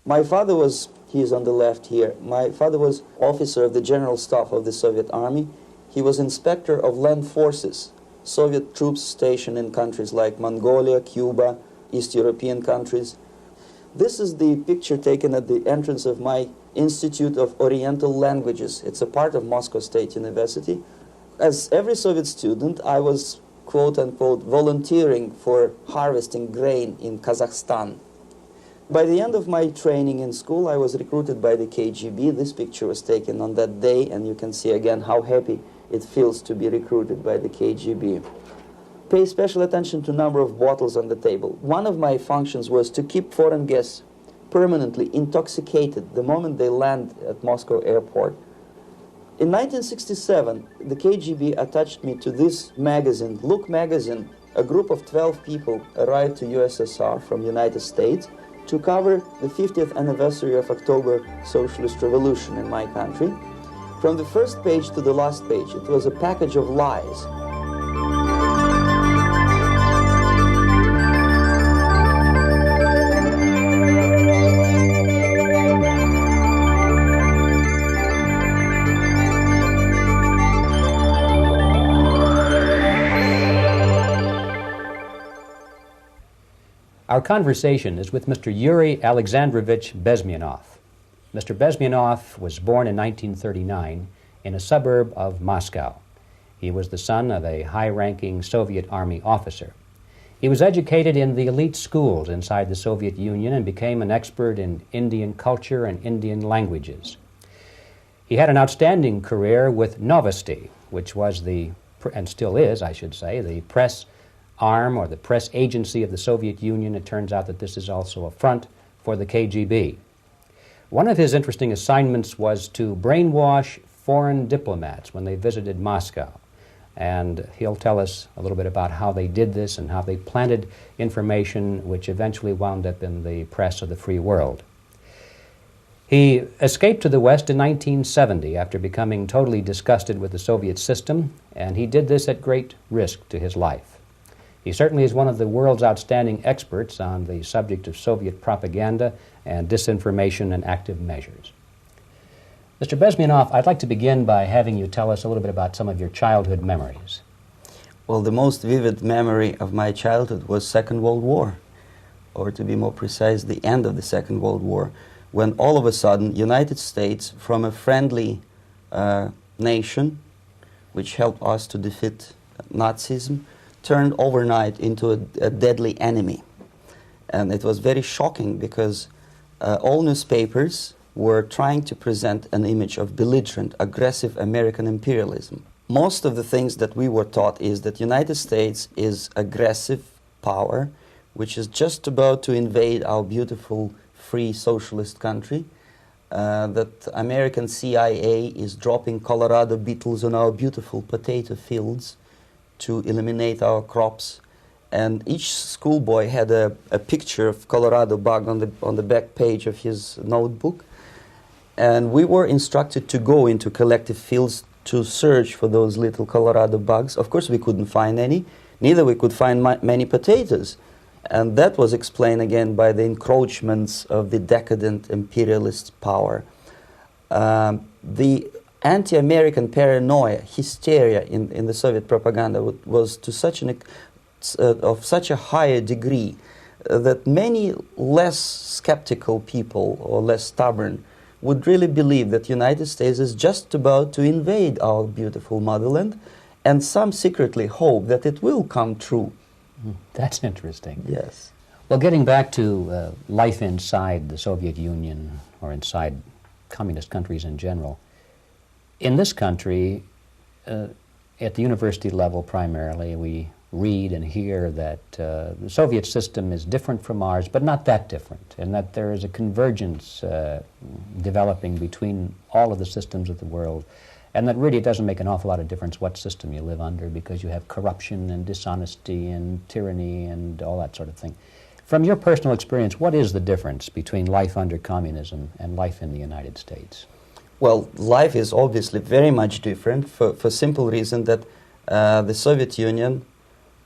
My father was, he is on the left here, my father was officer of the General Staff of the Soviet Army. He was inspector of land forces, Soviet troops stationed in countries like Mongolia, Cuba, East European countries. This is the picture taken at the entrance of my Institute of Oriental Languages. It's a part of Moscow State University. As every Soviet student, I was, quote-unquote, volunteering for harvesting grain in Kazakhstan. By the end of my training in school, I was recruited by the KGB. This picture was taken on that day, and you can see again how happy it feels to be recruited by the KGB. Pay special attention to number of bottles on the table. One of my functions was to keep foreign guests permanently intoxicated the moment they land at Moscow airport. In 1967, the KGB attached me to this magazine, Look magazine. A group of 12 people arrived to USSR from United States to cover the 50th anniversary of October Socialist Revolution in my country. From the first page to the last page, it was a package of lies. Our conversation is with Mr. Yuri Alexandrovich Bezmenov. Mr. Bezmenov was born in 1939 in a suburb of Moscow. He was the son of a high-ranking Soviet Army officer. He was educated in the elite schools inside the Soviet Union and became an expert in Indian culture and Indian languages. He had an outstanding career with Novosti, which was and still is, I should say, the press arm or the press agency of the Soviet Union. It turns out that this is also a front for the KGB. One of his interesting assignments was to brainwash foreign diplomats when they visited Moscow. And he'll tell us a little bit about how they did this and how they planted information which eventually wound up in the press of the free world. He escaped to the West in 1970 after becoming totally disgusted with the Soviet system, and he did this at great risk to his life. He certainly is one of the world's outstanding experts on the subject of Soviet propaganda and disinformation and active measures. Mr. Bezmenov, I'd like to begin by having you tell us a little bit about some of your childhood memories. Well, the most vivid memory of my childhood was Second World War, or to be more precise, the end of the Second World War, when all of a sudden United States, from a friendly nation, which helped us to defeat Nazism, turned overnight into a deadly enemy. And it was very shocking because all newspapers were trying to present an image of belligerent, aggressive American imperialism. Most of the things that we were taught is that United States is aggressive power, which is just about to invade our beautiful, free socialist country, that American CIA is dropping Colorado beetles on our beautiful potato fields to eliminate our crops, and each schoolboy had a picture of Colorado bug on the back page of his notebook, and we were instructed to go into collective fields to search for those little Colorado bugs. Of course, we couldn't find any, neither we could find many potatoes, and that was explained again by the encroachments of the decadent imperialist power. The anti-American paranoia, hysteria in the Soviet propaganda was to of such a higher degree that many less skeptical people or less stubborn would really believe that United States is just about to invade our beautiful motherland, and some secretly hope that it will come true. That's interesting. Yes. Well, getting back to life inside the Soviet Union or inside communist countries in general, in this country, at the university level primarily, we read and hear that the Soviet system is different from ours, but not that different, and that there is a convergence developing between all of the systems of the world, and that really it doesn't make an awful lot of difference what system you live under because you have corruption and dishonesty and tyranny and all that sort of thing. From your personal experience, what is the difference between life under communism and life in the United States? Well, life is obviously very much different for simple reason that the Soviet Union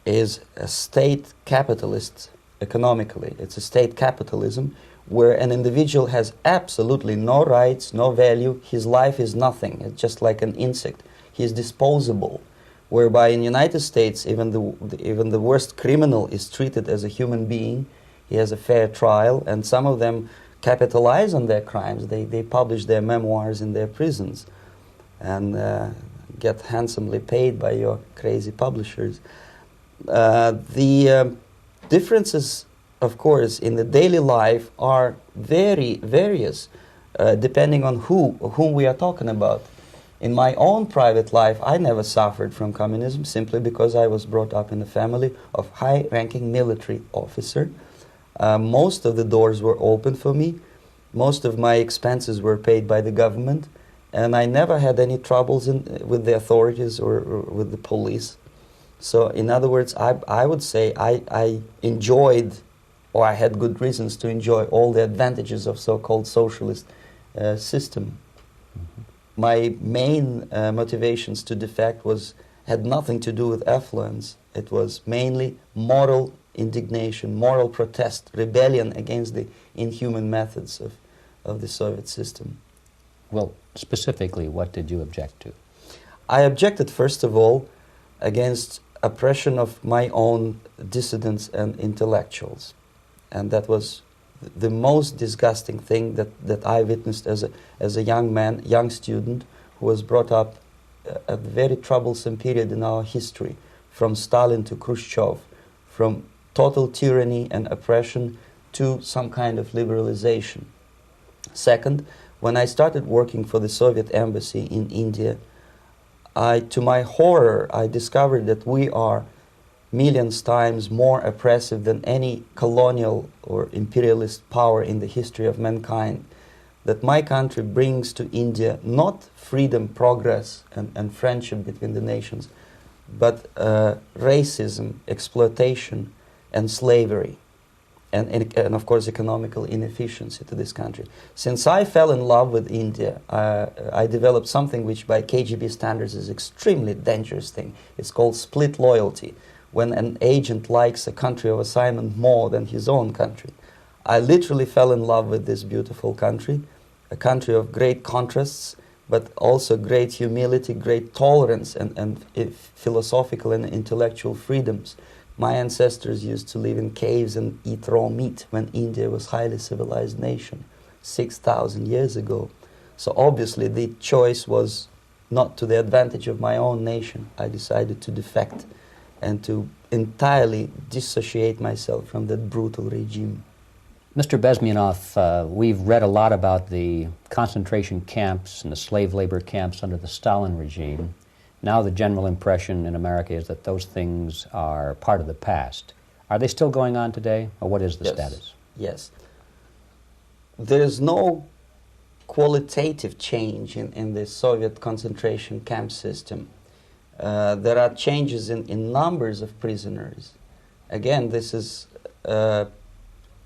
is a state capitalist economically. It's a state capitalism where an individual has absolutely no rights, no value, his life is nothing, it's just like an insect. He is disposable, whereby in the United States, even the worst criminal is treated as a human being. He has a fair trial, and some of them capitalize on their crimes. They publish their memoirs in their prisons and get handsomely paid by your crazy publishers. The differences, of course, in the daily life are very various, depending on whom we are talking about. In my own private life, I never suffered from communism simply because I was brought up in a family of high-ranking military officer. Most of the doors were open for me. Most of my expenses were paid by the government, and I never had any troubles with the authorities or with the police. So, in other words, I would say I enjoyed, or I had good reasons to enjoy, all the advantages of so-called socialist system. Mm-hmm. My main motivations to defect had nothing to do with affluence. It was mainly moral indignation, moral protest, rebellion against the inhuman methods of the Soviet system. Well, specifically, what did you object to? I objected, first of all, against oppression of my own dissidents and intellectuals. And that was the most disgusting thing that I witnessed as a young man, young student, who was brought up at a very troublesome period in our history, from Stalin to Khrushchev, from total tyranny and oppression to some kind of liberalization. Second, when I started working for the Soviet embassy in India, to my horror, I discovered that we are millions times more oppressive than any colonial or imperialist power in the history of mankind. That my country brings to India not freedom, progress, and friendship between the nations, but racism, exploitation, and slavery, and of course economical inefficiency to this country. Since I fell in love with India, I developed something which by KGB standards is extremely dangerous thing. It's called split loyalty, when an agent likes a country of assignment more than his own country. I literally fell in love with this beautiful country, a country of great contrasts, but also great humility, great tolerance, and philosophical and intellectual freedoms. My ancestors used to live in caves and eat raw meat when India was a highly civilized nation 6,000 years ago. So obviously the choice was not to the advantage of my own nation. I decided to defect and to entirely dissociate myself from that brutal regime. Mr. Bezmenov, we've read a lot about the concentration camps and the slave labor camps under the Stalin regime. Now the general impression in America is that those things are part of the past. Are they still going on today, or what is the status? Yes. There is no qualitative change in the Soviet concentration camp system. There are changes in numbers of prisoners. Again, this is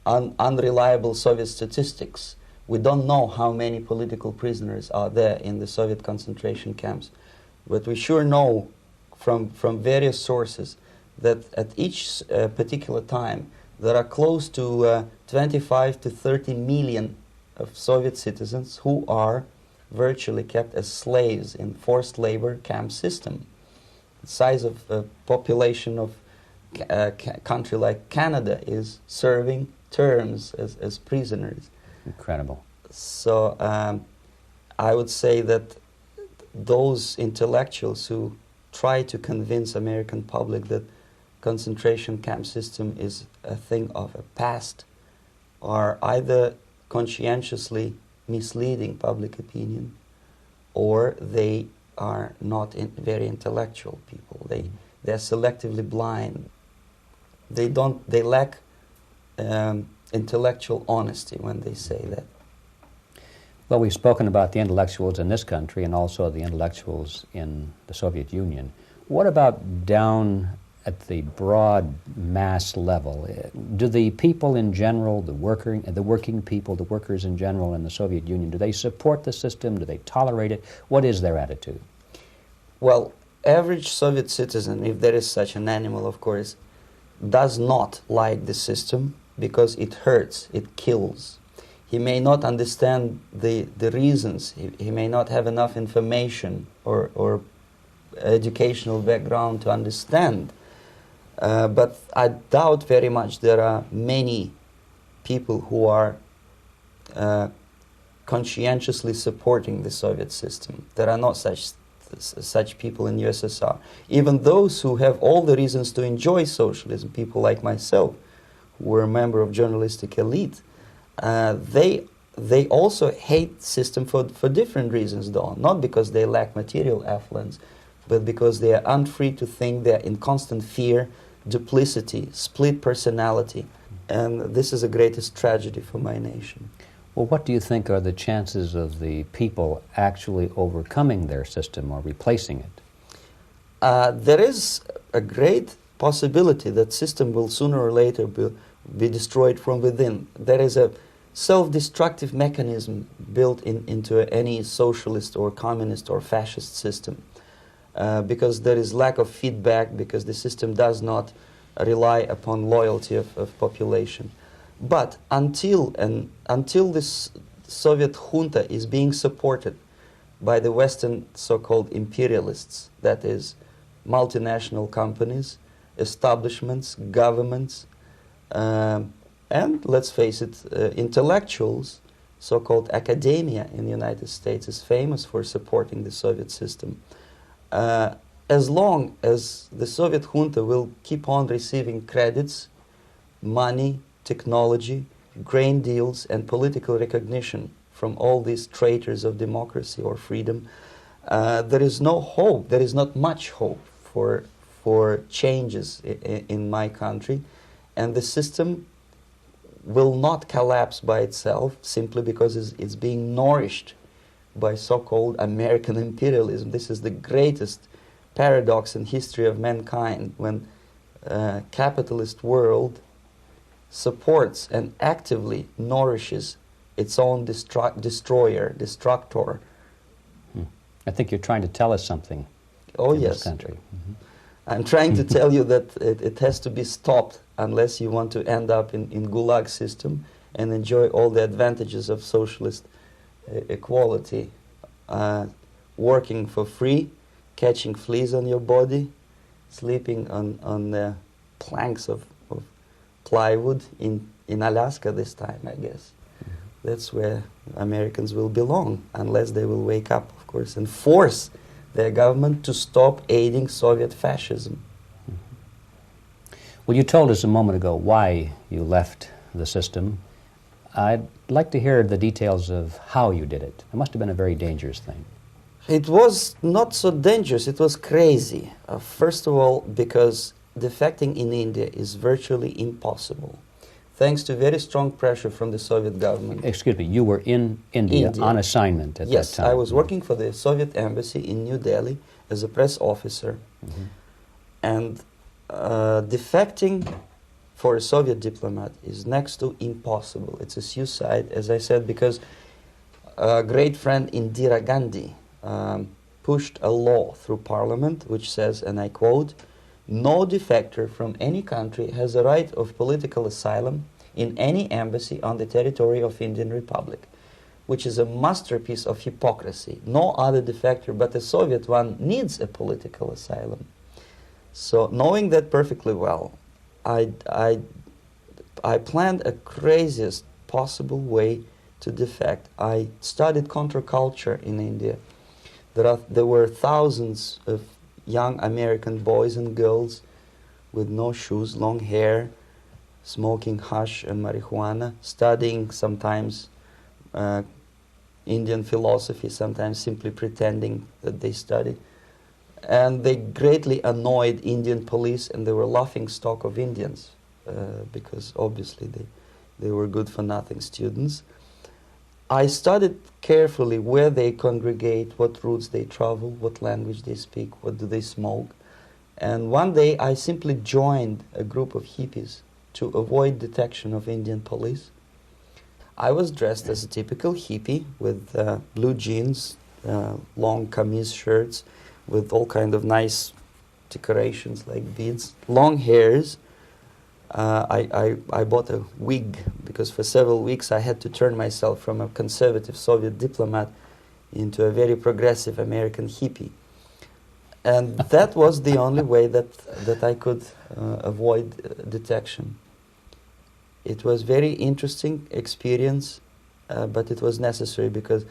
unreliable Soviet statistics. We don't know how many political prisoners are there in the Soviet concentration camps. But we sure know from various sources that at each particular time there are close to 25 to 30 million of Soviet citizens who are virtually kept as slaves in forced labor camp system. The size of population of a country like Canada is serving terms as prisoners. Incredible. So I would say that those intellectuals who try to convince American public that concentration camp system is a thing of a past are either conscientiously misleading public opinion, or they are not very intellectual people. They're selectively blind. They lack intellectual honesty when they say that. Well, we've spoken about the intellectuals in this country and also the intellectuals in the Soviet Union. What about down at the broad mass level? Do the people in general, the working people, the workers in general in the Soviet Union, do they support the system? Do they tolerate it? What is their attitude? Well, average Soviet citizen, if there is such an animal, of course, does not like the system because it hurts, it kills. he may not understand the reasons. He may not have enough information or educational background to understand. But I doubt very much there are many people who are conscientiously supporting the Soviet system. There are not such people in USSR. Even those who have all the reasons to enjoy socialism, people like myself, who were a member of journalistic elite, they also hate the system for different reasons, though. Not because they lack material affluence, but because they are unfree to think, they are in constant fear, duplicity, split personality. And this is the greatest tragedy for my nation. Well, what do you think are the chances of the people actually overcoming their system or replacing it? There is a great possibility that system will sooner or later be destroyed from within. There is a self-destructive mechanism built into any socialist or communist or fascist system, because there is lack of feedback, because the system does not rely upon loyalty of population. But until this Soviet junta is being supported by the Western so-called imperialists, that is, multinational companies, establishments, governments, and let's face it, intellectuals, so-called academia in the United States is famous for supporting the Soviet system. As long as the Soviet junta will keep on receiving credits, money, technology, grain deals, and political recognition from all these traitors of democracy or freedom, there is no hope, there is not much hope for changes in my country, and the system will not collapse by itself simply because it's being nourished by so-called American imperialism. This is the greatest paradox in history of mankind, when capitalist world supports and actively nourishes its own destroyer, destructor. I think you're trying to tell us something Oh, in yes. this country. Mm-hmm. I'm trying to tell you that it has to be stopped unless you want to end up in gulag system and enjoy all the advantages of socialist equality. Working for free, catching fleas on your body, sleeping on the planks of plywood in Alaska this time, I guess. Mm-hmm. That's where Americans will belong, unless they will wake up, of course, and force their government to stop aiding Soviet fascism. Mm-hmm. Well, you told us a moment ago why you left the system. I'd like to hear the details of how you did it. It must have been a very dangerous thing. It was not so dangerous, it was crazy. First of all, because defecting in India is virtually impossible, thanks to very strong pressure from the Soviet government. Excuse me, you were in India on assignment at that time. Yes, I was working for the Soviet embassy in New Delhi as a press officer. Mm-hmm. And defecting for a Soviet diplomat is next to impossible. It's a suicide, as I said, because a great friend Indira Gandhi pushed a law through parliament which says, and I quote, "No defector from any country has a right of political asylum in any embassy on the territory of Indian Republic," which is a masterpiece of hypocrisy. No other defector but the Soviet one needs a political asylum. So knowing that perfectly well, I planned a craziest possible way to defect. I studied counterculture in India. There were thousands of young American boys and girls with no shoes, long hair, smoking hash and marijuana, studying sometimes Indian philosophy, sometimes simply pretending that they study. And they greatly annoyed Indian police, and they were laughing stock of Indians because obviously they were good-for-nothing students. I studied carefully where they congregate, what routes they travel, what language they speak, what do they smoke. And one day I simply joined a group of hippies to avoid detection of Indian police. I was dressed as a typical hippie with blue jeans, long kameez shirts with all kind of nice decorations like beads, long hairs, I bought a wig because for several weeks I had to turn myself from a conservative Soviet diplomat into a very progressive American hippie. And that was the only way that I could avoid detection. It was very interesting experience, but it was necessary because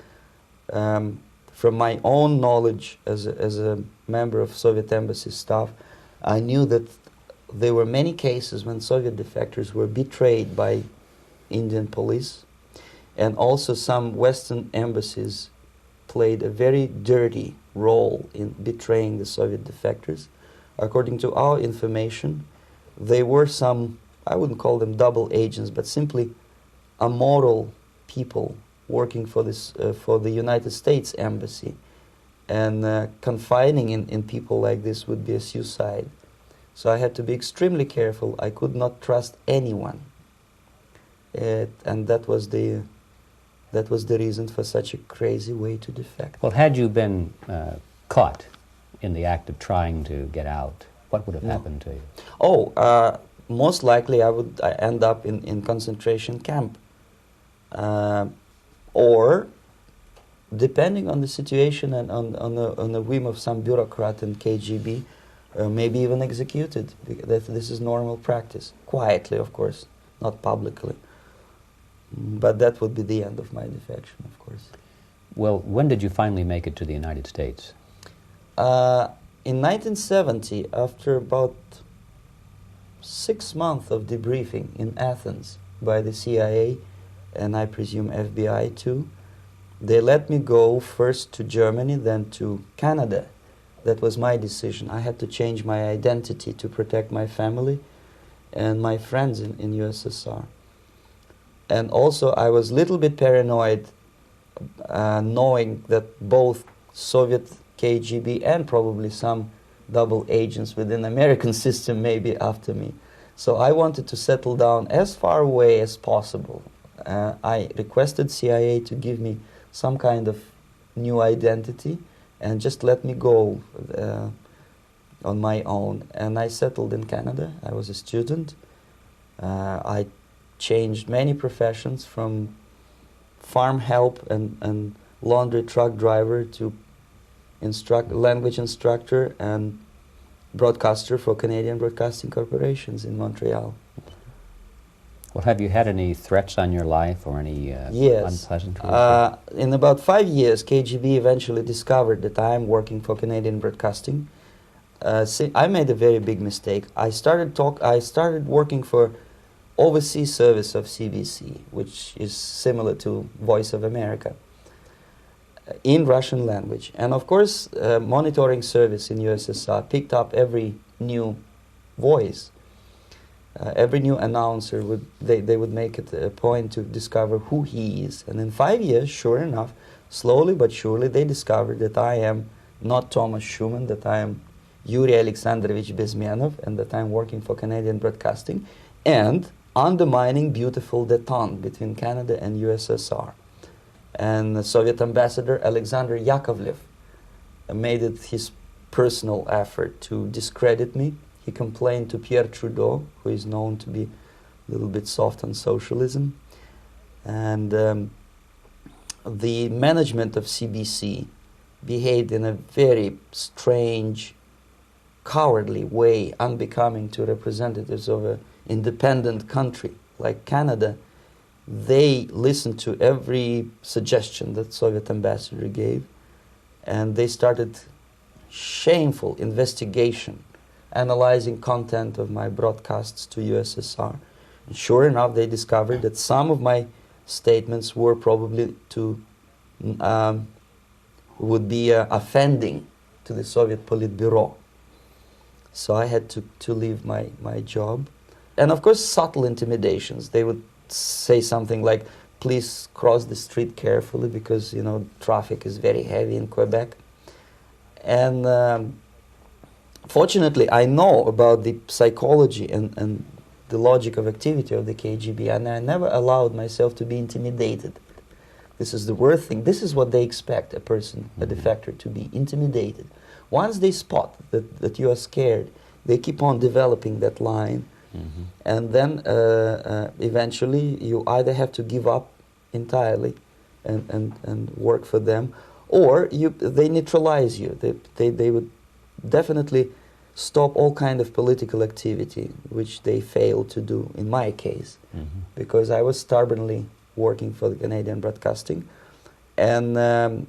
from my own knowledge as a member of Soviet embassy staff, I knew that there were many cases when Soviet defectors were betrayed by Indian police, and also some Western embassies played a very dirty role in betraying the Soviet defectors. According to our information, they were some, I wouldn't call them double agents, but simply amoral people working for this for the United States embassy, and confiding in people like this would be a suicide. So I had to be extremely careful. I could not trust anyone, and that was the reason for such a crazy way to defect. Well, had you been caught in the act of trying to get out, what would have happened to you? Oh, most likely I would end up in concentration camp, or depending on the situation and on the whim of some bureaucrat in KGB, maybe even executed. This is normal practice, quietly, of course, not publicly. But that would be the end of my defection, of course. Well, when did you finally make it to the United States? In 1970, after about 6 months of debriefing in Athens by the CIA, and I presume FBI too, they let me go first to Germany, then to Canada. That was my decision. I had to change my identity to protect my family and my friends in USSR. And also I was a little bit paranoid, knowing that both Soviet KGB and probably some double agents within the American system may be after me. So I wanted to settle down as far away as possible. I requested CIA to give me some kind of new identity and just let me go on my own. And I settled in Canada. I was a student. I changed many professions, from farm help and laundry truck driver to language instructor and broadcaster for Canadian Broadcasting Corporations in Montreal. Well, have you had any threats on your life or any Yes. unpleasant In about 5 years, KGB eventually discovered that I am working for Canadian Broadcasting. I made a very big mistake. I started working for overseas service of CBC, which is similar to Voice of America, in Russian language. And of course, monitoring service in USSR picked up every new voice. Every new announcer they would make it a point to discover who he is. And in 5 years, sure enough, slowly but surely, they discovered that I am not Thomas Schumann, that I am Yuri Alexandrovich Bezmenov, and that I am working for Canadian Broadcasting, and undermining beautiful détente between Canada and USSR. And the Soviet ambassador Alexander Yakovlev made it his personal effort to discredit me. He complained to Pierre Trudeau, who is known to be a little bit soft on socialism. And the management of CBC behaved in a very strange, cowardly way, unbecoming to representatives of an independent country like Canada. They listened to every suggestion that Soviet ambassador gave, and they started shameful investigation, analyzing content of my broadcasts to USSR. And sure enough, they discovered that some of my statements were probably would be offending to the Soviet Politburo. So I had to leave my job. And of course, subtle intimidations. They would say something like, please cross the street carefully because, you know, traffic is very heavy in Quebec. And fortunately, I know about the psychology and the logic of activity of the KGB, and I never allowed myself to be intimidated. This is the worst thing. This is what they expect a person, a defector, to be intimidated. Once they spot that you are scared, they keep on developing that line And then eventually you either have to give up entirely and work for them, or they neutralize you. They would definitely stop all kind of political activity, which they failed to do in my case, because I was stubbornly working for the Canadian Broadcasting. And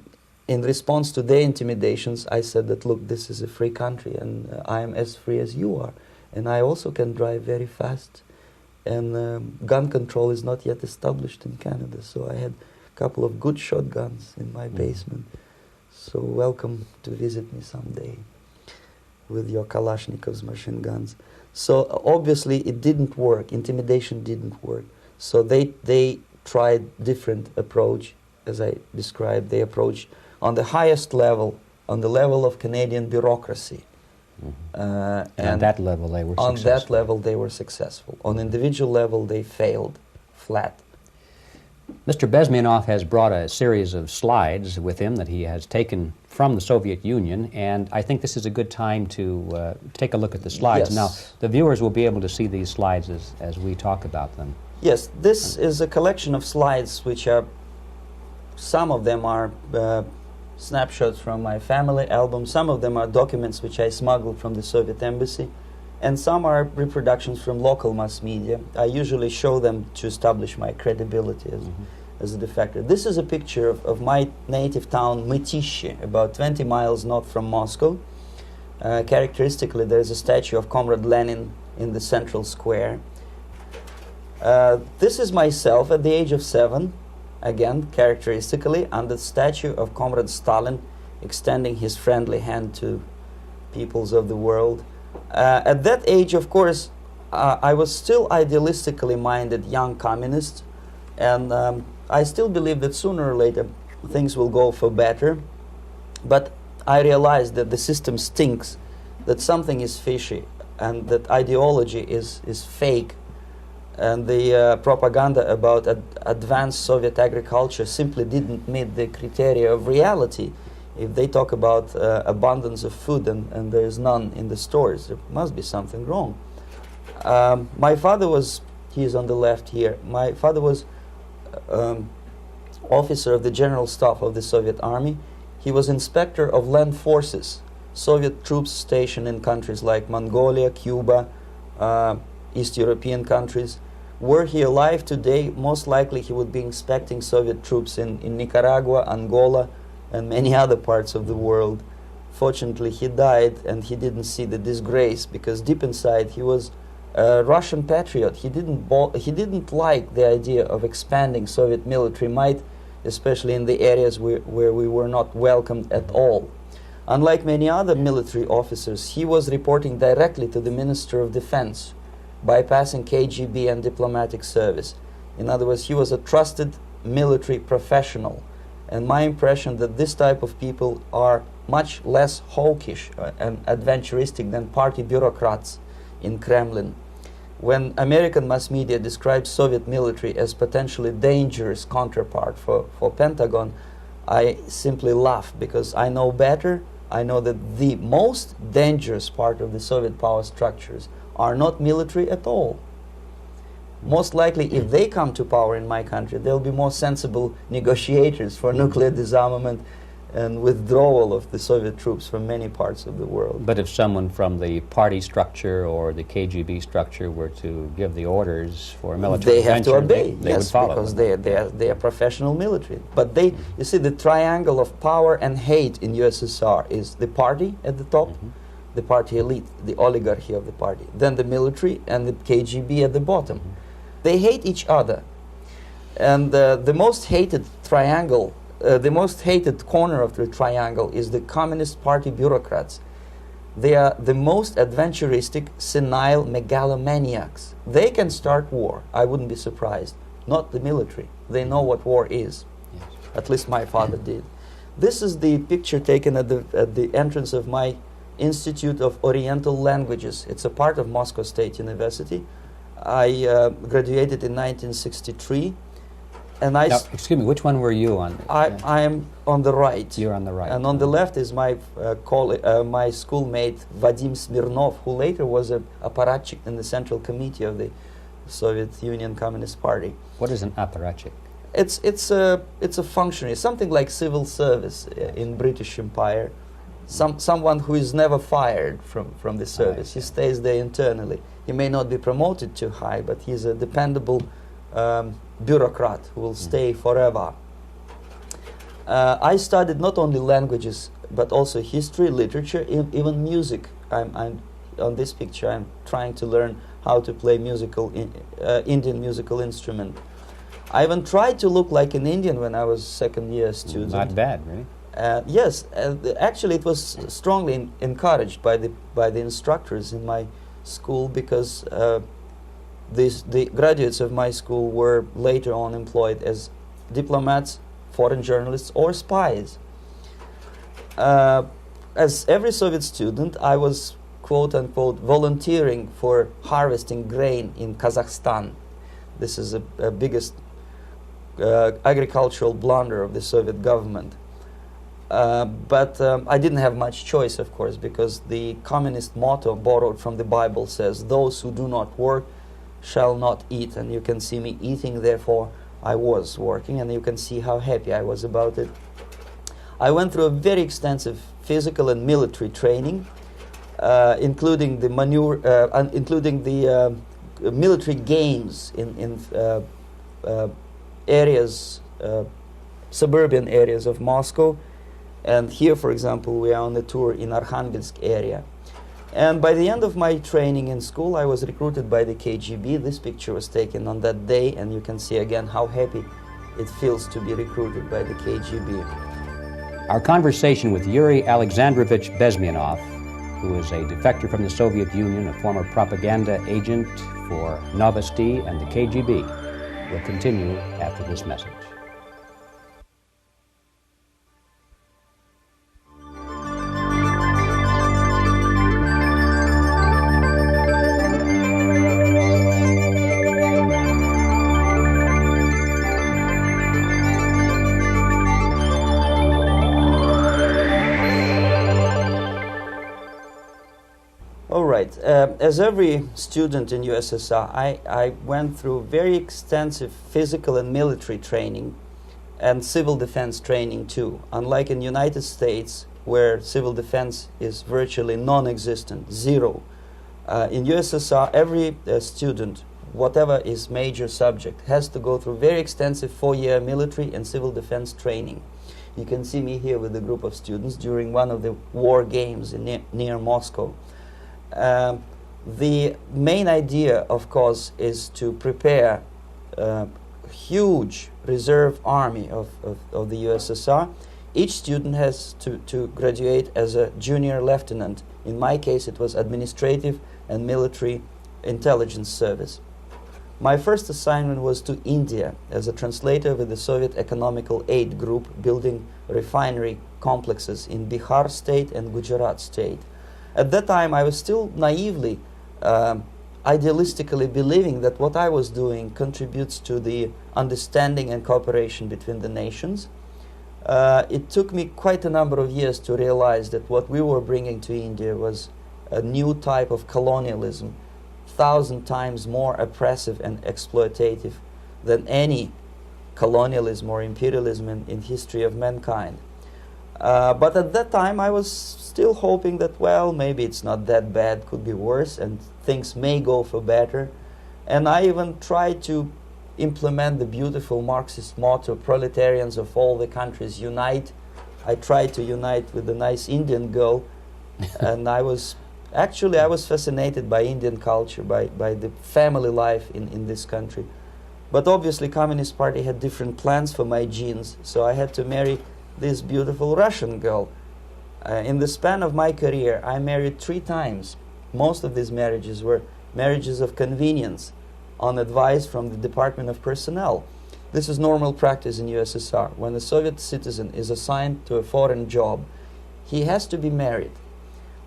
in response to their intimidations, I said that, look, this is a free country, and I am as free as you are. And I also can drive very fast. And gun control is not yet established in Canada, so I had a couple of good shotguns in my basement. So welcome to visit me someday with your Kalashnikov's machine guns. So obviously it didn't work. Intimidation didn't work. So they tried different approach, as I described. They approached on the highest level, on the level of Canadian bureaucracy. And on that level they were successful. On that level they were successful. On individual level they failed flat. Mr. Bezmenov has brought a series of slides with him that he has taken from the Soviet Union, and I think this is a good time to take a look at the slides. Yes. Now, the viewers will be able to see these slides as we talk about them. Yes, this is a collection of slides which are, some of them are snapshots from my family album, some of them are documents which I smuggled from the Soviet embassy, and some are reproductions from local mass media. I usually show them to establish my credibility as a defector. This is a picture of my native town, Mytishi, about 20 miles north from Moscow. Characteristically, there is a statue of Comrade Lenin in the central square. This is myself at the age of 7, again, characteristically, under the statue of Comrade Stalin, extending his friendly hand to peoples of the world. At that age, of course, I was still idealistically minded young communist, and I still believe that sooner or later things will go for better. But I realized that the system stinks, that something is fishy, and that ideology is fake, and the propaganda about advanced Soviet agriculture simply didn't meet the criteria of reality. If they talk about abundance of food and there is none in the stores, there must be something wrong. My father was, he is on the left here, my father was officer of the General Staff of the Soviet Army. He was inspector of land forces, Soviet troops stationed in countries like Mongolia, Cuba, East European countries. Were he alive today, most likely he would be inspecting Soviet troops in Nicaragua, Angola, and many other parts of the world. Fortunately, he died and he didn't see the disgrace, because deep inside he was a Russian patriot. He didn't like the idea of expanding Soviet military might, especially in the areas where we were not welcomed at all. Unlike many other military officers, he was reporting directly to the Minister of Defense, bypassing KGB and diplomatic service. In other words, he was a trusted military professional. And my impression that this type of people are much less hawkish and adventuristic than party bureaucrats in Kremlin. When American mass media describes Soviet military as potentially dangerous counterpart for Pentagon, I simply laugh, because I know better. I know that the most dangerous part of the Soviet power structures are not military at all. Most likely, if they come to power in my country, they'll be more sensible negotiators for nuclear disarmament and withdrawal of the Soviet troops from many parts of the world. But if someone from the party structure or the KGB structure were to give the orders for a military intervention, they have to obey, they would follow, because they are professional military. But they, you see, the triangle of power and hate in USSR is the party at the top, the party elite, the oligarchy of the party, then the military and the KGB at the bottom. They hate each other, and the most hated triangle, the most hated corner of the triangle is the Communist Party bureaucrats. They are the most adventuristic, senile megalomaniacs. They can start war, I wouldn't be surprised. Not the military. They know what war is. Yes. At least my father did. This is the picture taken at the entrance of my Institute of Oriental Languages. It's a part of Moscow State University. I graduated in 1963. And Now, excuse me, which one were you on? I am on the right. You're on the right. And on the left is my my schoolmate Vadim Smirnov, who later was a apparatchik in the Central Committee of the Soviet Union Communist Party. What is an apparatchik? It's a functionary, something like civil service in British Empire. Someone who is never fired from the service. He stays there internally. He may not be promoted too high, but he's a dependable bureaucrat who will stay forever. I studied not only languages, but also history, literature, even music. I'm on this picture. I'm trying to learn how to play Indian musical instrument. I even tried to look like an Indian when I was second-year student. Not bad, really. Yes, actually, it was strongly encouraged by the instructors in my school, because the graduates of my school were later on employed as diplomats, foreign journalists, or spies. As every Soviet student, I was quote-unquote volunteering for harvesting grain in Kazakhstan. This is a biggest agricultural blunder of the Soviet government. But I didn't have much choice, of course, because the communist motto borrowed from the Bible says, "Those who do not work shall not eat." And you can see me eating, therefore I was working, and you can see how happy I was about it. I went through a very extensive physical and military training, including the military games in areas, suburban areas of Moscow. And here, for example, we are on a tour in Arkhangelsk area. And by the end of my training in school, I was recruited by the KGB. This picture was taken on that day, and you can see again how happy it feels to be recruited by the KGB. Our conversation with Yuri Alexandrovich Bezmenov, who is a defector from the Soviet Union, a former propaganda agent for Novosti and the KGB, will continue after this message. As every student in USSR, I went through very extensive physical and military training and civil defense training too. Unlike in the United States, where civil defense is virtually non-existent, zero. In USSR, every student, whatever his major subject, has to go through very extensive 4-year military and civil defense training. You can see me here with a group of students during one of the war games near Moscow. The main idea, of course, is to prepare a huge reserve army of the USSR. Each student has to graduate as a junior lieutenant. In my case, it was administrative and military intelligence service. My first assignment was to India as a translator with the Soviet Economical Aid Group, building refinery complexes in Bihar state and Gujarat state. At that time, I was still naively, idealistically believing that what I was doing contributes to the understanding and cooperation between the nations. It took me quite a number of years to realize that what we were bringing to India was a new type of colonialism, 1,000 times more oppressive and exploitative than any colonialism or imperialism in history of mankind. But at that time, I was still hoping that, well, maybe it's not that bad, could be worse, and things may go for better. And I even tried to implement the beautiful Marxist motto, proletarians of all the countries unite. I tried to unite with a nice Indian girl, and I was fascinated by Indian culture, by the family life in this country. But obviously, Communist Party had different plans for my genes, so I had to marry this beautiful Russian girl. In the span of my career, I married 3 times. Most of these marriages were marriages of convenience, on advice from the Department of Personnel. This is normal practice in USSR. When a Soviet citizen is assigned to a foreign job, he has to be married,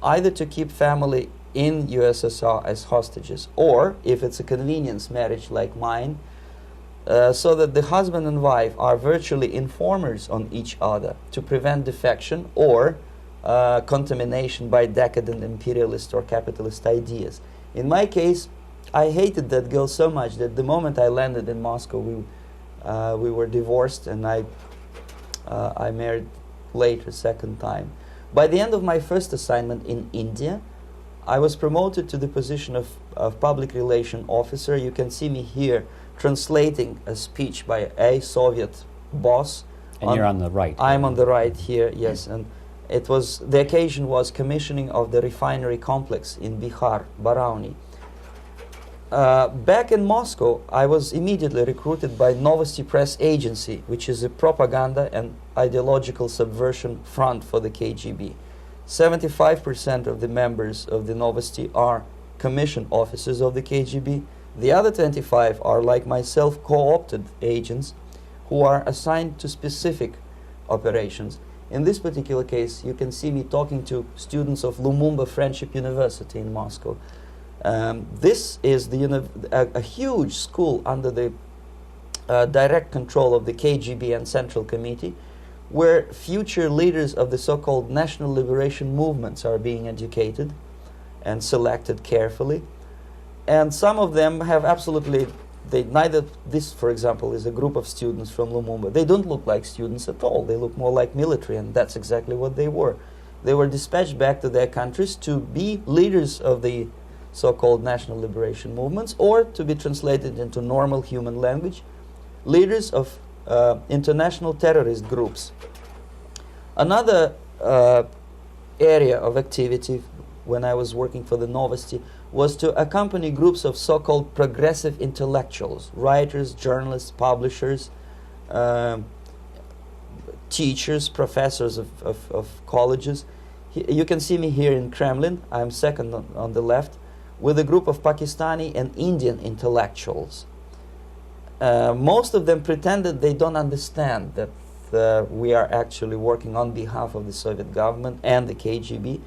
either to keep family in USSR as hostages, or, if it's a convenience marriage like mine, so that the husband and wife are virtually informers on each other to prevent defection or contamination by decadent imperialist or capitalist ideas. In my case, I hated that girl so much that the moment I landed in Moscow, we were divorced, and I married later, second time. By the end of my first assignment in India, I was promoted to the position of public relation officer. You can see me here translating a speech by a Soviet boss. And you're on the right. I'm on the right here, yes. And it was, the occasion was commissioning of the refinery complex in Bihar, Barauni. Back in Moscow, I was immediately recruited by Novosti Press Agency, which is a propaganda and ideological subversion front for the KGB. 75% of the members of the Novosti are commissioned officers of the KGB. The other 25 are, like myself, co-opted agents who are assigned to specific operations. In this particular case, you can see me talking to students of Lumumba Friendship University in Moscow. This is a huge school under the direct control of the KGB and Central Committee, where future leaders of the so-called national liberation movements are being educated and selected carefully. And some of them have absolutely, this, for example, is a group of students from Lumumba. They don't look like students at all. They look more like military, and that's exactly what they were. They were dispatched back to their countries to be leaders of the so-called national liberation movements, or to be translated into normal human language, leaders of international terrorist groups. Another area of activity when I was working for the Novosti was to accompany groups of so-called progressive intellectuals, writers, journalists, publishers, teachers, professors of colleges. You can see me here in Kremlin. I'm second on the left, with a group of Pakistani and Indian intellectuals. Most of them pretended they don't understand that we are actually working on behalf of the Soviet government and the KGB.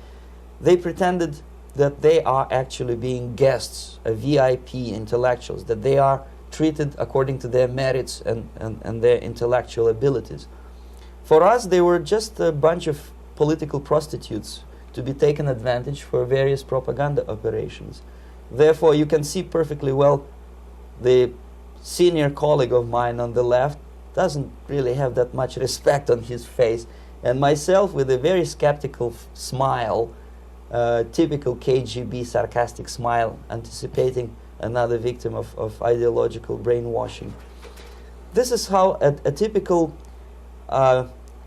They pretended that they are actually being guests, VIP intellectuals, that they are treated according to their merits and their intellectual abilities. For us, they were just a bunch of political prostitutes to be taken advantage for various propaganda operations. Therefore, you can see perfectly well the senior colleague of mine on the left doesn't really have that much respect on his face, and myself with a very skeptical smile, typical KGB sarcastic smile, anticipating another victim of ideological brainwashing. This is how a typical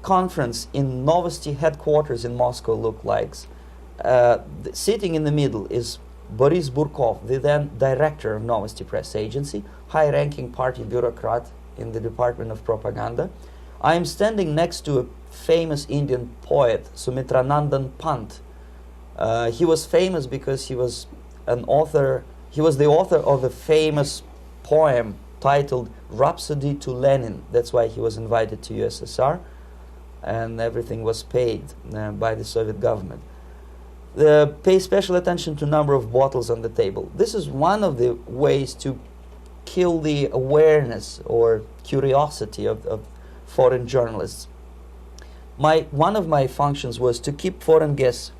conference in Novosti headquarters in Moscow looked like. Sitting in the middle is Boris Burkov, the then director of Novosti Press Agency, high-ranking party bureaucrat in the Department of Propaganda. I am standing next to a famous Indian poet, Sumitranandan Pant. He was famous because he was an author. He was the author of a famous poem titled Rhapsody to Lenin. That's why he was invited to USSR, and everything was paid by the Soviet government. Pay special attention to number of bottles on the table. This is one of the ways to kill the awareness or curiosity of foreign journalists. One of my functions was to keep foreign guests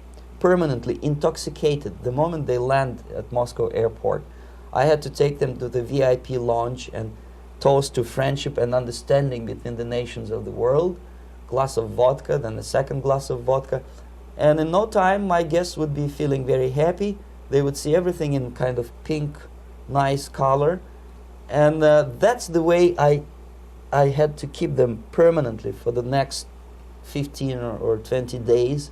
permanently intoxicated the moment they land at Moscow airport. I had to take them to the VIP lounge and toast to friendship and understanding between the nations of the world. Glass of vodka, then a second glass of vodka. And in no time, my guests would be feeling very happy. They would see everything in kind of pink, nice color. And that's the way I had to keep them permanently for the next 15 or 20 days.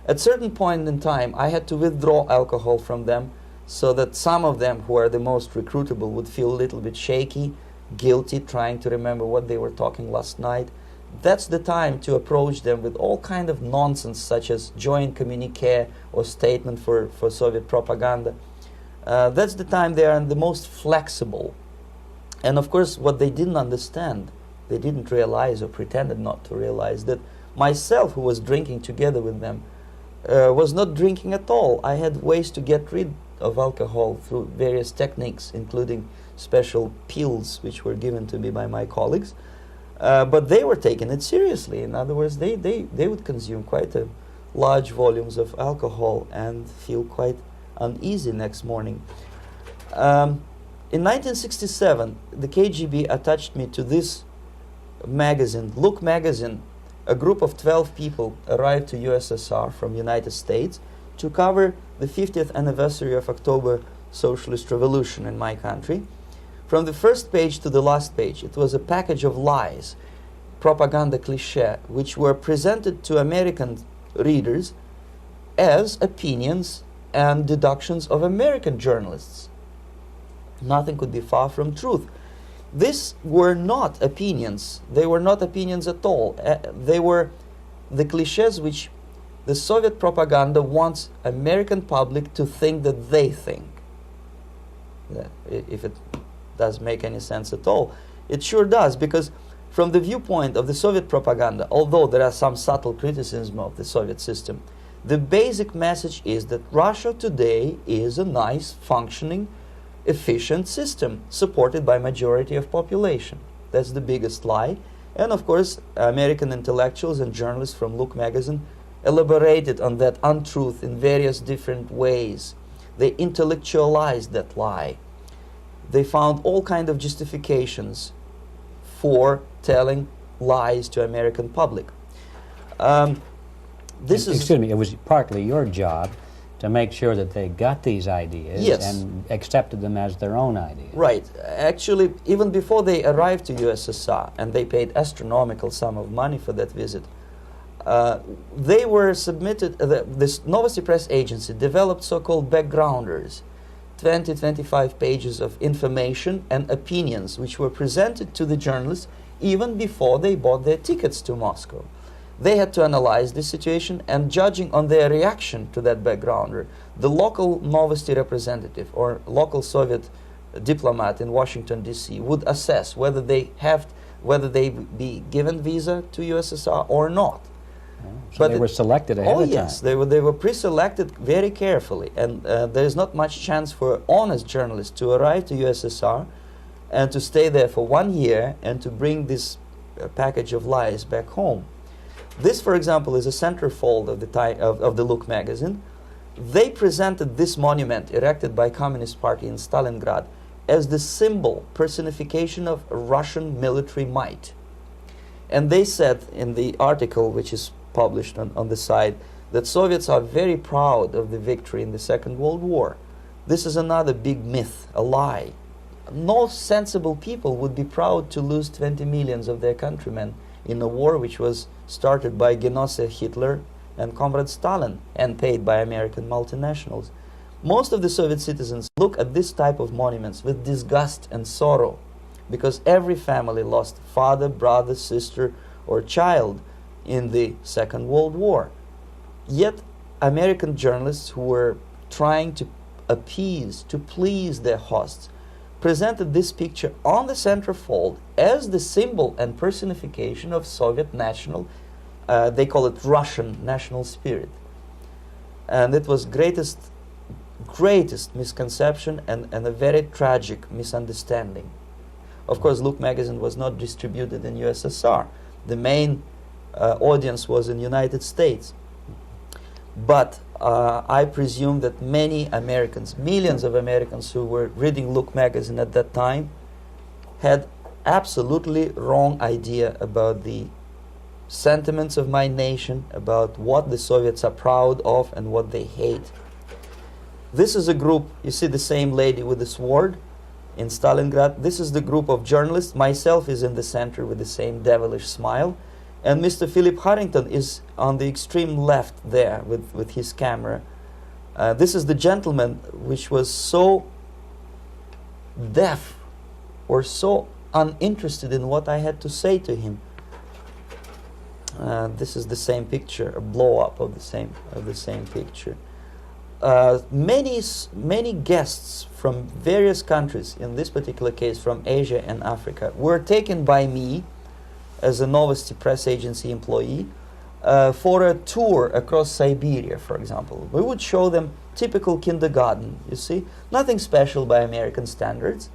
At certain point in time, I had to withdraw alcohol from them so that some of them who are the most recruitable would feel a little bit shaky, guilty, trying to remember what they were talking last night. That's the time to approach them with all kind of nonsense, such as joint communique or statement for Soviet propaganda. That's the time they are the most flexible. And of course, what they didn't understand, they didn't realize or pretended not to realize, that myself, who was drinking together with them, was not drinking at all. I had ways to get rid of alcohol through various techniques, including special pills which were given to me by my colleagues. But they were taking it seriously. In other words, they would consume quite a large volumes of alcohol and feel quite uneasy next morning. In 1967, the KGB attached me to this magazine, Look magazine. A group of 12 people arrived to USSR from United States to cover the 50th anniversary of October Socialist Revolution in my country. From the first page to the last page, it was a package of lies, propaganda cliché, which were presented to American readers as opinions and deductions of American journalists. Nothing could be far from truth. These were not opinions. They were not opinions at all. They were the clichés which the Soviet propaganda wants American public to think that they think. If it does make any sense at all. It sure does, because from the viewpoint of the Soviet propaganda, although there are some subtle criticisms of the Soviet system, the basic message is that Russia today is a nice, functioning, efficient system supported by majority of population. That's the biggest lie. And of course, American intellectuals and journalists from Look magazine elaborated on that untruth in various different ways. They intellectualized that lie. They found all kinds of justifications for telling lies to American public. Excuse me, it was partly your job to make sure that they got these ideas, yes, and accepted them as their own ideas. Right. Actually, even before they arrived to USSR, and they paid astronomical sum of money for that visit, they were submitted, this Novosti Press agency developed so-called backgrounders, 20-25 pages of information and opinions which were presented to the journalists even before they bought their tickets to Moscow. They had to analyze the situation, and judging on their reaction to that backgrounder, the local Novosti representative or local Soviet diplomat in Washington, D.C. would assess whether they be given visa to USSR or not. So but they were selected ahead of time. Oh yes, they were pre-selected very carefully, and there is not much chance for honest journalists to arrive to USSR and to stay there for 1 year and to bring this package of lies back home. This, for example, is a centerfold of the Look magazine. They presented this monument erected by Communist Party in Stalingrad as the symbol, personification of Russian military might. And they said in the article, which is published on the side, that Soviets are very proud of the victory in the Second World War. This is another big myth, a lie. No sensible people would be proud to lose 20 millions of their countrymen in a war which was started by Genoese Hitler and Comrade Stalin and paid by American multinationals. Most of the Soviet citizens look at this type of monuments with disgust and sorrow, because every family lost father, brother, sister, or child in the Second World War. Yet American journalists who were trying to appease, to please their hosts, presented this picture on the centerfold as the symbol and personification of Soviet national, they call it Russian national spirit. And it was greatest misconception and a very tragic misunderstanding. Of course, Look magazine was not distributed in USSR. The main audience was in United States. But I presume that many Americans, millions of Americans who were reading Look magazine at that time, had absolutely wrong idea about the sentiments of my nation, about what the Soviets are proud of and what they hate. This is a group, you see the same lady with the sword in Stalingrad. This is the group of journalists. Myself is in the center with the same devilish smile. And Mr. Philip Harrington is on the extreme left there with his camera. This is the gentleman which was so deaf or so uninterested in what I had to say to him. This is the same picture, a blow-up of the same picture. Many guests from various countries, in this particular case from Asia and Africa, were taken by me as a Novosti Press agency employee for a tour across Siberia, for example. We would show them typical kindergarten, you see, nothing special by American standards,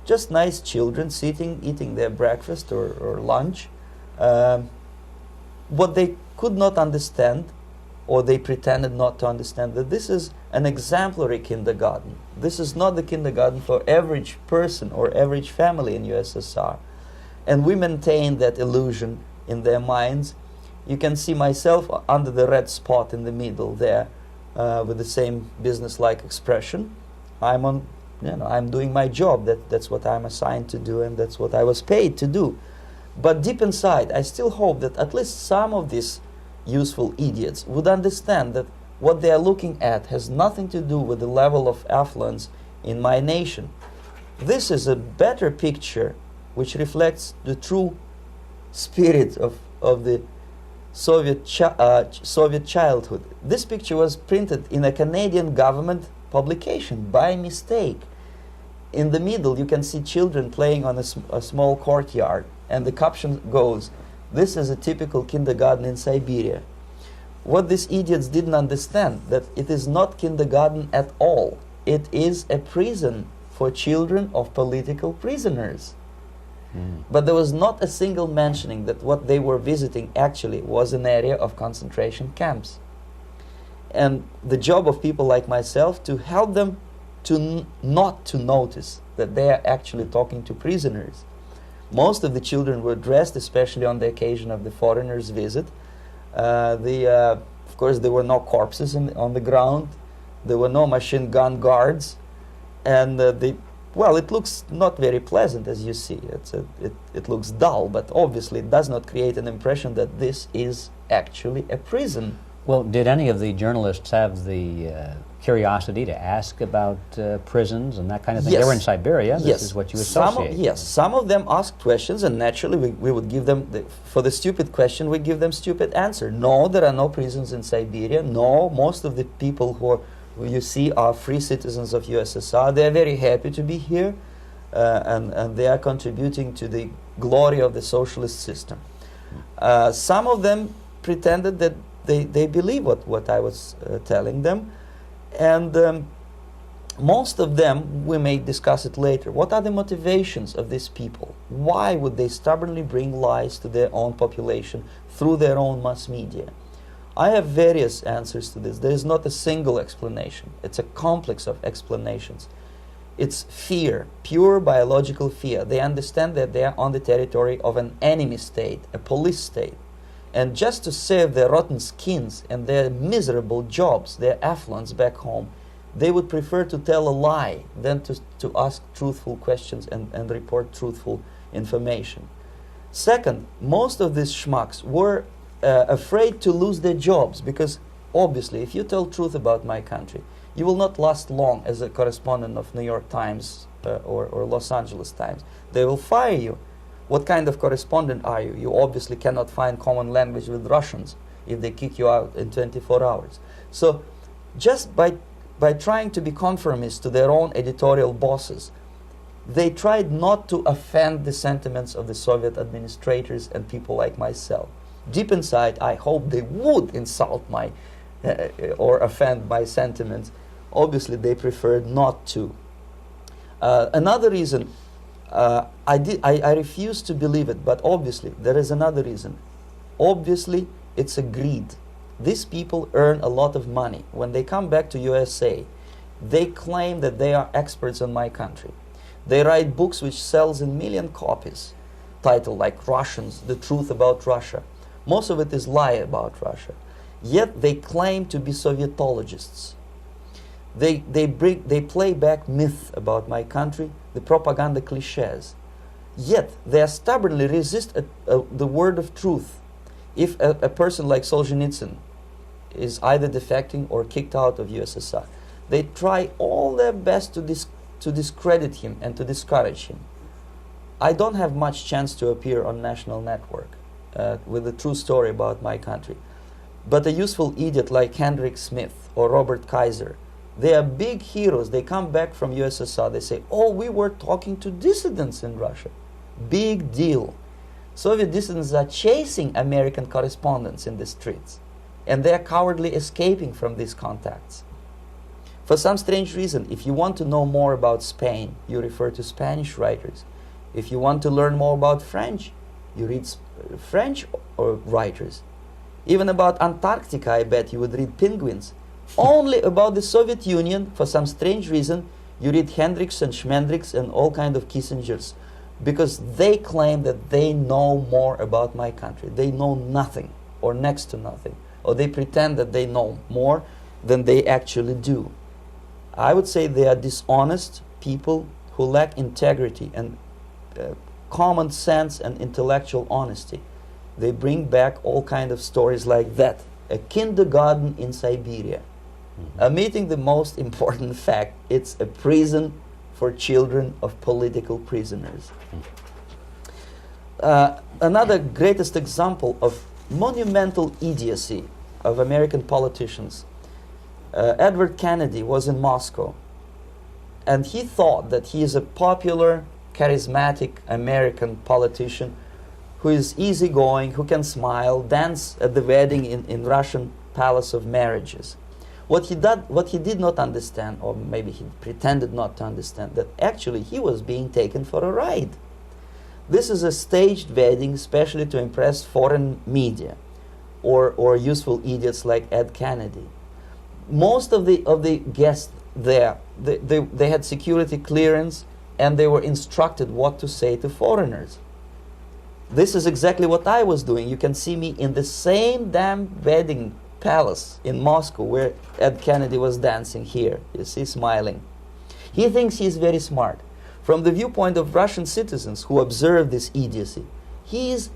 just nice children sitting, eating their breakfast or lunch. What they could not understand, or they pretended not to understand, that this is an exemplary kindergarten. This is not the kindergarten for average person or average family in USSR. And we maintain that illusion in their minds. You can see myself under the red spot in the middle there, with the same business-like expression. I'm doing my job. That's what I'm assigned to do, and that's what I was paid to do. But deep inside, I still hope that at least some of these useful idiots would understand that what they are looking at has nothing to do with the level of affluence in my nation. This is a better picture which reflects the true spirit of the Soviet childhood. This picture was printed in a Canadian government publication by mistake. In the middle, you can see children playing on a small courtyard, and the caption goes, "This is a typical kindergarten in Siberia." What these idiots didn't understand, that it is not kindergarten at all. It is a prison for children of political prisoners. But there was not a single mentioning that what they were visiting actually was an area of concentration camps. And the job of people like myself to help them to not to notice that they are actually talking to prisoners. Most of the children were dressed, especially on the occasion of the foreigners' visit. Of course, there were no corpses on the ground. There were no machine gun guards, and well, it looks not very pleasant, as you see. It looks dull, but obviously it does not create an impression that this is actually a prison. Well, did any of the journalists have the curiosity to ask about prisons and that kind of thing? Yes. They were in Siberia. This Yes. is what you associate. Yes, some of them asked questions, and naturally we would give them, for the stupid question, we give them stupid answer. No, there are no prisons in Siberia. No, most of the people who you see are free citizens of USSR. They are very happy to be here, and they are contributing to the glory of the socialist system. Some of them pretended that they believe what I was telling them, and most of them, we may discuss it later, what are the motivations of these people? Why would they stubbornly bring lies to their own population through their own mass media? I have various answers to this. There is not a single explanation. It's a complex of explanations. It's fear, pure biological fear. They understand that they are on the territory of an enemy state, a police state. And just to save their rotten skins and their miserable jobs, their affluence back home, they would prefer to tell a lie than to ask truthful questions and report truthful information. Second, most of these schmucks were afraid to lose their jobs, because obviously if you tell truth about my country, you will not last long as a correspondent of New York Times or Los Angeles Times. They will fire you. What kind of correspondent are you? You obviously cannot find common language with Russians if they kick you out in 24 hours. So just by trying to be conformist to their own editorial bosses, they tried not to offend the sentiments of the Soviet administrators and people like myself. Deep inside, I hope they would insult my or offend my sentiments. Obviously, they preferred not to. Another reason, I refuse to believe it, but obviously there is another reason. Obviously, it's a greed. These people earn a lot of money. When they come back to USA, they claim that they are experts on my country. They write books which sells in million copies, titled like Russians, The Truth About Russia. Most of it is lie about Russia. Yet they claim to be Sovietologists. They play back myth about my country, the propaganda cliches. Yet they stubbornly resist the word of truth. If a person like Solzhenitsyn is either defecting or kicked out of USSR, they try all their best to discredit him and to discourage him. I don't have much chance to appear on national network with a true story about my country. But a useful idiot like Hendrik Smith or Robert Kaiser, they are big heroes. They come back from USSR. They say, oh, we were talking to dissidents in Russia. Big deal. Soviet dissidents are chasing American correspondents in the streets, and they are cowardly escaping from these contacts. For some strange reason, if you want to know more about Spain, you refer to Spanish writers. If you want to learn more about French, you read French writers. Even about Antarctica, I bet you would read Penguins. Only about the Soviet Union, for some strange reason, you read Hendricks and Schmendricks and all kind of Kissingers, because they claim that they know more about my country. They know nothing, or next to nothing, or they pretend that they know more than they actually do. I would say they are dishonest people who lack integrity and common sense and intellectual honesty. They bring back all kind of stories like that. A kindergarten in Siberia. Omitting the most important fact, it's a prison for children of political prisoners. Another greatest example of monumental idiocy of American politicians. Edward Kennedy was in Moscow, and he thought that he is a popular, charismatic American politician who is easygoing, who can smile, dance at the wedding in Russian Palace of Marriages. What he did not understand, or maybe he pretended not to understand, that actually he was being taken for a ride. This is a staged wedding, especially to impress foreign media, or useful idiots like Ed Kennedy. Most of the guests there, they had security clearance, and they were instructed what to say to foreigners. This is exactly what I was doing. You can see me in the same damn wedding palace in Moscow where Ed Kennedy was dancing here. You see, smiling. He thinks he's very smart. From the viewpoint of Russian citizens who observe this idiocy, he's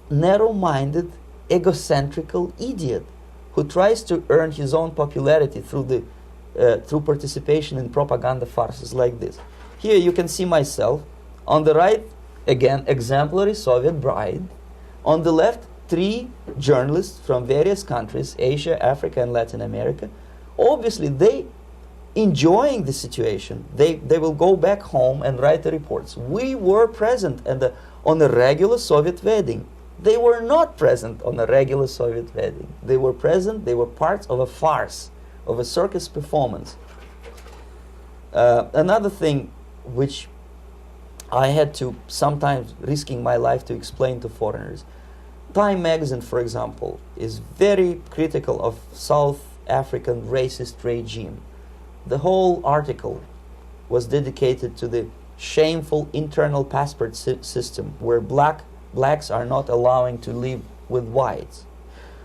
narrow-minded, egocentrical idiot who tries to earn his own popularity through participation in propaganda farces like this. Here you can see myself. On the right, again, exemplary Soviet bride. On the left, 3 journalists from various countries, Asia, Africa, and Latin America. Obviously, they enjoying the situation. They will go back home and write the reports. We were present on a regular Soviet wedding. They were not present on a regular Soviet wedding. They were present, they were parts of a farce, of a circus performance. Another thing which I had to sometimes risking my life to explain to foreigners. Time magazine, for example, is very critical of South African racist regime. The whole article was dedicated to the shameful internal passport system where blacks are not allowing to live with whites.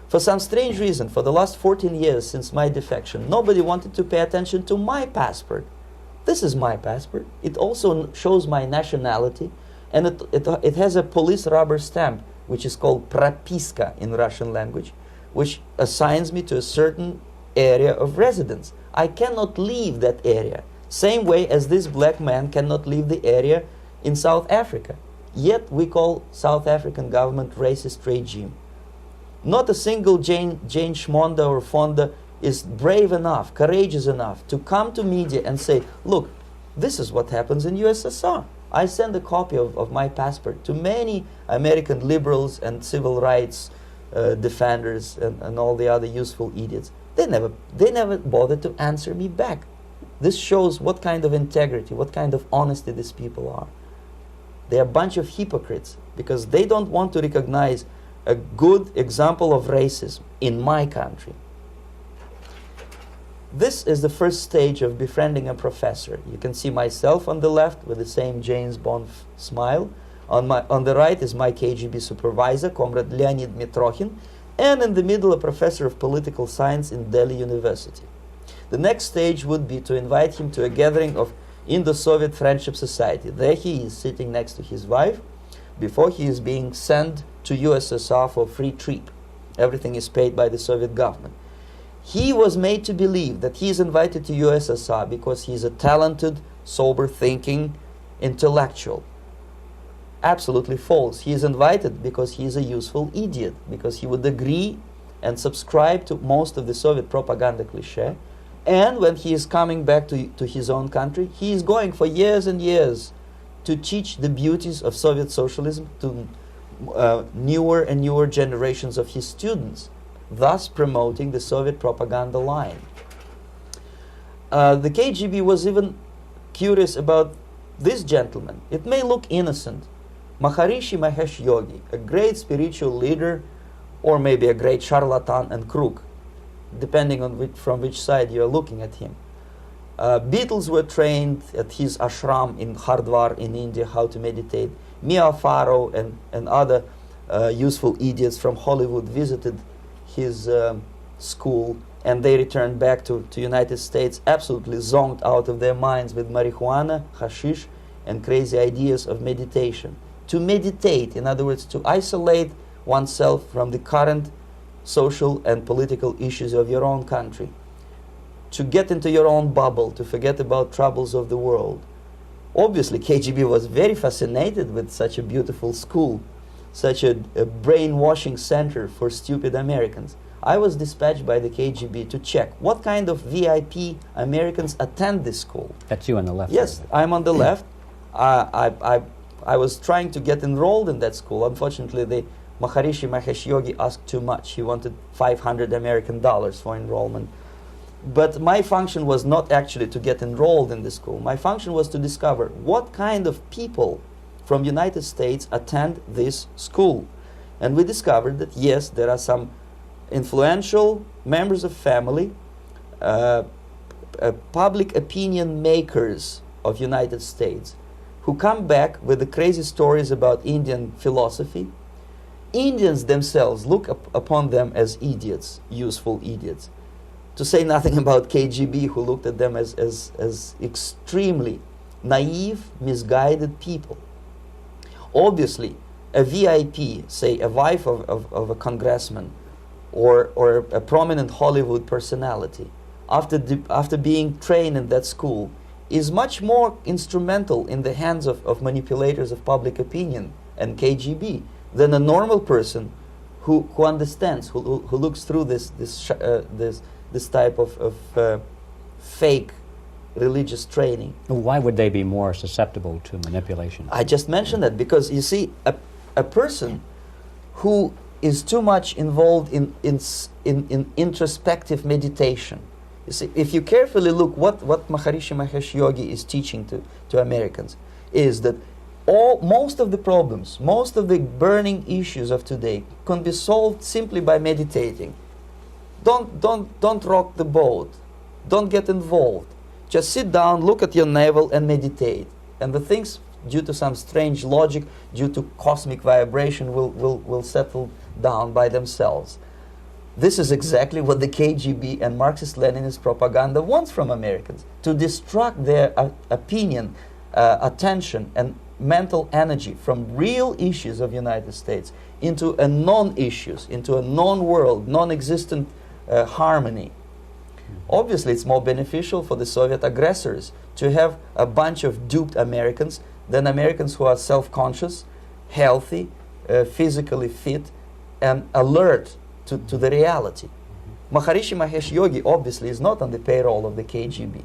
For some strange reason, for the last 14 years since my defection, nobody wanted to pay attention to my passport. This is my passport. It also shows my nationality, and it has a police rubber stamp, which is called propiska in Russian language, which assigns me to a certain area of residence. I cannot leave that area, same way as this black man cannot leave the area in South Africa. Yet we call South African government racist regime. Not a single Jane Schmonda or Fonda is brave enough, courageous enough to come to media and say, look, this is what happens in USSR. I send a copy of my passport to many American liberals and civil rights defenders and all the other useful idiots. They never bothered to answer me back. This shows what kind of integrity, what kind of honesty these people are. They're a bunch of hypocrites because they don't want to recognize a good example of racism in my country. This is the first stage of befriending a professor. You can see myself on the left with the same James Bond smile. On the right is my KGB supervisor, Comrade Leonid Mitrokhin, and in the middle a professor of political science in Delhi University. The next stage would be to invite him to a gathering of Indo-Soviet Friendship Society. There he is sitting next to his wife before he is being sent to USSR for a free trip. Everything is paid by the Soviet government. He was made to believe that he is invited to USSR because he is a talented, sober-thinking intellectual. Absolutely false. He is invited because he is a useful idiot, because he would agree and subscribe to most of the Soviet propaganda cliché. And when he is coming back to his own country, he is going for years and years to teach the beauties of Soviet socialism to newer and newer generations of his students, thus promoting the Soviet propaganda line. The KGB was even curious about this gentleman. It may look innocent. Maharishi Mahesh Yogi, a great spiritual leader, or maybe a great charlatan and crook, depending on from which side you are looking at him. Beatles were trained at his ashram in Hardwar in India how to meditate. Mia Farrow and other useful idiots from Hollywood visited his school, and they returned back to United States absolutely zonked out of their minds with marijuana, hashish, and crazy ideas of meditation. To meditate, in other words, to isolate oneself from the current social and political issues of your own country, to get into your own bubble, to forget about troubles of the world. Obviously, KGB was very fascinated with such a beautiful school, such a brainwashing center for stupid Americans. I was dispatched by the KGB to check what kind of VIP Americans attend this school. That's you on the left. Yes, I'm on the left. I was trying to get enrolled in that school. Unfortunately, the Maharishi Mahesh Yogi asked too much. He wanted $500 American for enrollment. But my function was not actually to get enrolled in the school. My function was to discover what kind of people from United States attend this school. And we discovered that yes, there are some influential members of family, public opinion makers of United States who come back with the crazy stories about Indian philosophy. Indians themselves look upon them as idiots, useful idiots. To say nothing about KGB, who looked at them as extremely naive, misguided people. Obviously, a VIP, say a wife of a congressman or a prominent Hollywood personality, after being trained in that school, is much more instrumental in the hands of manipulators of public opinion and KGB than a normal person who understands, who looks through this type of fake religious training. Why would they be more susceptible to manipulation? I just mentioned that because, you see, a person who is too much involved in introspective meditation. You see, if you carefully look what Maharishi Mahesh Yogi is teaching to Americans, is that most of the problems, most of the burning issues of today can be solved simply by meditating. Don't rock the boat. Don't get involved. Just sit down, look at your navel, and meditate. And the things, due to some strange logic, due to cosmic vibration, will settle down by themselves. This is exactly what the KGB and Marxist-Leninist propaganda wants from Americans, to distract their opinion, attention, and mental energy from real issues of United States into a non-issues, into a non-world, non-existent harmony. Obviously, it's more beneficial for the Soviet aggressors to have a bunch of duped Americans than Americans who are self-conscious, healthy, physically fit, and alert to the reality. Maharishi Mahesh Yogi obviously is not on the payroll of the KGB.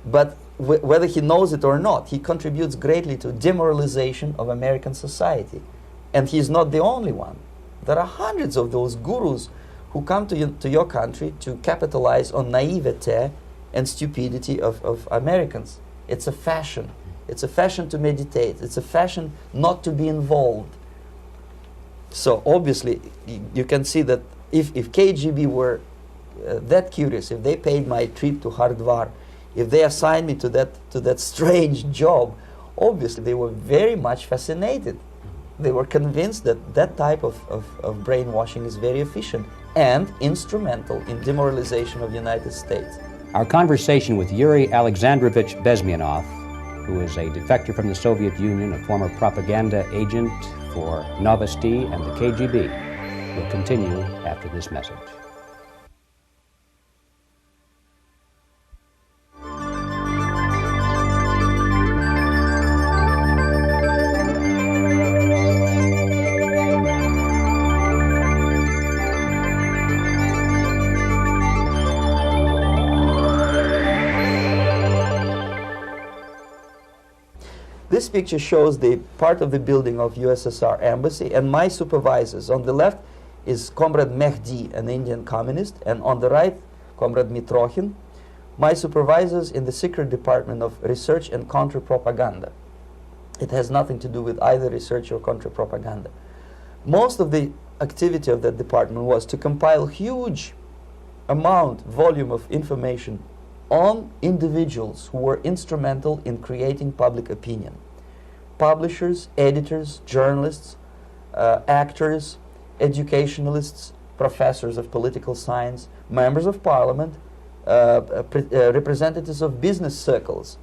But whether he knows it or not, he contributes greatly to demoralization of American society. And he's not the only one. There are hundreds of those gurus who come to your country to capitalize on naivete and stupidity of Americans. It's a fashion. It's a fashion to meditate. It's a fashion not to be involved. So obviously, you can see that if KGB were that curious, if they paid my trip to Hardwar, if they assigned me to that strange job, obviously they were very much fascinated. They were convinced that that type of brainwashing is very efficient and instrumental in demoralization of the United States. Our conversation with Yuri Alexandrovich Bezmenov, who is a defector from the Soviet Union, a former propaganda agent for Novosti and the KGB, will continue after this message. This picture shows the part of the building of USSR embassy, and my supervisors. On the left is Comrade Mehdi, an Indian communist, and on the right, Comrade Mitrokhin, my supervisors in the secret department of research and counter-propaganda. It has nothing to do with either research or counter-propaganda. Most of the activity of that department was to compile huge volume of information on individuals who were instrumental in creating public opinion. Publishers, editors, journalists, actors, educationalists, professors of political science, members of parliament, representatives of business circles.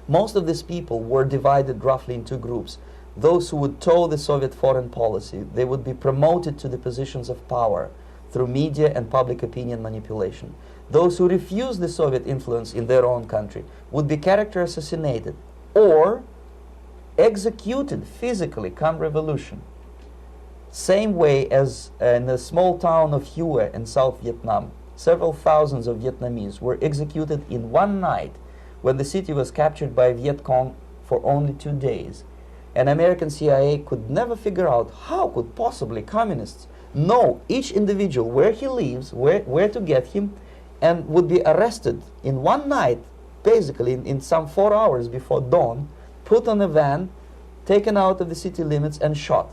Most of these people were divided roughly in two groups. Those who would toe the Soviet foreign policy, they would be promoted to the positions of power through media and public opinion manipulation. Those who refused the Soviet influence in their own country would be character assassinated or executed physically come revolution. Same way as in the small town of Hue in South Vietnam, several thousands of Vietnamese were executed in one night when the city was captured by Viet Cong for only 2 days. And American CIA could never figure out how could possibly communists know each individual, where he lives, where to get him, and would be arrested in one night, basically in some 4 hours before dawn, put on a van, taken out of the city limits and shot.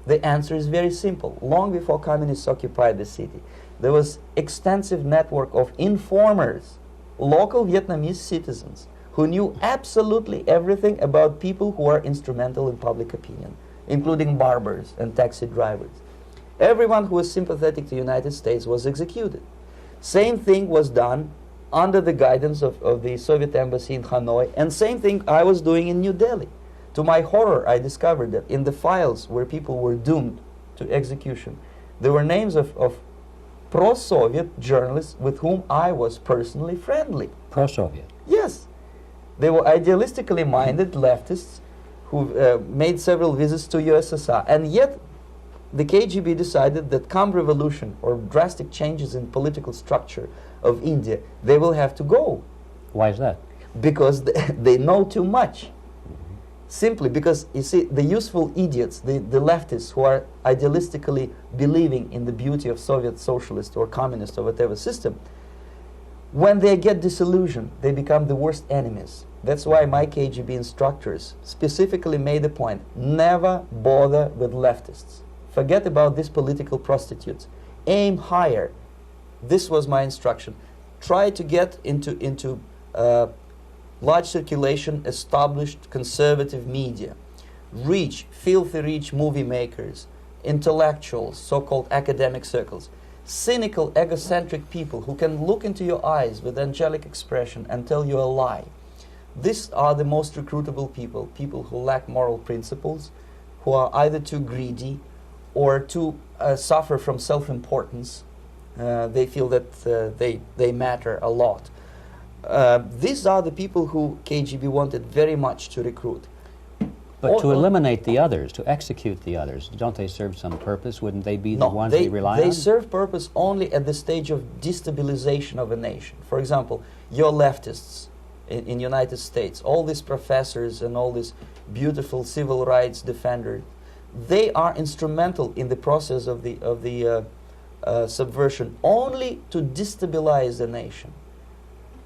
The answer is very simple. Long before communists occupied the city, there was extensive network of informers, local Vietnamese citizens, who knew absolutely everything about people who are instrumental in public opinion, including barbers and taxi drivers. Everyone who was sympathetic to the United States was executed. Same thing was done under the guidance of the Soviet embassy in Hanoi, and same thing I was doing in New Delhi. To my horror, I discovered that in the files where people were doomed to execution, there were names of pro-Soviet journalists with whom I was personally friendly. Pro-Soviet? Yes. They were idealistically minded leftists who made several visits to USSR, and yet the KGB decided that come revolution or drastic changes in political structure of India, they will have to go. Why is that? Because they know too much. Simply because, you see, the useful idiots, the leftists who are idealistically believing in the beauty of Soviet socialist or communist or whatever system, when they get disillusioned, they become the worst enemies. That's why my KGB instructors specifically made a point, never bother with leftists. Forget about these political prostitutes. Aim higher. This was my instruction. Try to get into large circulation, established conservative media. Rich, filthy rich movie makers, intellectuals, so-called academic circles. Cynical, egocentric people who can look into your eyes with angelic expression and tell you a lie. These are the most recruitable people, people who lack moral principles, who are either too greedy or too suffer from self-importance. They feel that they matter a lot. These are the people who KGB wanted very much to recruit. But to eliminate the others, to execute the others, don't they serve some purpose? Wouldn't they be the ones they rely on? They serve purpose only at the stage of destabilization of a nation. For example, your leftists in United States, all these professors and all these beautiful civil rights defenders, they are instrumental in the process of the subversion only to destabilize the nation.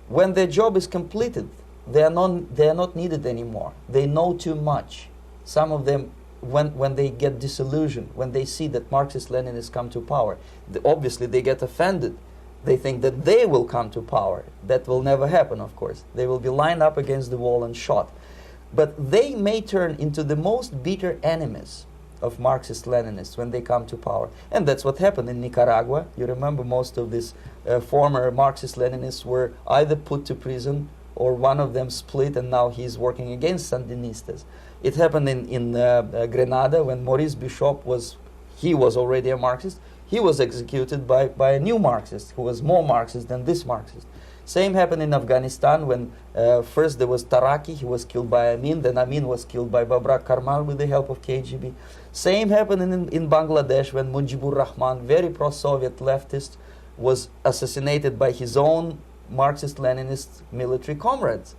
When their job is completed, they are not needed anymore. They know too much. Some of them, when they get disillusioned, when they see that Marxist-Leninists come to power, obviously they get offended. They think that they will come to power. That will never happen, of course. They will be lined up against the wall and shot. But they may turn into the most bitter enemies of Marxist-Leninists when they come to power. And that's what happened in Nicaragua. You remember most of these former Marxist-Leninists were either put to prison or one of them split, and now he's working against Sandinistas. It happened in Grenada when Maurice Bishop was already a Marxist. He was executed by a new Marxist who was more Marxist than this Marxist. Same happened in Afghanistan when first there was Taraki, he was killed by Amin, then Amin was killed by Babrak Karmal with the help of KGB. Same happened in Bangladesh when Mujibur Rahman, very pro-Soviet leftist, was assassinated by his own Marxist-Leninist military comrades.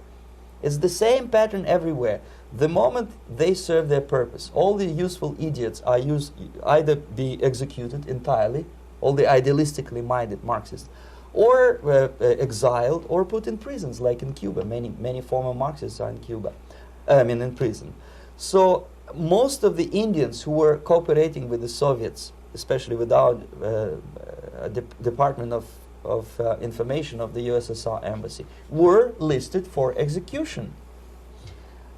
It's the same pattern everywhere. The moment they serve their purpose, all the useful idiots are either be executed entirely, all the idealistically minded Marxists, or exiled or put in prisons, like in Cuba. Many former Marxists are in Cuba, in prison. So most of the Indians who were cooperating with the Soviets, especially with our Department of Information of the USSR Embassy, were listed for execution.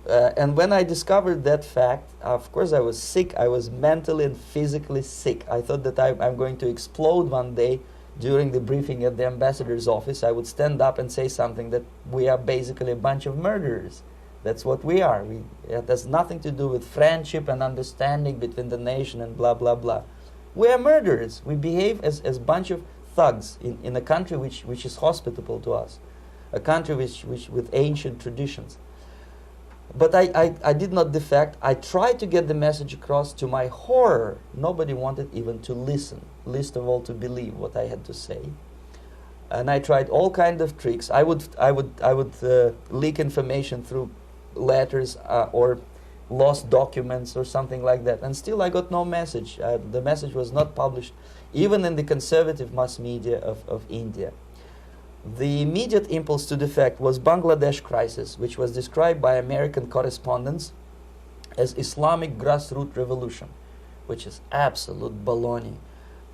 And when I discovered that fact, of course I was sick. I was mentally and physically sick. I thought that I'm going to explode one day during the briefing at the ambassador's office. I would stand up and say something that we are basically a bunch of murderers. That's what we are. It has nothing to do with friendship and understanding between the nation and blah, blah, blah. We are murderers. We behave as a bunch of thugs in a country which is hospitable to us, a country which with ancient traditions. But I did not defect. I tried to get the message across. To my horror, nobody wanted even to listen, least of all to believe what I had to say. And I tried all kinds of tricks. I would leak information through letters or lost documents or something like that. And still I got no message. The message was not published, even in the conservative mass media of India. The immediate impulse to defect was Bangladesh crisis, which was described by American correspondents as Islamic grassroots revolution, which is absolute baloney.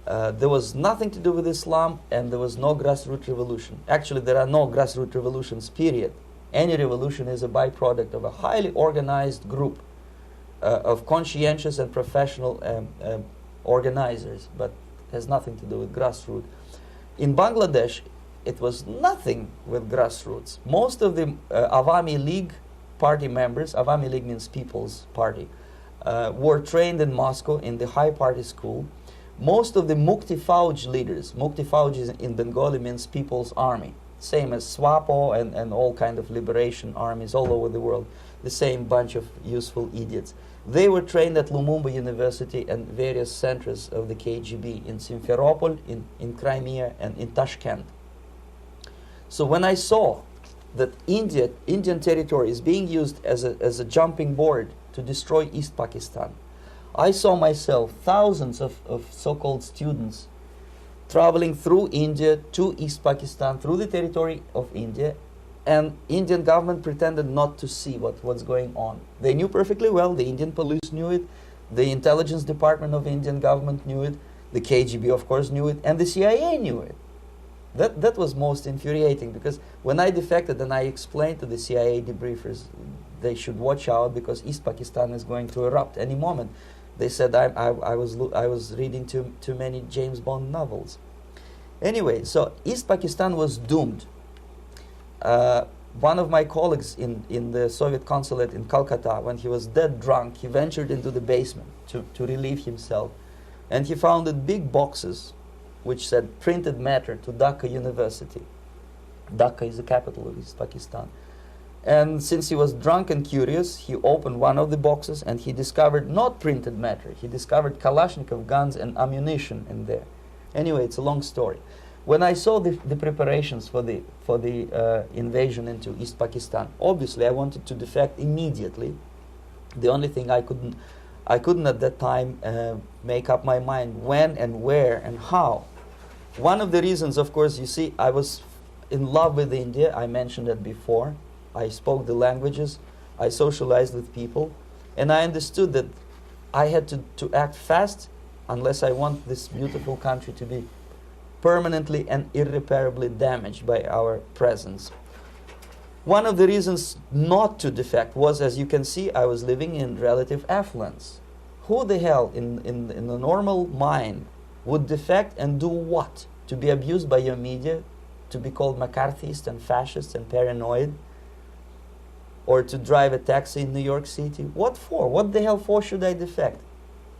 There was nothing to do with Islam, and there was no grassroots revolution. Actually, there are no grassroots revolutions, period. Any revolution is a byproduct of a highly organized group of conscientious and professional organizers, but has nothing to do with grassroots. In Bangladesh, it was nothing with grassroots. Most of the Awami League party members, Awami League means People's Party, were trained in Moscow in the High Party School. Most of the Mukti Fauj leaders, Mukti Fauj in Bengali means People's Army, same as SWAPO and all kind of liberation armies all over the world, the same bunch of useful idiots. They were trained at Lumumba University and various centers of the KGB in Simferopol, in Crimea, and in Tashkent. So when I saw that Indian territory is being used as a jumping board to destroy East Pakistan, I saw myself thousands of so-called students traveling through India to East Pakistan, through the territory of India, and Indian government pretended not to see what's going on. They knew perfectly well, the Indian police knew it, the intelligence department of Indian government knew it, the KGB of course knew it, and the CIA knew it. That was most infuriating, because when I defected and I explained to the CIA debriefers they should watch out because East Pakistan is going to erupt any moment, they said I was reading too many James Bond novels. Anyway, so East Pakistan was doomed. One of my colleagues in the Soviet consulate in Calcutta, when he was dead drunk, he ventured into the basement to relieve himself, and he found big boxes which said printed matter to Dhaka University. Dhaka is the capital of East Pakistan. And since he was drunk and curious, he opened one of the boxes and he discovered not printed matter. He discovered Kalashnikov guns and ammunition in there. Anyway, it's a long story. When I saw the preparations for the invasion into East Pakistan, obviously I wanted to defect immediately. The only thing I couldn't at that time make up my mind when and where and how. One of the reasons, of course, you see, I was in love with India. I mentioned that before. I spoke the languages. I socialized with people. And I understood that I had to act fast unless I want this beautiful country to be permanently and irreparably damaged by our presence. One of the reasons not to defect was, as you can see, I was living in relative affluence. Who the hell in the normal mind would defect and do what? To be abused by your media, to be called McCarthyist and fascist and paranoid, or to drive a taxi in New York City? What for? What the hell for should I defect?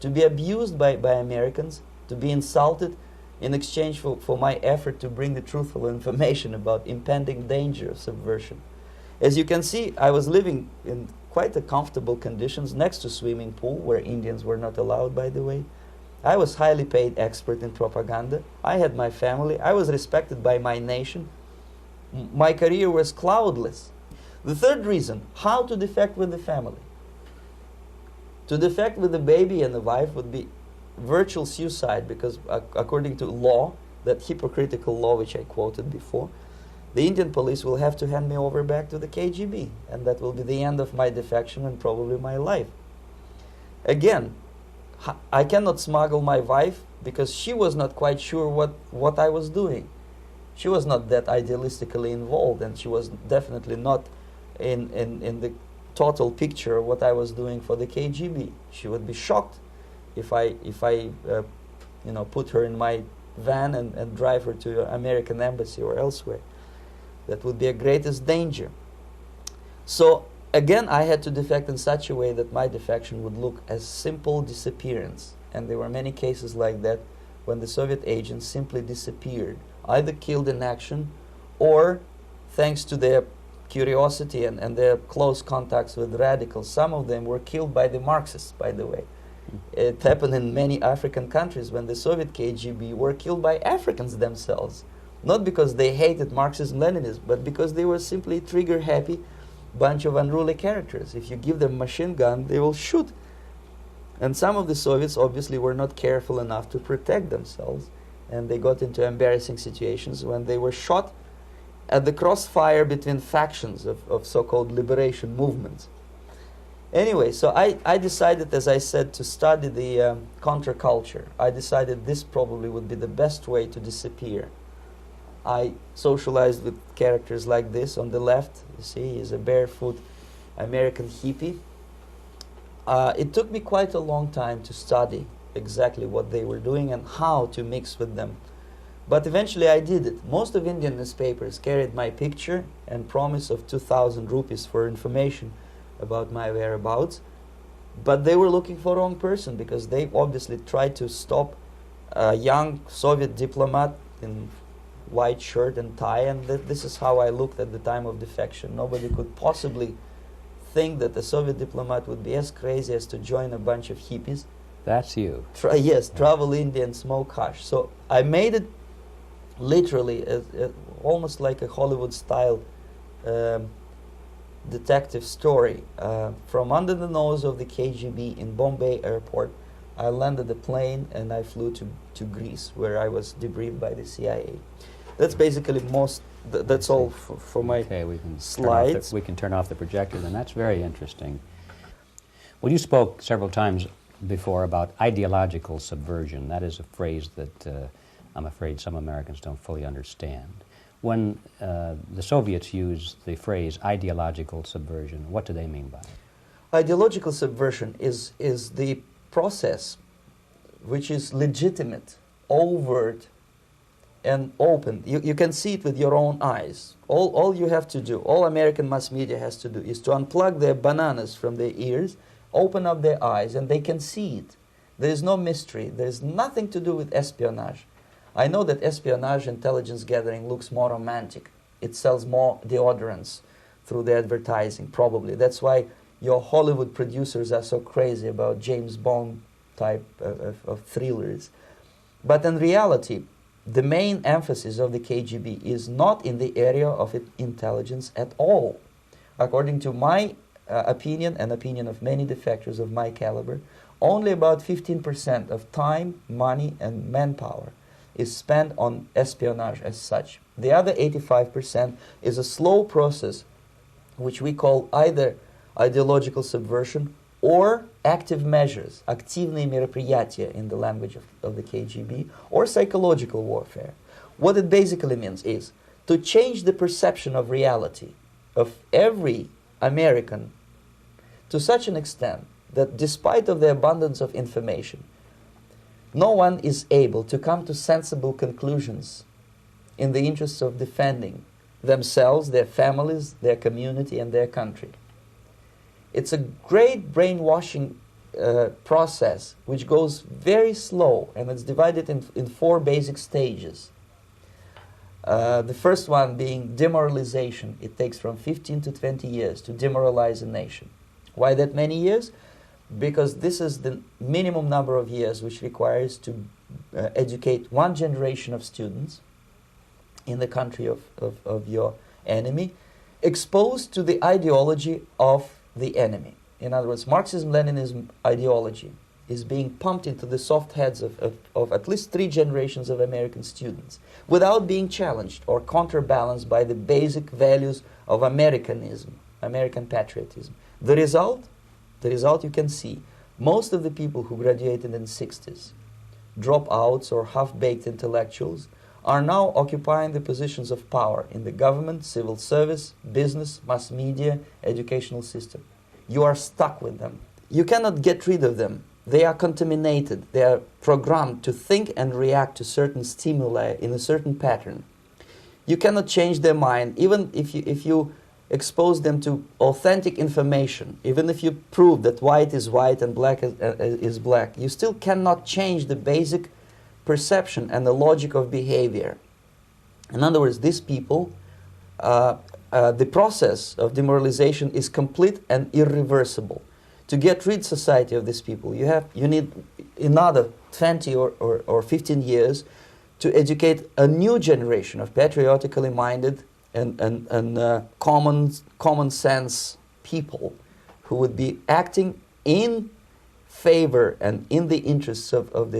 To be abused by Americans, to be insulted in exchange for my effort to bring the truthful information about impending danger of subversion. As you can see, I was living in quite a comfortable conditions next to swimming pool, where Indians were not allowed, by the way. I was highly paid expert in propaganda. I had my family. I was respected by my nation. My career was cloudless. The third reason, how to defect with the family. To defect with the baby and the wife would be virtual suicide, because according to law, that hypocritical law which I quoted before, the Indian police will have to hand me over back to the KGB, and that will be the end of my defection and probably my life. Again, I cannot smuggle my wife because she was not quite sure what I was doing. She was not that idealistically involved, and she was definitely not in the total picture of what I was doing for the KGB. She would be shocked if I put her in my van and drive her to the American embassy or elsewhere. That would be a greatest danger. So again, I had to defect in such a way that my defection would look as simple disappearance. And there were many cases like that when the Soviet agents simply disappeared, either killed in action or, thanks to their curiosity and their close contacts with radicals, some of them were killed by the Marxists, by the way. It happened in many African countries when the Soviet KGB were killed by Africans themselves. Not because they hated Marxism-Leninism, but because they were simply trigger-happy bunch of unruly characters. If you give them a machine gun, they will shoot. And some of the Soviets obviously were not careful enough to protect themselves, and they got into embarrassing situations when they were shot at the crossfire between factions of so-called liberation movements. Anyway, so I decided, as I said, to study the counterculture. I decided this probably would be the best way to disappear. I socialized with characters like this. On the left, you see, he's a barefoot American hippie. It took me quite a long time to study exactly what they were doing and how to mix with them. But eventually I did it. Most of Indian newspapers carried my picture and promise of 2,000 rupees for information about my whereabouts. But they were looking for the wrong person, because they obviously tried to stop a young Soviet diplomat in white shirt and tie, and this is how I looked at the time of defection. Nobody could possibly think that a Soviet diplomat would be as crazy as to join a bunch of hippies. That's you. Travel India and smoke hash. So I made it literally almost like a Hollywood-style detective story. From under the nose of the KGB in Bombay airport, I landed the plane and I flew to Greece, where I was debriefed by the CIA. That's basically that's all for my slides. We can turn off the projector, and that's very interesting. Well, you spoke several times before about ideological subversion. That is a phrase that I'm afraid some Americans don't fully understand. When the Soviets use the phrase ideological subversion, what do they mean by it? Ideological subversion is the process which is legitimate, overt, and open. You can see it with your own eyes. All you have to do, all American mass media has to do, is to unplug their bananas from their ears, open up their eyes, and they can see it. There is no mystery. There is nothing to do with espionage. I know that espionage intelligence gathering looks more romantic. It sells more deodorants through the advertising, probably. That's why your Hollywood producers are so crazy about James Bond type of thrillers. But in reality, the main emphasis of the KGB is not in the area of intelligence at all. According to my opinion and opinion of many defectors of my caliber, only about 15% of time, money, and manpower is spent on espionage as such. The other 85% is a slow process which we call either ideological subversion or active measures, активные мероприятия in the language of the KGB, or psychological warfare. What it basically means is to change the perception of reality of every American to such an extent that despite of the abundance of information, no one is able to come to sensible conclusions in the interests of defending themselves, their families, their community, and their country. It's a great brainwashing process which goes very slow, and it's divided in 4 basic stages. The first one being demoralization. It takes from 15 to 20 years to demoralize a nation. Why that many years? Because this is the minimum number of years which requires to educate one generation of students in the country of your enemy. exposed to the ideology of the enemy. In other words, Marxism-Leninism ideology is being pumped into the soft heads of at least 3 generations of American students without being challenged or counterbalanced by the basic values of Americanism, American patriotism. The result you can see. Most of the people who graduated in the 60s, dropouts or half-baked intellectuals, are now occupying the positions of power in the government, civil service, business, mass media, educational system. You are stuck with them. You cannot get rid of them. They are contaminated. They are programmed to think and react to certain stimuli in a certain pattern. You cannot change their mind, even if you expose them to authentic information, even if you prove that white is white and black is black. You still cannot change the basic perception and the logic of behavior. In other words, these people, the process of demoralization is complete and irreversible. To get rid society of these people, you need another 20 or 15 years to educate a new generation of patriotically minded and common sense people who would be acting in favor and in the interests of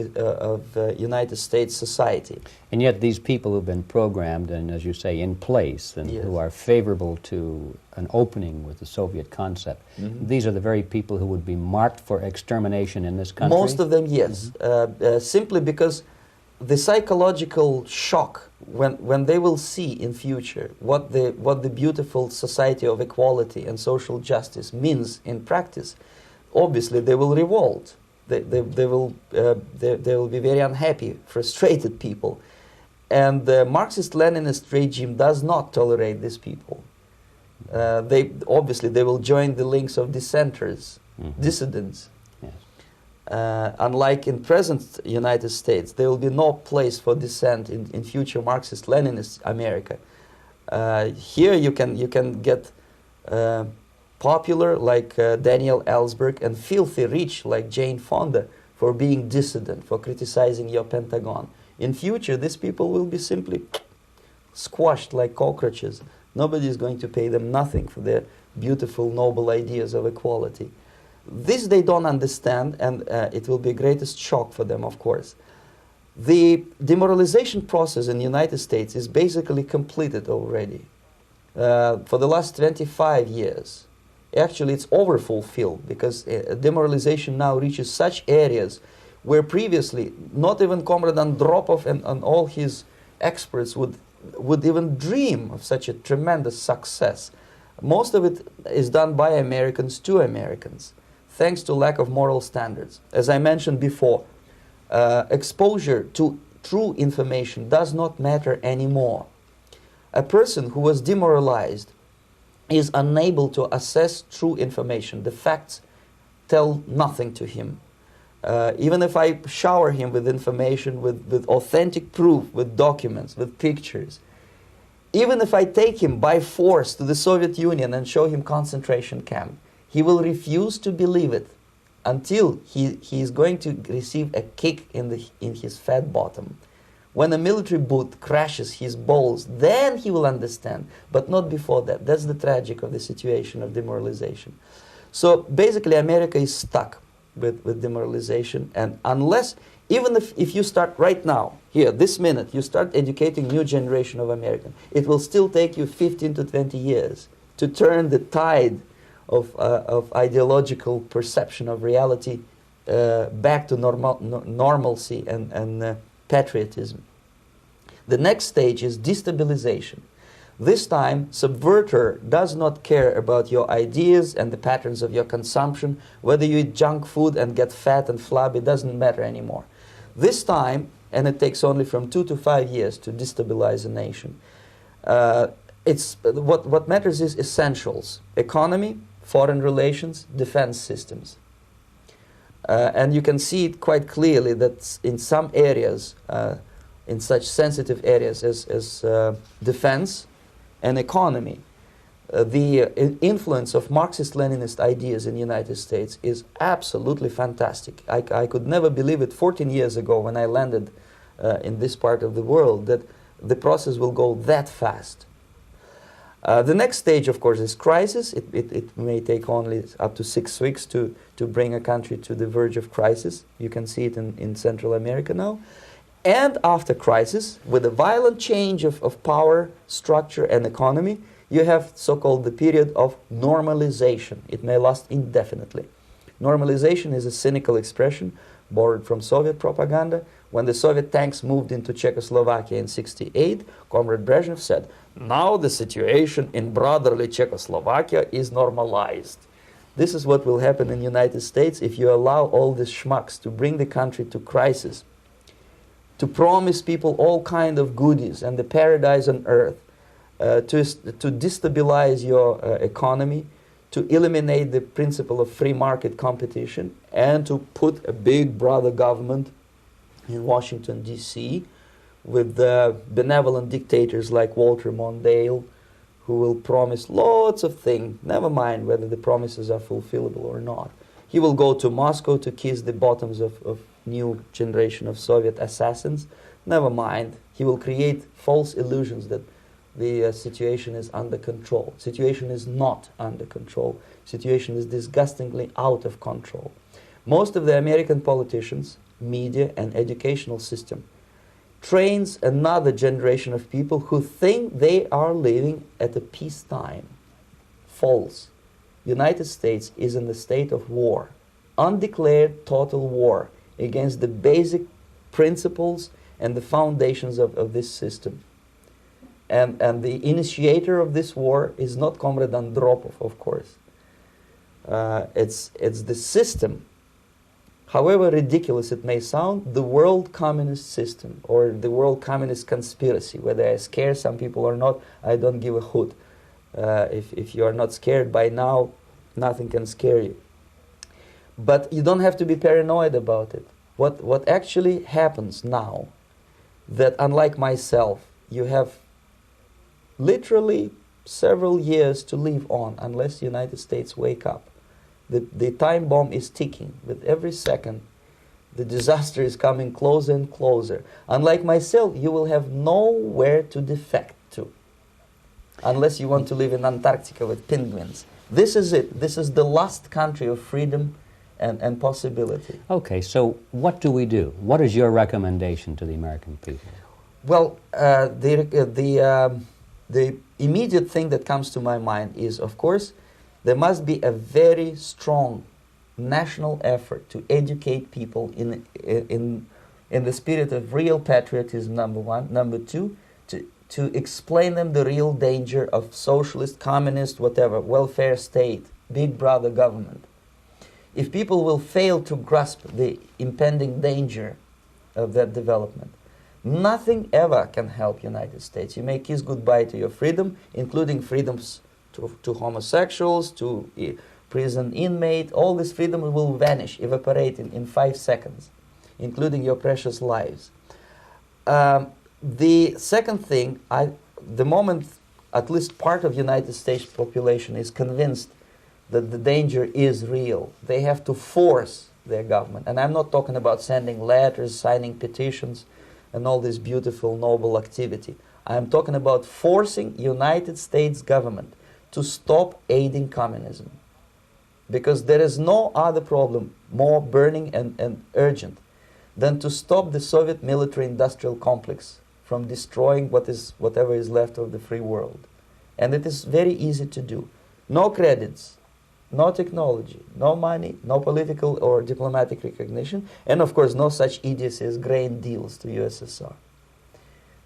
United States society. And yet these people who've been programmed and, as you say, in place and Yes. who are favorable to an opening with the Soviet concept, these are the very people who would be marked for extermination in this country? Most of them, yes. Simply because the psychological shock when they will see in future what the beautiful society of equality and social justice means in practice, obviously they will revolt. They will be very unhappy, frustrated people, and the Marxist-Leninist regime does not tolerate these people. They will join the links of dissenters, dissidents. Yes. Unlike in present United States, there will be no place for dissent in future Marxist-Leninist America. Here you can get popular like Daniel Ellsberg and filthy rich like Jane Fonda for being dissident, for criticizing your Pentagon. In future, these people will be simply squashed like cockroaches. Nobody is going to pay them nothing for their beautiful, noble ideas of equality. This they don't understand, and it will be a greatest shock for them, of course. The demoralization process in the United States is basically completed already. For the last 25 years. Actually, it's overfulfilled because demoralization now reaches such areas where previously not even Comrade Andropov and all his experts would even dream of such a tremendous success. Most of it is done by Americans to Americans, thanks to lack of moral standards. As I mentioned before, exposure to true information does not matter anymore. A person who was demoralized is unable to assess true information. The facts tell nothing to him. Even if I shower him with information, with authentic proof, with documents, with pictures, even if I take him by force to the Soviet Union and show him concentration camp, he will refuse to believe it until he is going to receive a kick in his fat bottom. When a military boot crashes his balls, then he will understand, but not before that. That's the tragic of the situation of demoralization. So basically, America is stuck with demoralization, and unless, even if you start right now, here, this minute, you start educating new generation of Americans, it will still take you 15 to 20 years to turn the tide of ideological perception of reality back to normalcy and patriotism. The next stage is destabilization. This time, subverter does not care about your ideas and the patterns of your consumption. Whether you eat junk food and get fat and flabby, doesn't matter anymore. This time, and it takes only from 2 to 5 years to destabilize a nation, what matters is essentials: economy, foreign relations, defense systems. And you can see it quite clearly that in some areas, in such sensitive areas as defense and economy, the influence of Marxist-Leninist ideas in the United States is absolutely fantastic. I could never believe it 14 years ago when I landed in this part of the world that the process will go that fast. The next stage, of course, is crisis. It may take only up to 6 weeks to bring a country to the verge of crisis. You can see it in Central America now. And after crisis, with a violent change of power, structure, and economy, you have so-called the period of normalization. It may last indefinitely. Normalization is a cynical expression borrowed from Soviet propaganda. When the Soviet tanks moved into Czechoslovakia in '68, Comrade Brezhnev said, "Now the situation in brotherly Czechoslovakia is normalized." This is what will happen in the United States if you allow all these schmucks to bring the country to crisis, to promise people all kind of goodies and the paradise on earth, to destabilize your economy, to eliminate the principle of free market competition, and to put a big brother government in Washington, D.C., with benevolent dictators like Walter Mondale, who will promise lots of things, never mind whether the promises are fulfillable or not. He will go to Moscow to kiss the bottoms of new generation of Soviet assassins, never mind. He will create false illusions that the situation is under control. Situation is not under control. Situation is disgustingly out of control. Most of the American politicians, media, and educational system trains another generation of people who think they are living at a peacetime. False. United States is in the state of war, undeclared total war against the basic principles and the foundations of this system. And the initiator of this war is not Comrade Andropov, of course. It's the system. However ridiculous it may sound, the world communist system or the world communist conspiracy, whether I scare some people or not, I don't give a hoot. If you are not scared by now, nothing can scare you. But you don't have to be paranoid about it. What actually happens now, that unlike myself, you have literally several years to live on unless the United States wake up. The time bomb is ticking. With every second, the disaster is coming closer and closer. Unlike myself, you will have nowhere to defect to, unless you want to live in Antarctica with penguins. This is it. This is the last country of freedom and possibility. Okay, so what do we do? What is your recommendation to the American people? Well, the immediate thing that comes to my mind is, of course, there must be a very strong national effort to educate people in the spirit of real patriotism, number one. Number two, to explain them the real danger of socialist, communist, whatever, welfare state, big brother government. If people will fail to grasp the impending danger of that development, nothing ever can help United States. You may kiss goodbye to your freedom, including freedoms to homosexuals, to prison inmate. All this freedom will vanish, evaporate in 5 seconds, including your precious lives. The second thing, the moment at least part of United States population is convinced that the danger is real, they have to force their government. And I'm not talking about sending letters, signing petitions, and all this beautiful, noble activity. I'm talking about forcing United States government to stop aiding communism. Because there is no other problem more burning and urgent than to stop the Soviet military-industrial complex from destroying whatever is left of the free world. And it is very easy to do. No credits, no technology, no money, no political or diplomatic recognition, and of course no such idiocy as grain deals to USSR.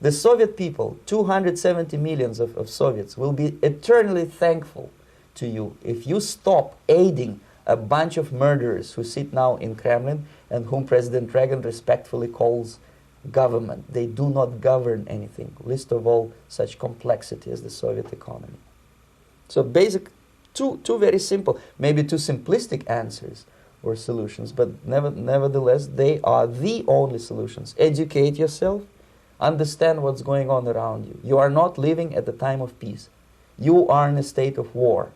The Soviet people, 270 millions of Soviets, will be eternally thankful to you if you stop aiding a bunch of murderers who sit now in Kremlin and whom President Reagan respectfully calls government. They do not govern anything, least of all such complexity as the Soviet economy. So basic, two very simple, maybe too simplistic answers or solutions, but nevertheless they are the only solutions. Educate yourself, understand what's going on around you. You are not living at the time of peace. You are in a state of war,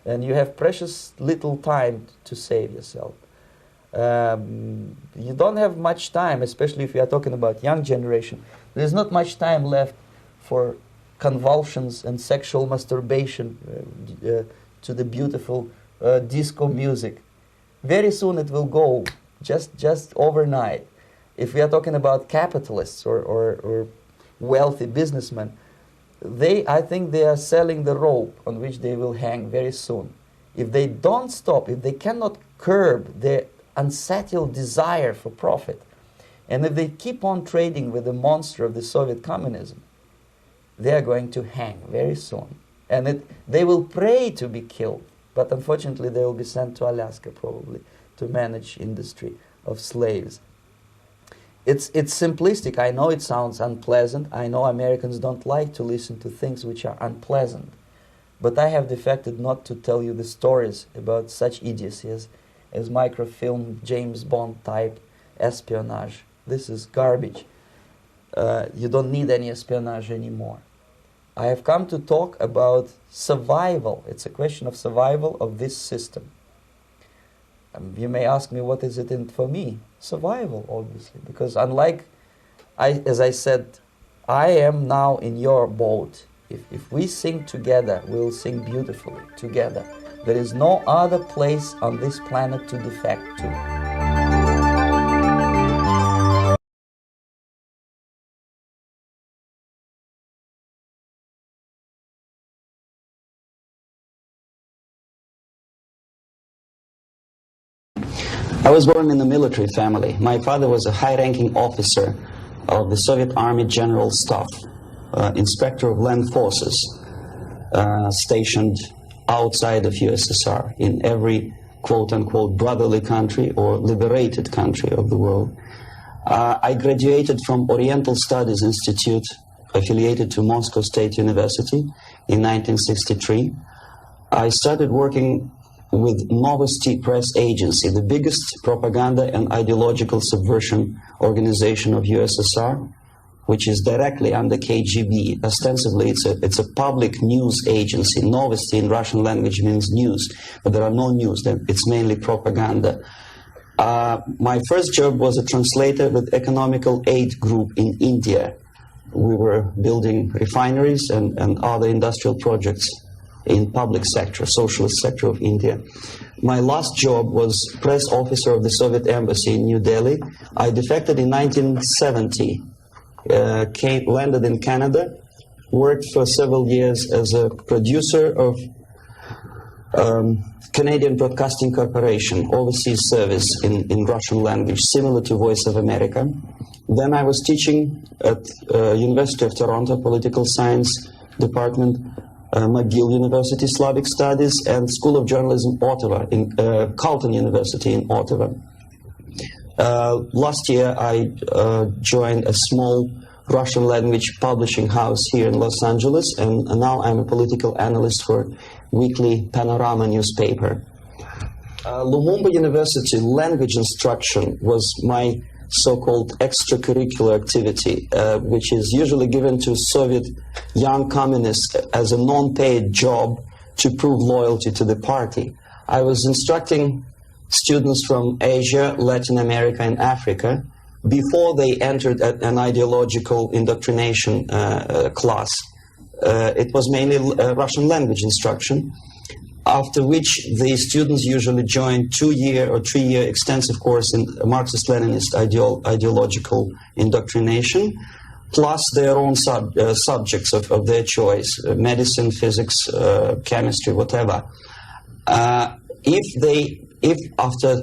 and you have precious little time to save yourself. You don't have much time, especially if you are talking about young generation. There's not much time left for convulsions and sexual masturbation to the beautiful disco music. Very soon it will go, just overnight. If we are talking about capitalists or wealthy businessmen, I think they are selling the rope on which they will hang very soon. If they don't stop, if they cannot curb their unsettled desire for profit, and if they keep on trading with the monster of the Soviet communism, they are going to hang very soon. And they will pray to be killed, but unfortunately they will be sent to Alaska probably to manage industry of slaves. It's simplistic. I know it sounds unpleasant. I know Americans don't like to listen to things which are unpleasant. But I have defected not to tell you the stories about such idiocy as microfilm, James Bond type espionage. This is garbage. You don't need any espionage anymore. I have come to talk about survival. It's a question of survival of this system. You may ask me, what is it in for me? Survival, obviously, because unlike, as I said, I am now in your boat. If we sing together, we'll sing beautifully together. There is no other place on this planet to defect to. I was born in a military family. My father was a high-ranking officer of the Soviet Army General Staff, inspector of land forces, stationed outside of USSR in every quote-unquote brotherly country or liberated country of the world. I graduated from Oriental Studies Institute, affiliated to Moscow State University in 1963. I started working with Novosti Press Agency, the biggest propaganda and ideological subversion organization of USSR, which is directly under KGB. Ostensibly, it's a public news agency. Novosti in Russian language means news, but there are no news. It's mainly propaganda. My first job was a translator with Economical Aid Group in India. We were building refineries and other industrial projects in public sector, socialist sector of India. My last job was press officer of the Soviet embassy in New Delhi. I defected in 1970, landed in Canada, worked for several years as a producer of Canadian Broadcasting Corporation, overseas service in Russian language, similar to Voice of America. Then I was teaching at University of Toronto, Political Science Department, McGill University, Slavic Studies, and School of Journalism, Ottawa, in Carleton University in Ottawa. Last year, I joined a small Russian language publishing house here in Los Angeles, and now I'm a political analyst for weekly Panorama newspaper. Lumumba University language instruction was my so-called extracurricular activity, which is usually given to Soviet young communists as a non-paid job to prove loyalty to the party. I was instructing students from Asia, Latin America, and Africa before they entered an ideological indoctrination class. It was mainly Russian language instruction, after which the students usually join 2-year or 3-year extensive course in Marxist-Leninist ideological indoctrination, plus their own subjects of their choice, medicine, physics, chemistry, whatever. If after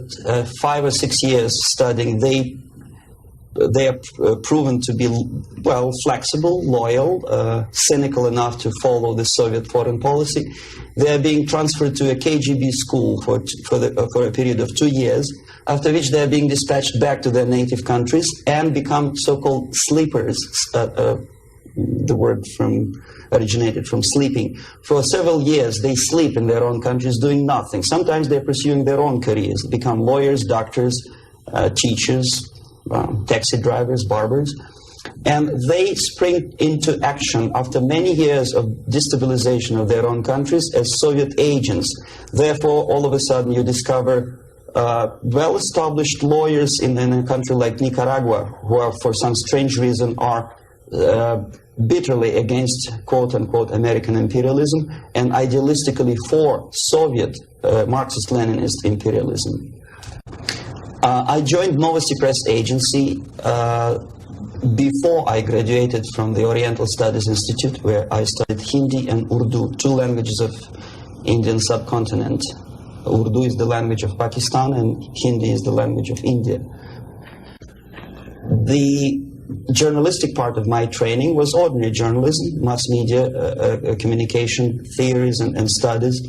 5 or 6 years studying, they are proven to be, well, flexible, loyal, cynical enough to follow the Soviet foreign policy, they are being transferred to a KGB school for a period of 2 years, after which they are being dispatched back to their native countries and become so-called sleepers. The word originated from sleeping. For several years, they sleep in their own countries doing nothing. Sometimes they're pursuing their own careers, become lawyers, doctors, teachers, taxi drivers, barbers, and they spring into action after many years of destabilization of their own countries as Soviet agents. Therefore, all of a sudden you discover well-established lawyers in a country like Nicaragua who are, for some strange reason, are bitterly against quote-unquote American imperialism and idealistically for Soviet Marxist-Leninist imperialism. I joined Novosti Press Agency before I graduated from the Oriental Studies Institute, where I studied Hindi and Urdu, two languages of Indian subcontinent. Urdu is the language of Pakistan and Hindi is the language of India. The journalistic part of my training was ordinary journalism, mass media, communication theories and studies.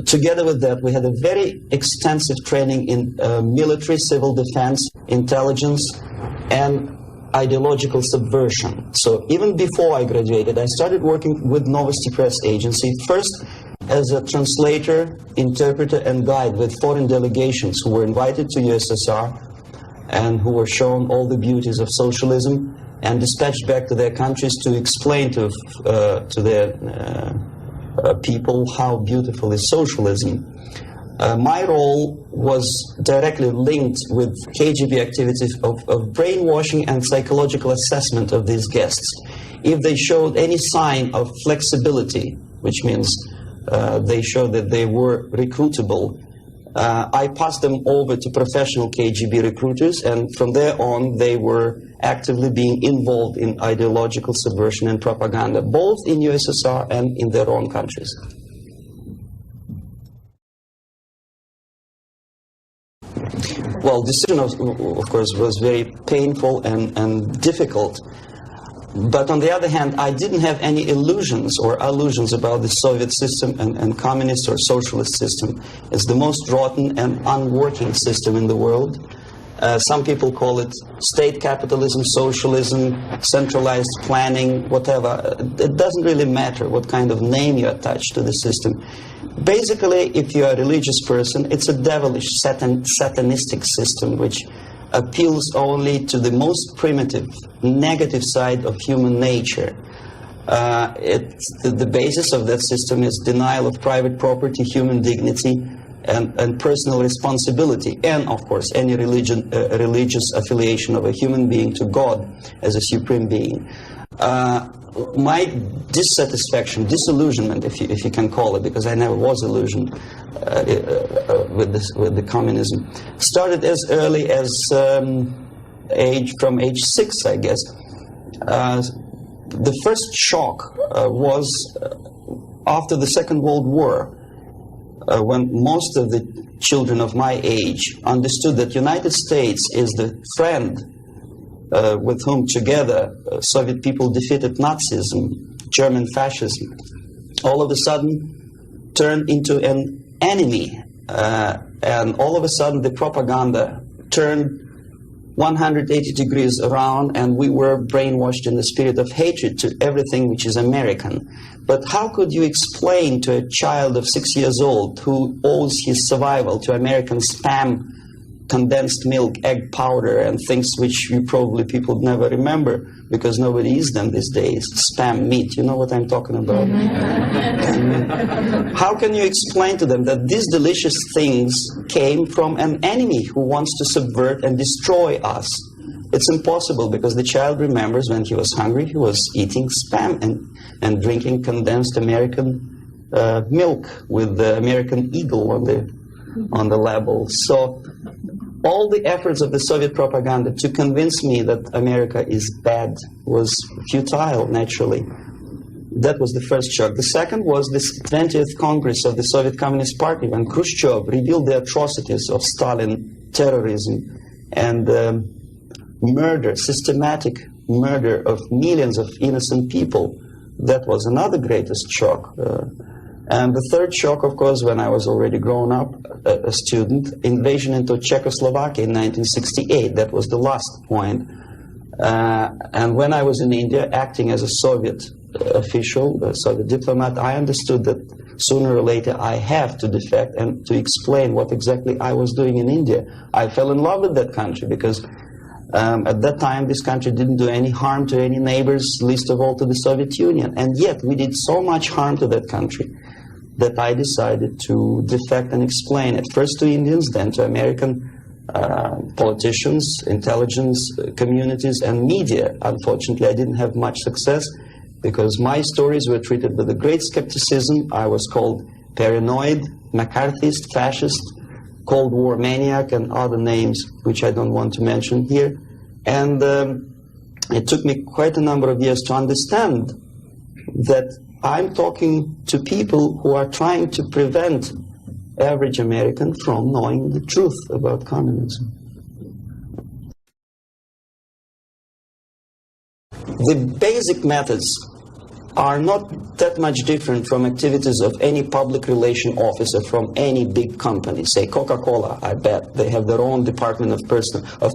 Together with that, we had a very extensive training in military, civil defense, intelligence, and ideological subversion. So even before I graduated, I started working with Novosti Press Agency, first as a translator, interpreter, and guide with foreign delegations who were invited to USSR and who were shown all the beauties of socialism and dispatched back to their countries to explain to their people how beautiful is socialism. My role was directly linked with KGB activities of brainwashing and psychological assessment of these guests. If they showed any sign of flexibility, which means they showed that they were recruitable, I passed them over to professional KGB recruiters, and from there on they were actively being involved in ideological subversion and propaganda, both in USSR and in their own countries. Well, decision of course was very painful and difficult. But on the other hand, I didn't have any illusions or allusions about the Soviet system and communist or socialist system. It's the most rotten and unworking system in the world. Some people call it state capitalism, socialism, centralized planning, whatever. It doesn't really matter what kind of name you attach to the system. Basically, if you're a religious person, it's a devilish, satanistic system which appeals only to the most primitive, negative side of human nature. The basis of that system is denial of private property, human dignity, and personal responsibility, and of course any religious affiliation of a human being to God as a supreme being. My dissatisfaction, disillusionment, if you can call it, because I never was illusioned with the communism, started as early as from age 6, I guess. The first shock was after the Second World War, when most of the children of my age understood that United States is the friend with whom together Soviet people defeated Nazism, German fascism, all of a sudden turned into an enemy. And all of a sudden the propaganda turned 180 degrees around, and we were brainwashed in the spirit of hatred to everything which is American. But how could you explain to a child of 6 years old who owes his survival to American spam, condensed milk, egg powder, and things which you probably people never remember because nobody eats them these days, spam meat, you know what I'm talking about? How can you explain to them that these delicious things came from an enemy who wants to subvert and destroy us? It's impossible, because the child remembers when he was hungry, he was eating spam and drinking condensed American milk with the American eagle on the label. So all the efforts of the Soviet propaganda to convince me that America is bad was futile, naturally. That was the first shock. The second was this 20th Congress of the Soviet Communist Party, when Khrushchev revealed the atrocities of Stalin, terrorism, and murder, systematic murder of millions of innocent people. That was another greatest shock. And the third shock, of course, when I was already grown up, a student, invasion into Czechoslovakia in 1968. That was the last point. And when I was in India, acting as a Soviet official, a Soviet diplomat, I understood that sooner or later I have to defect and to explain what exactly I was doing in India. I fell in love with that country because at that time this country didn't do any harm to any neighbors, least of all to the Soviet Union. And yet we did so much harm to that country that I decided to defect and explain it, first to Indians, then to American politicians, intelligence communities, and media. Unfortunately, I didn't have much success because my stories were treated with a great skepticism. I was called paranoid, McCarthyist, fascist, Cold War maniac, and other names which I don't want to mention here. And it took me quite a number of years to understand that I'm talking to people who are trying to prevent average American from knowing the truth about communism. The basic methods are not that much different from activities of any public relation officer from any big company. Say Coca-Cola, I bet they have their own department of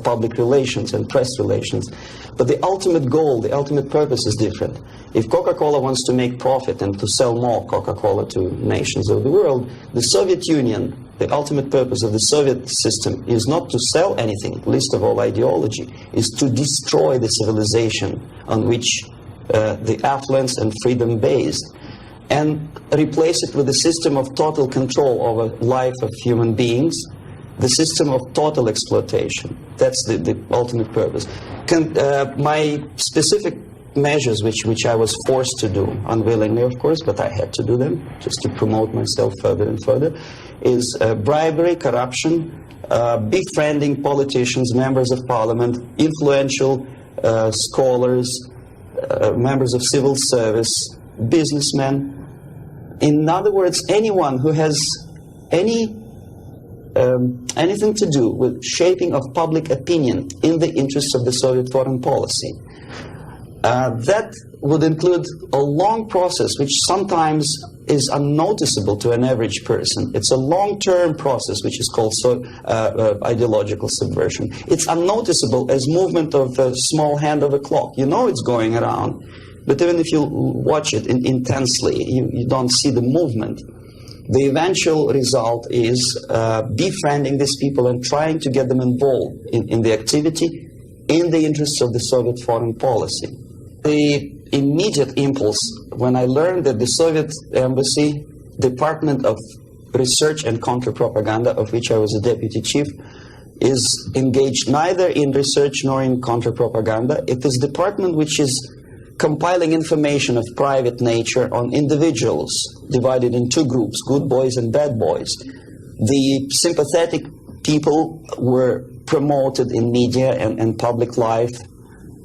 public relations and press relations. But the ultimate goal, the ultimate purpose is different. If Coca-Cola wants to make profit and to sell more Coca-Cola to nations of the world, the Soviet Union, the ultimate purpose of the Soviet system is not to sell anything, least of all ideology, is to destroy the civilization on which the affluence and freedom based, and replace it with a system of total control over life of human beings, the system of total exploitation. That's the ultimate purpose. My specific measures, which I was forced to do, unwillingly of course, but I had to do them just to promote myself further and further, is bribery, corruption, befriending politicians, members of parliament, influential scholars, members of civil service, businessmen. In other words, anyone who has anything to do with shaping of public opinion in the interests of the Soviet foreign policy. That would include a long process which sometimes is unnoticeable to an average person. It's a long-term process which is called ideological subversion. It's unnoticeable as movement of a small hand of a clock. You know it's going around, but even if you watch it intensely, you don't see the movement. The eventual result is befriending these people and trying to get them involved in the activity in the interests of the Soviet foreign policy. The immediate impulse when I learned that the Soviet Embassy, Department of Research and Counter-Propaganda, of which I was a deputy chief, is engaged neither in research nor in counter-propaganda. It is a department which is compiling information of private nature on individuals divided in two groups, good boys and bad boys. The sympathetic people were promoted in media and public life.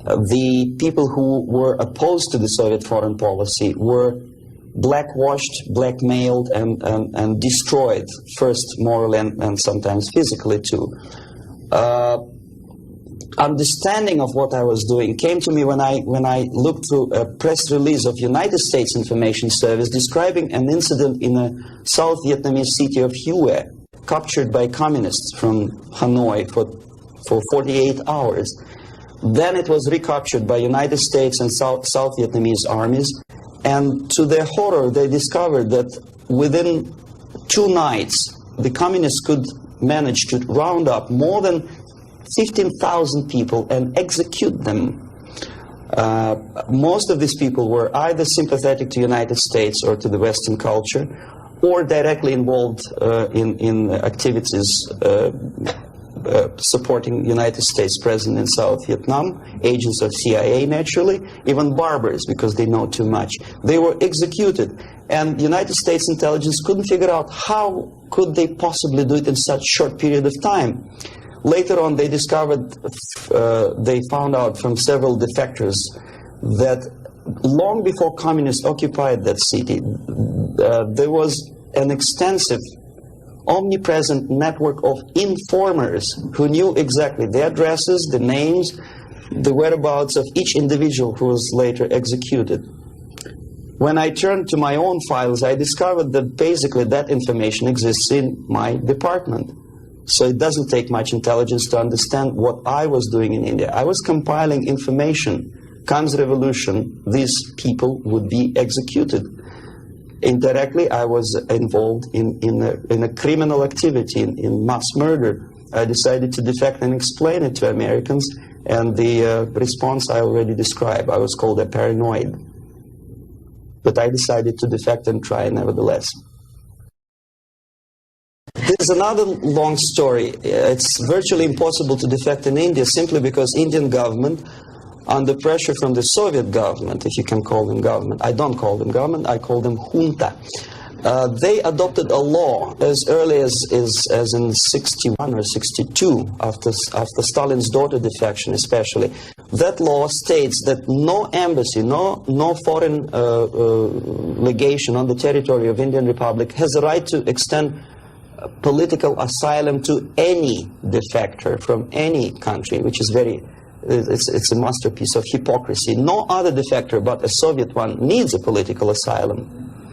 The people who were opposed to the Soviet foreign policy were blackwashed, blackmailed, and destroyed, first morally and sometimes physically too. Understanding of what I was doing came to me when I looked through a press release of United States Information Service describing an incident in a South Vietnamese city of Hue, captured by communists from Hanoi for 48 hours. Then it was recaptured by United States and South Vietnamese armies, and to their horror they discovered that within 2 nights the communists could manage to round up more than 15,000 people and execute them. Most of these people were either sympathetic to the United States or to the Western culture, or directly involved in activities supporting United States President in South Vietnam, agents of CIA naturally, even barbers because they know too much. They were executed, and United States intelligence couldn't figure out how could they possibly do it in such short period of time. Later on they discovered, they found out from several defectors that long before communists occupied that city, there was an extensive omnipresent network of informers who knew exactly the addresses, the names, the whereabouts of each individual who was later executed. When I turned to my own files, I discovered that basically that information exists in my department. So it doesn't take much intelligence to understand what I was doing in India. I was compiling information. Comes revolution, these people would be executed. Indirectly, I was involved in a criminal activity, in mass murder. I decided to defect and explain it to Americans, and the response I already described. I was called a paranoid. But I decided to defect and try nevertheless. There's another long story. It's virtually impossible to defect in India simply because Indian government, under pressure from the Soviet government, if you can call them government, I don't call them government, I call them junta. They adopted a law as early as in 61 or 62, after Stalin's daughter defection especially. That law states that no embassy, no foreign legation on the territory of Indian Republic has a right to extend political asylum to any defector from any country, which is it's a masterpiece of hypocrisy. No other defector but a Soviet one needs a political asylum.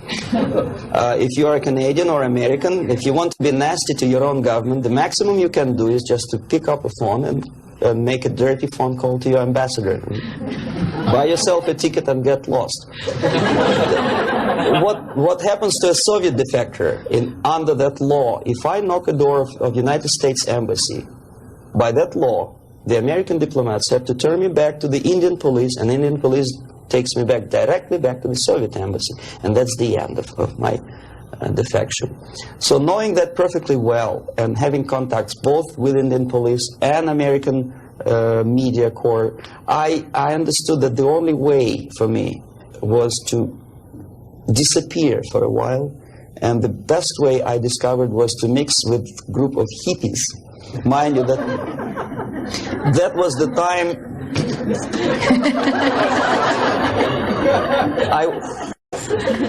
If you are a Canadian or American, if you want to be nasty to your own government, the maximum you can do is just to pick up a phone and make a dirty phone call to your ambassador. Buy yourself a ticket and get lost. What happens to a Soviet defector under that law? If I knock a door of United States Embassy, by that law, the American diplomats have to turn me back to the Indian police, and Indian police takes me directly back to the Soviet embassy. And that's the end of my defection. So knowing that perfectly well and having contacts both with Indian police and American media corps, I understood that the only way for me was to disappear for a while. And the best way I discovered was to mix with a group of hippies. Mind you, that was the time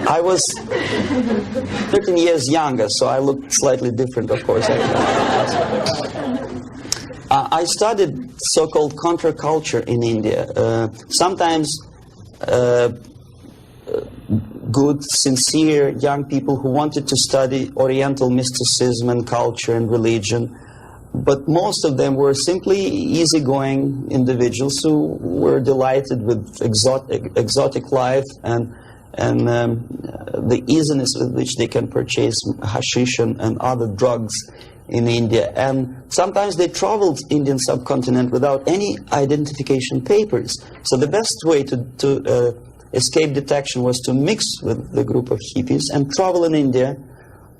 I was 13 years younger, so I looked slightly different, of course. I studied so-called counterculture in India. Sometimes good, sincere young people who wanted to study Oriental mysticism and culture and religion. But most of them were simply easygoing individuals who were delighted with exotic life and the easiness with which they can purchase hashish and other drugs in India. And sometimes they traveled Indian subcontinent without any identification papers. So the best way to escape detection was to mix with the group of hippies and travel in India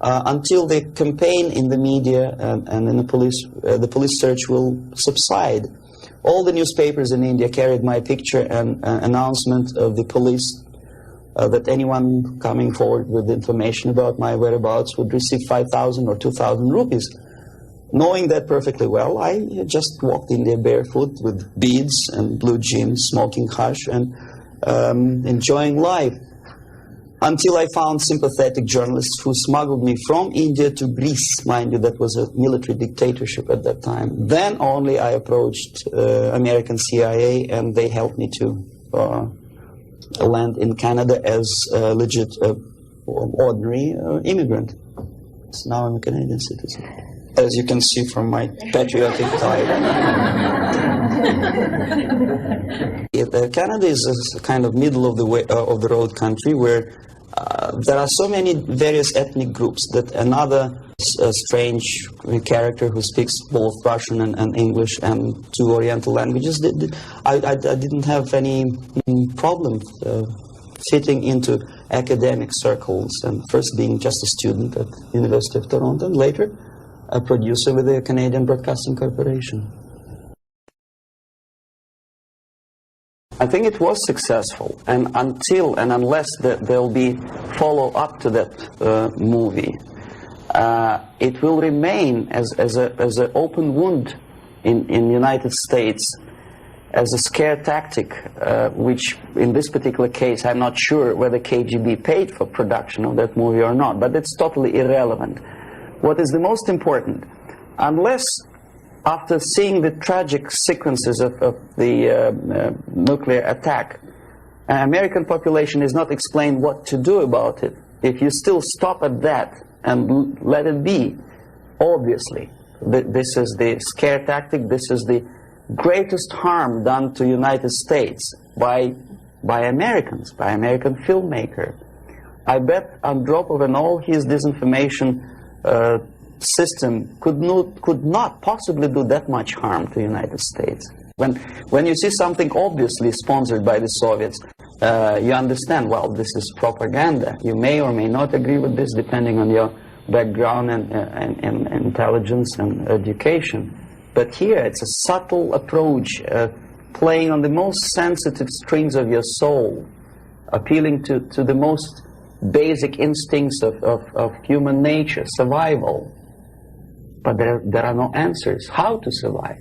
until the campaign in the media and in the police search will subside. All the newspapers in India carried my picture and announcement of the police that anyone coming forward with information about my whereabouts would receive 5,000 or 2,000 rupees. Knowing that perfectly well, I just walked India barefoot with beads and blue jeans, smoking hash and enjoying life. Until I found sympathetic journalists who smuggled me from India to Greece. Mind you, that was a military dictatorship at that time. Then only I approached American CIA, and they helped me to land in Canada as a legit, ordinary immigrant. So now I'm a Canadian citizen, as you can see from my patriotic tie. Canada is a kind of middle of the road country where there are so many various ethnic groups that another strange character who speaks both Russian and English and two Oriental languages, I didn't have any problem fitting into academic circles, and first being just a student at the University of Toronto, and later a producer with the Canadian Broadcasting Corporation. I think it was successful, and until and unless there will be follow-up to that movie, it will remain as an open wound in the United States, as a scare tactic, which in this particular case, I'm not sure whether KGB paid for production of that movie or not, but it's totally irrelevant. What is the most important, unless after seeing the tragic sequences of the nuclear attack, American population is not explained what to do about it. If you still stop at that and let it be, obviously, this is the scare tactic, this is the greatest harm done to United States by Americans, by American filmmaker. I bet Andropov and all his disinformation system could not possibly do that much harm to the United States. When you see something obviously sponsored by the Soviets, you understand, well, this is propaganda. You may or may not agree with this depending on your background and intelligence and education. But here it's a subtle approach, playing on the most sensitive strings of your soul, appealing to the most basic instincts of human nature, survival. But there are no answers. How to survive?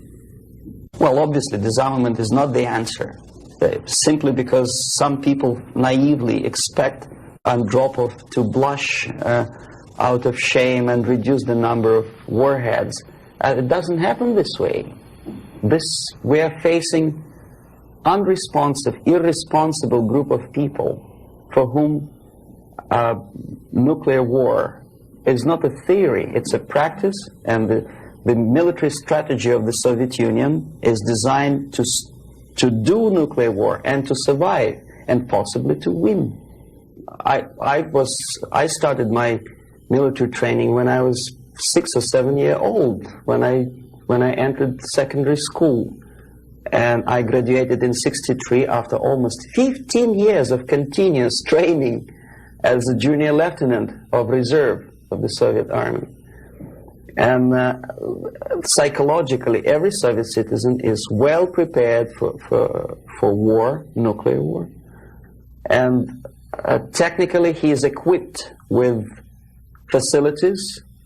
Well, obviously, disarmament is not the answer, simply because some people naively expect Andropov to blush out of shame and reduce the number of warheads. It doesn't happen this way. We are facing unresponsive, irresponsible group of people for whom nuclear war is not a theory, it's a practice, and the military strategy of the Soviet Union is designed to do nuclear war and to survive and possibly to win. I started my military training when I was 6 or 7 years old, when I entered secondary school. And I graduated in '63 after almost 15 years of continuous training as a junior lieutenant of reserve of the Soviet Army. And psychologically, every Soviet citizen is well prepared for war, nuclear war. And technically, he is equipped with facilities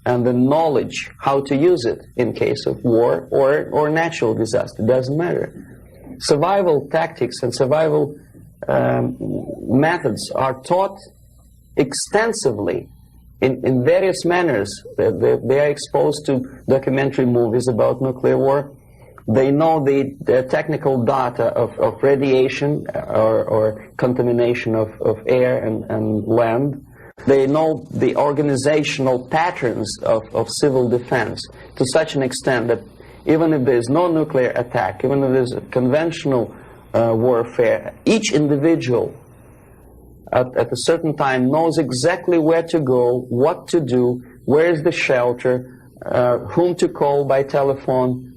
and the knowledge how to use it in case of war or natural disaster. It doesn't matter. Survival tactics and survival methods are taught extensively in various manners. They are exposed to documentary movies about nuclear war. They know the technical data of radiation or contamination of air and land. They know the organizational patterns of civil defense to such an extent that even if there is no nuclear attack, even if there is a conventional warfare, each individual at a certain time knows exactly where to go, what to do, where is the shelter, whom to call by telephone,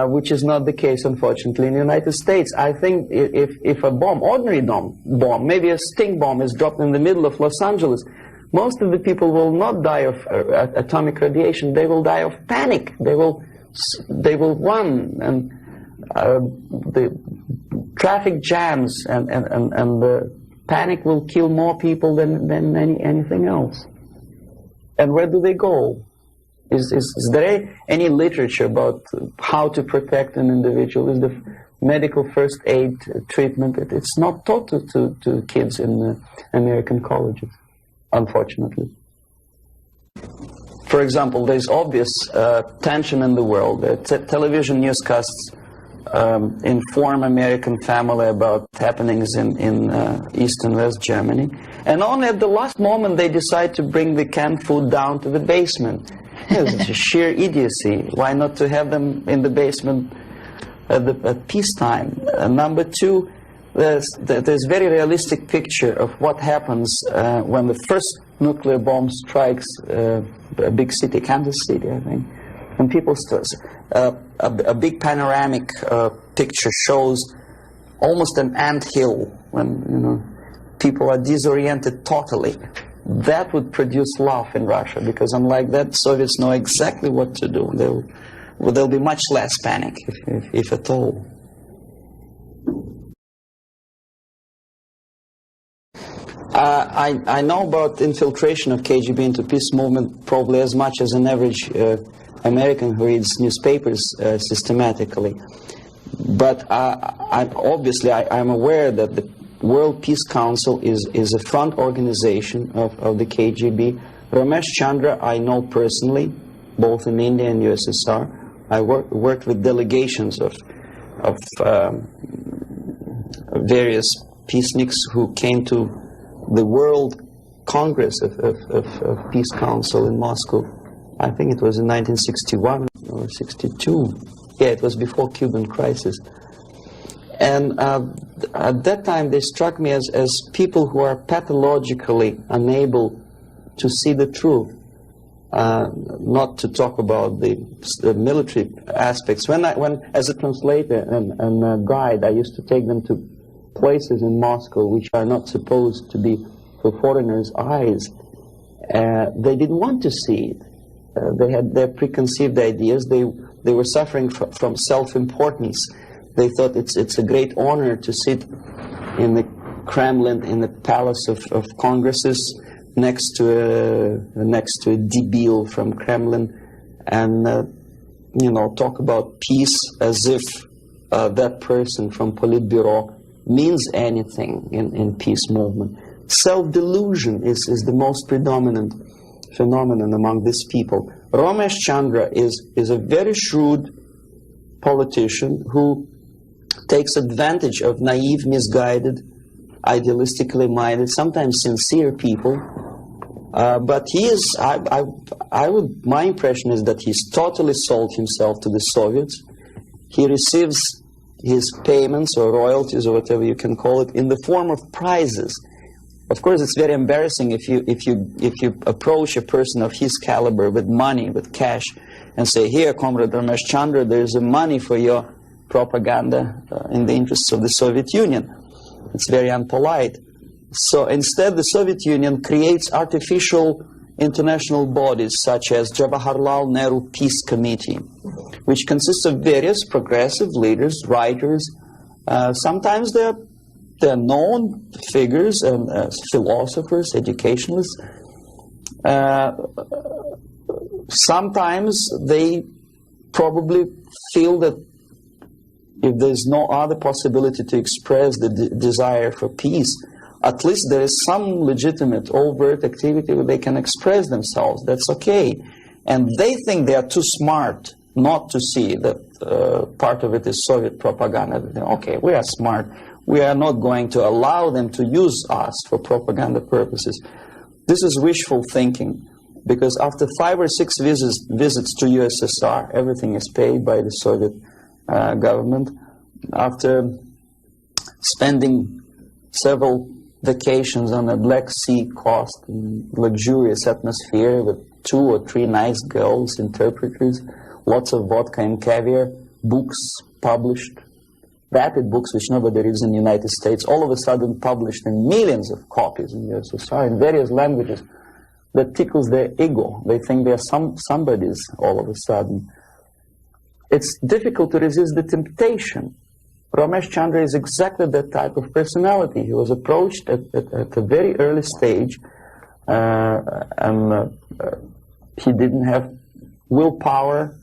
which is not the case, unfortunately, in the United States. I think if a bomb, ordinary bomb, maybe a stink bomb is dropped in the middle of Los Angeles, most of the people will not die of atomic radiation. They will die of panic. They will run, and the traffic jams and the panic will kill more people than anything else. And where do they go? Is there any literature about how to protect an individual? Is the medical first aid treatment? It's not taught to kids in American colleges, unfortunately. For example, there's obvious tension in the world. Television newscasts inform American family about happenings in East and West Germany. And only at the last moment they decide to bring the canned food down to the basement. It's sheer idiocy. Why not to have them in the basement at peacetime? Number two, there's very realistic picture of what happens when the first nuclear bomb strikes a big city, Kansas City, I think. And people a big panoramic picture shows almost an anthill when people are disoriented totally. That would produce love in Russia, because unlike that, Soviets know exactly what to do. There'll be much less panic, if at all. I know about infiltration of KGB into peace movement probably as much as an average American who reads newspapers systematically. But obviously I'm aware that the World Peace Council is a front organization of the KGB. Ramesh Chandra I know personally, both in India and USSR. I worked with delegations of various peaceniks who came to the World Congress of Peace Council in Moscow. I think it was in 1961 or 62. Yeah, it was before Cuban crisis. And at that time, they struck me as people who are pathologically unable to see the truth, not to talk about the military aspects. When as a translator and a guide, I used to take them to places in Moscow which are not supposed to be for foreigners' eyes. They didn't want to see it. They had their preconceived ideas. They were suffering from self-importance. They thought it's a great honor to sit in the Kremlin, in the Palace of Congresses, next to a debil from Kremlin, and talk about peace as if that person from Politburo means anything in peace movement. Self-delusion is the most predominant phenomenon among these people. Ramesh Chandra is a very shrewd politician who takes advantage of naive, misguided, idealistically minded, sometimes sincere people. But he is, my impression is that he's totally sold himself to the Soviets. He receives his payments or royalties or whatever you can call it in the form of prizes. Of course, it's very embarrassing if you approach a person of his caliber with money, with cash, and say, "Here, Comrade Ramesh Chandra, there's money for your propaganda in the interests of the Soviet Union." It's very unpolite. So instead, the Soviet Union creates artificial international bodies such as Jawaharlal Nehru Peace Committee, which consists of various progressive leaders, writers. Sometimes they're known figures and philosophers, educationalists. Sometimes they probably feel that if there's no other possibility to express the desire for peace, at least there is some legitimate overt activity where they can express themselves. That's okay. And they think they are too smart not to see that part of it is Soviet propaganda. Okay, we are smart. We are not going to allow them to use us for propaganda purposes. This is wishful thinking, because after 5 or 6 visits to USSR, everything is paid by the Soviet government. After spending several vacations on a Black Sea coast in luxurious atmosphere with 2 or 3 nice girls, interpreters, lots of vodka and caviar, books published, vapid books which nobody reads in the United States, all of a sudden published in millions of copies in USSR in various languages, that tickles their ego. They think they're somebodies all of a sudden. It's difficult to resist the temptation. Ramesh Chandra is exactly that type of personality. He was approached at a very early stage, and he didn't have willpower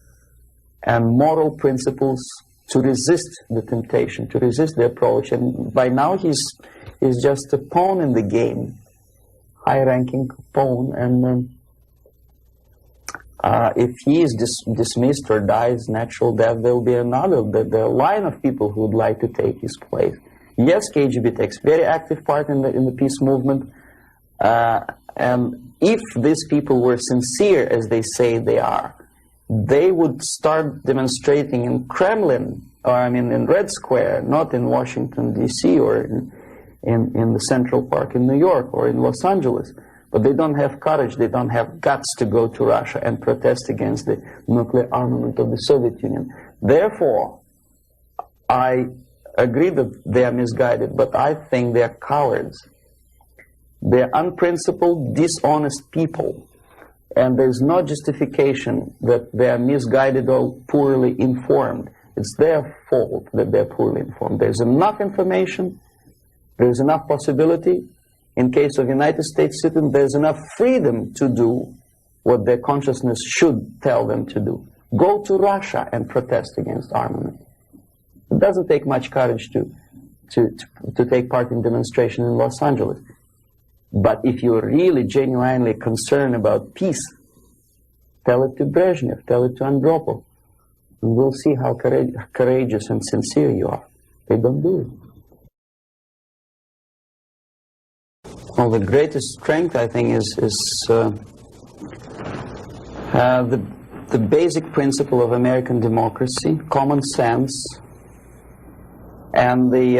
and moral principles to resist the temptation, to resist the approach. And by now he's just a pawn in the game, high-ranking pawn. And if he is dismissed or dies natural death, there will be another, the line of people who would like to take his place. Yes, KGB takes very active part in the peace movement, and if these people were sincere as they say they are, they would start demonstrating in Kremlin, or I mean in Red Square, not in Washington, D.C., or in the Central Park in New York, or in Los Angeles. But they don't have courage, they don't have guts to go to Russia and protest against the nuclear armament of the Soviet Union. Therefore, I agree that they are misguided, but I think they are cowards. They are unprincipled, dishonest people. And there's no justification that they are misguided or poorly informed. It's their fault that they're poorly informed. There's enough information, there's enough possibility. In case of United States citizens, there's enough freedom to do what their consciousness should tell them to do. Go to Russia and protest against armament. It doesn't take much courage to take part in demonstration in Los Angeles. But if you're really genuinely concerned about peace, tell it to Brezhnev, tell it to Andropov, and we'll see how courageous and sincere you are. They don't do it. Well, the greatest strength, I think, is the basic principle of American democracy, common sense, and the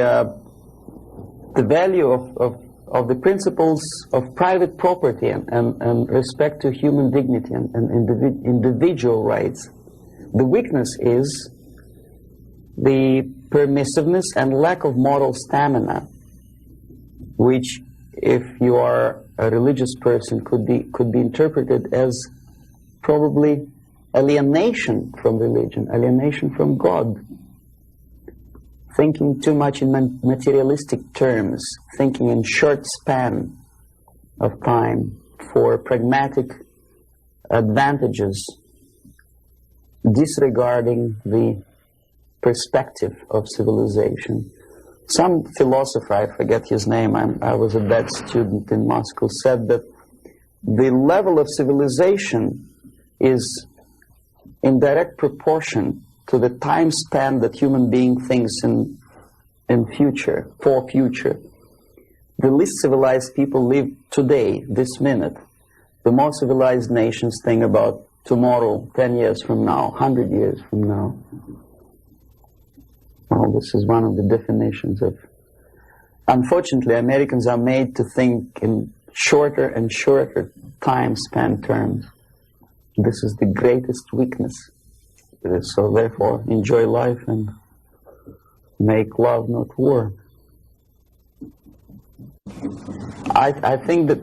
value of the principles of private property and respect to human dignity and individual rights. The weakness is the permissiveness and lack of moral stamina, which, if you are a religious person could be interpreted as probably alienation from religion, alienation from God. Thinking too much in materialistic terms, thinking in short span of time for pragmatic advantages, disregarding the perspective of civilization. Some philosopher, I forget his name, I was a bad student in Moscow, said that the level of civilization is in direct proportion to the time span that human being thinks in future, for future. The least civilized people live today, this minute. The more civilized nations think about tomorrow, 10 years from now, 100 years from now. Well, this is one of the definitions of... Unfortunately, Americans are made to think in shorter and shorter time span terms. This is the greatest weakness. So therefore, enjoy life and make love, not war. I think that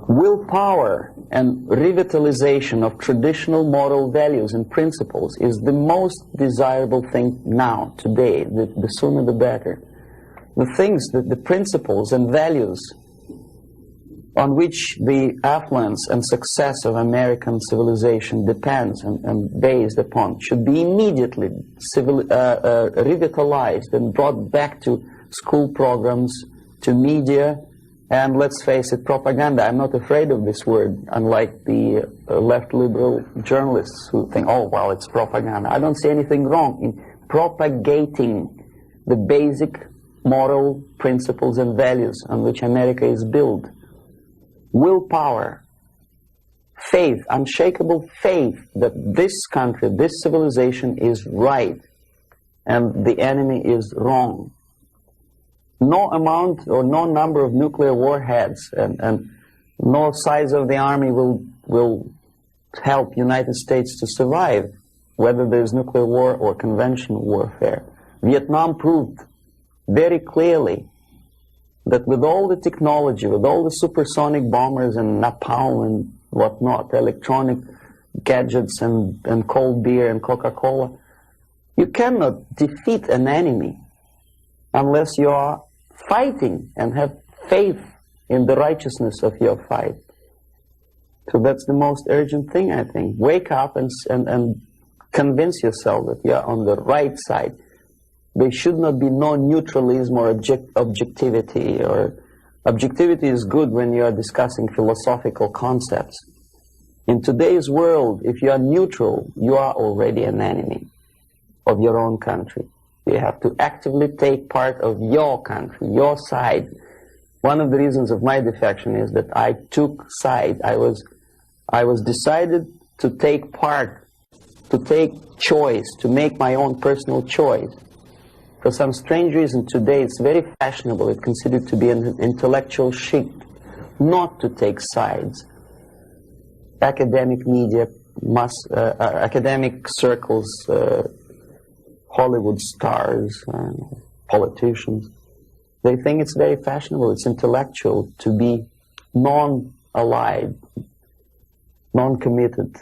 willpower and revitalization of traditional moral values and principles is the most desirable thing now, today. The sooner the better. The things, the principles and values on which the affluence and success of American civilization depends and based upon should be immediately revitalized and brought back to school programs, to media, and let's face it, propaganda. I'm not afraid of this word, unlike the left liberal journalists who think, oh, well, it's propaganda. I don't see anything wrong in propagating the basic moral principles and values on which America is built. Willpower, faith, unshakable faith that this country, this civilization is right and the enemy is wrong. No amount or no number of nuclear warheads and no size of the army will help United States to survive, whether there's nuclear war or conventional warfare. Vietnam proved very clearly that with all the technology, with all the supersonic bombers and napalm and whatnot, electronic gadgets and cold beer and Coca-Cola, you cannot defeat an enemy unless you are fighting and have faith in the righteousness of your fight. So that's the most urgent thing, I think. Wake up and convince yourself that you are on the right side. There should not be no neutralism or objectivity. Or objectivity is good when you are discussing philosophical concepts. In today's world, if you are neutral, you are already an enemy of your own country. You have to actively take part of your country, your side. One of the reasons of my defection is that I took side. I was decided to take part, to take choice, to make my own personal choice. For some strange reason today it's very fashionable, it's considered to be an intellectual chic, not to take sides. Academic media, academic circles, Hollywood stars, politicians, they think it's very fashionable, it's intellectual to be non-allied, non-committed,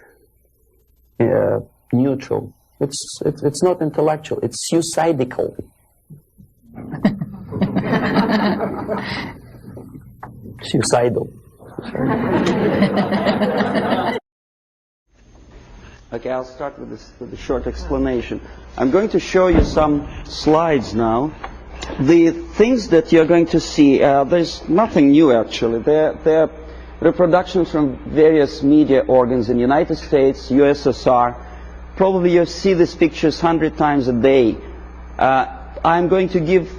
neutral. It's not intellectual, it's suicidal. Suicidal. Okay, I'll start with a short explanation. I'm going to show you some slides now. The things that you're going to see, there's nothing new actually. They're reproductions from various media organs in the United States, USSR. Probably you see these pictures 100 times a day. I'm going to give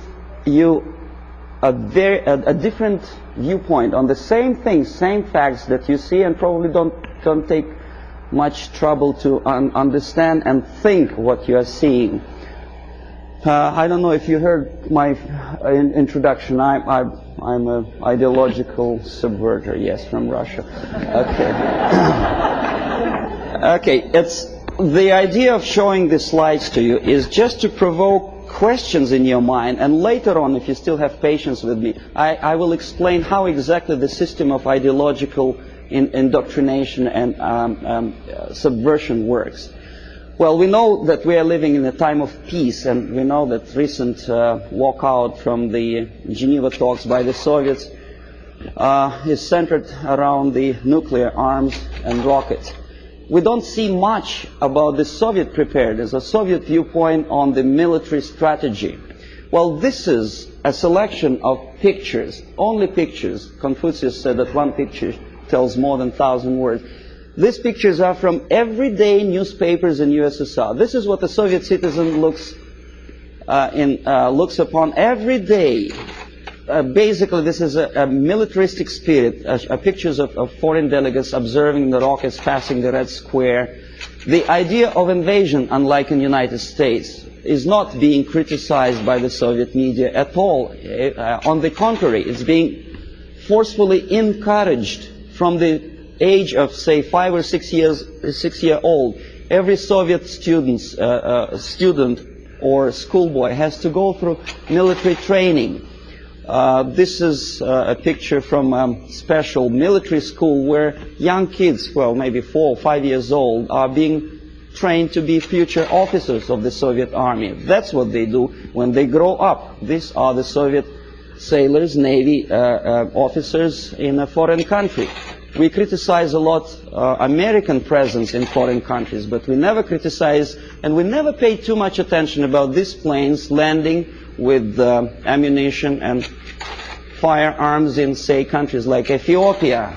you a different viewpoint on the same things, same facts that you see, and probably don't take much trouble to understand and think what you are seeing. I don't know if you heard my introduction. I'm an ideological subverter, yes, from Russia. Okay. Okay, it's the idea of showing the slides to you is just to provoke questions in your mind, and later on, if you still have patience with me, I will explain how exactly the system of ideological indoctrination and subversion works. Well, we know that we are living in a time of peace, and we know that recent walkout from the Geneva talks by the Soviets is centered around the nuclear arms and rockets. We don't see much about the Soviet preparedness, a Soviet viewpoint on the military strategy. Well, this is a selection of pictures, only pictures. Confucius said that one picture tells more than 1,000 words. These pictures are from everyday newspapers in USSR. This is what a Soviet citizen looks upon every day. Basically, this is a militaristic spirit, pictures of foreign delegates observing the rockets passing the Red Square. The idea of invasion, unlike in the United States, is not being criticized by the Soviet media at all. On the contrary, it's being forcefully encouraged from the age of, say, 5 or 6 years, 6-year-old. Every Soviet student or schoolboy has to go through military training. This is a picture from a special military school where young kids, well, maybe 4 or 5 years old, are being trained to be future officers of the Soviet army. That's what they do when they grow up. These are the Soviet sailors, Navy officers in a foreign country. We criticize a lot American presence in foreign countries, but we never criticize and we never pay too much attention about these planes landing with ammunition and firearms in, say, countries like Ethiopia.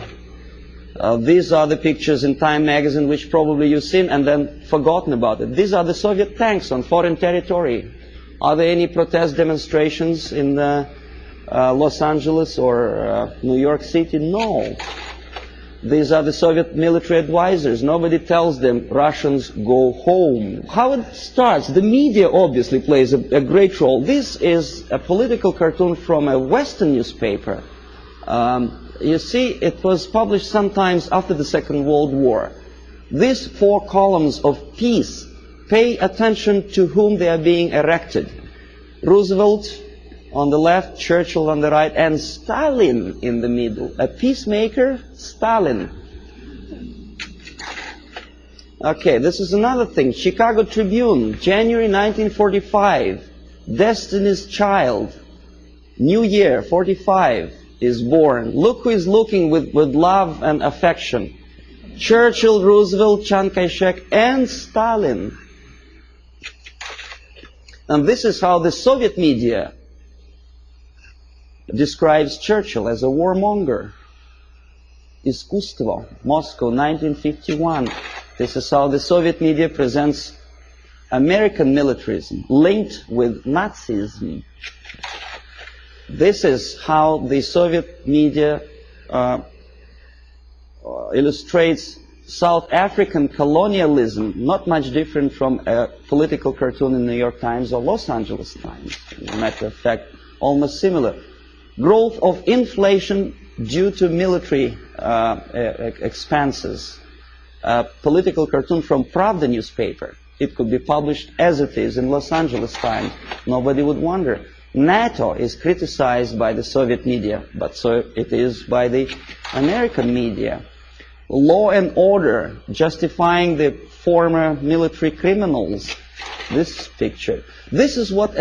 These are the pictures in Time magazine which probably you've seen and then forgotten about it. These are the Soviet tanks on foreign territory. Are there any protest demonstrations in Los Angeles or New York City? No. These are the Soviet military advisors. Nobody tells them, Russians, go home. How it starts, the media obviously plays a great role. This is a political cartoon from a Western newspaper. You see, it was published sometimes after the Second World War. These 4 columns of peace, pay attention to whom they are being erected. Roosevelt on the left, Churchill on the right, and Stalin in the middle. A peacemaker, Stalin. Okay, this is another thing. Chicago Tribune, January 1945. Destiny's Child. New year, 45, is born. Look who is looking with love and affection. Churchill, Roosevelt, Chiang Kai-shek, and Stalin. And this is how the Soviet media describes Churchill as a warmonger. Искусство, Moscow, 1951. This is how the Soviet media presents American militarism linked with Nazism. This is how the Soviet media illustrates South African colonialism, not much different from a political cartoon in New York Times or Los Angeles Times. As a matter of fact, almost similar. Growth of inflation due to military expenses. A political cartoon from Pravda newspaper. It could be published as it is in Los Angeles Times. Nobody would wonder. NATO is criticized by the Soviet media, but so it is by the American media. Law and order, justifying the former military criminals. This picture. This is what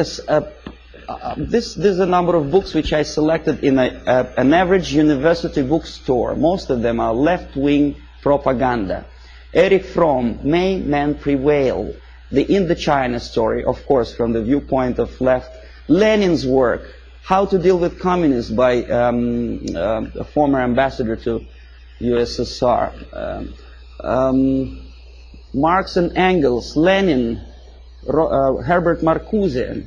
this is a number of books which I selected in an average university bookstore. Most of them are left-wing propaganda. Erich Fromm, May Men Prevail? The Indochina story, of course, from the viewpoint of left. Lenin's work, How to Deal with Communists, by a former ambassador to USSR. Marx and Engels, Lenin, Herbert Marcuse.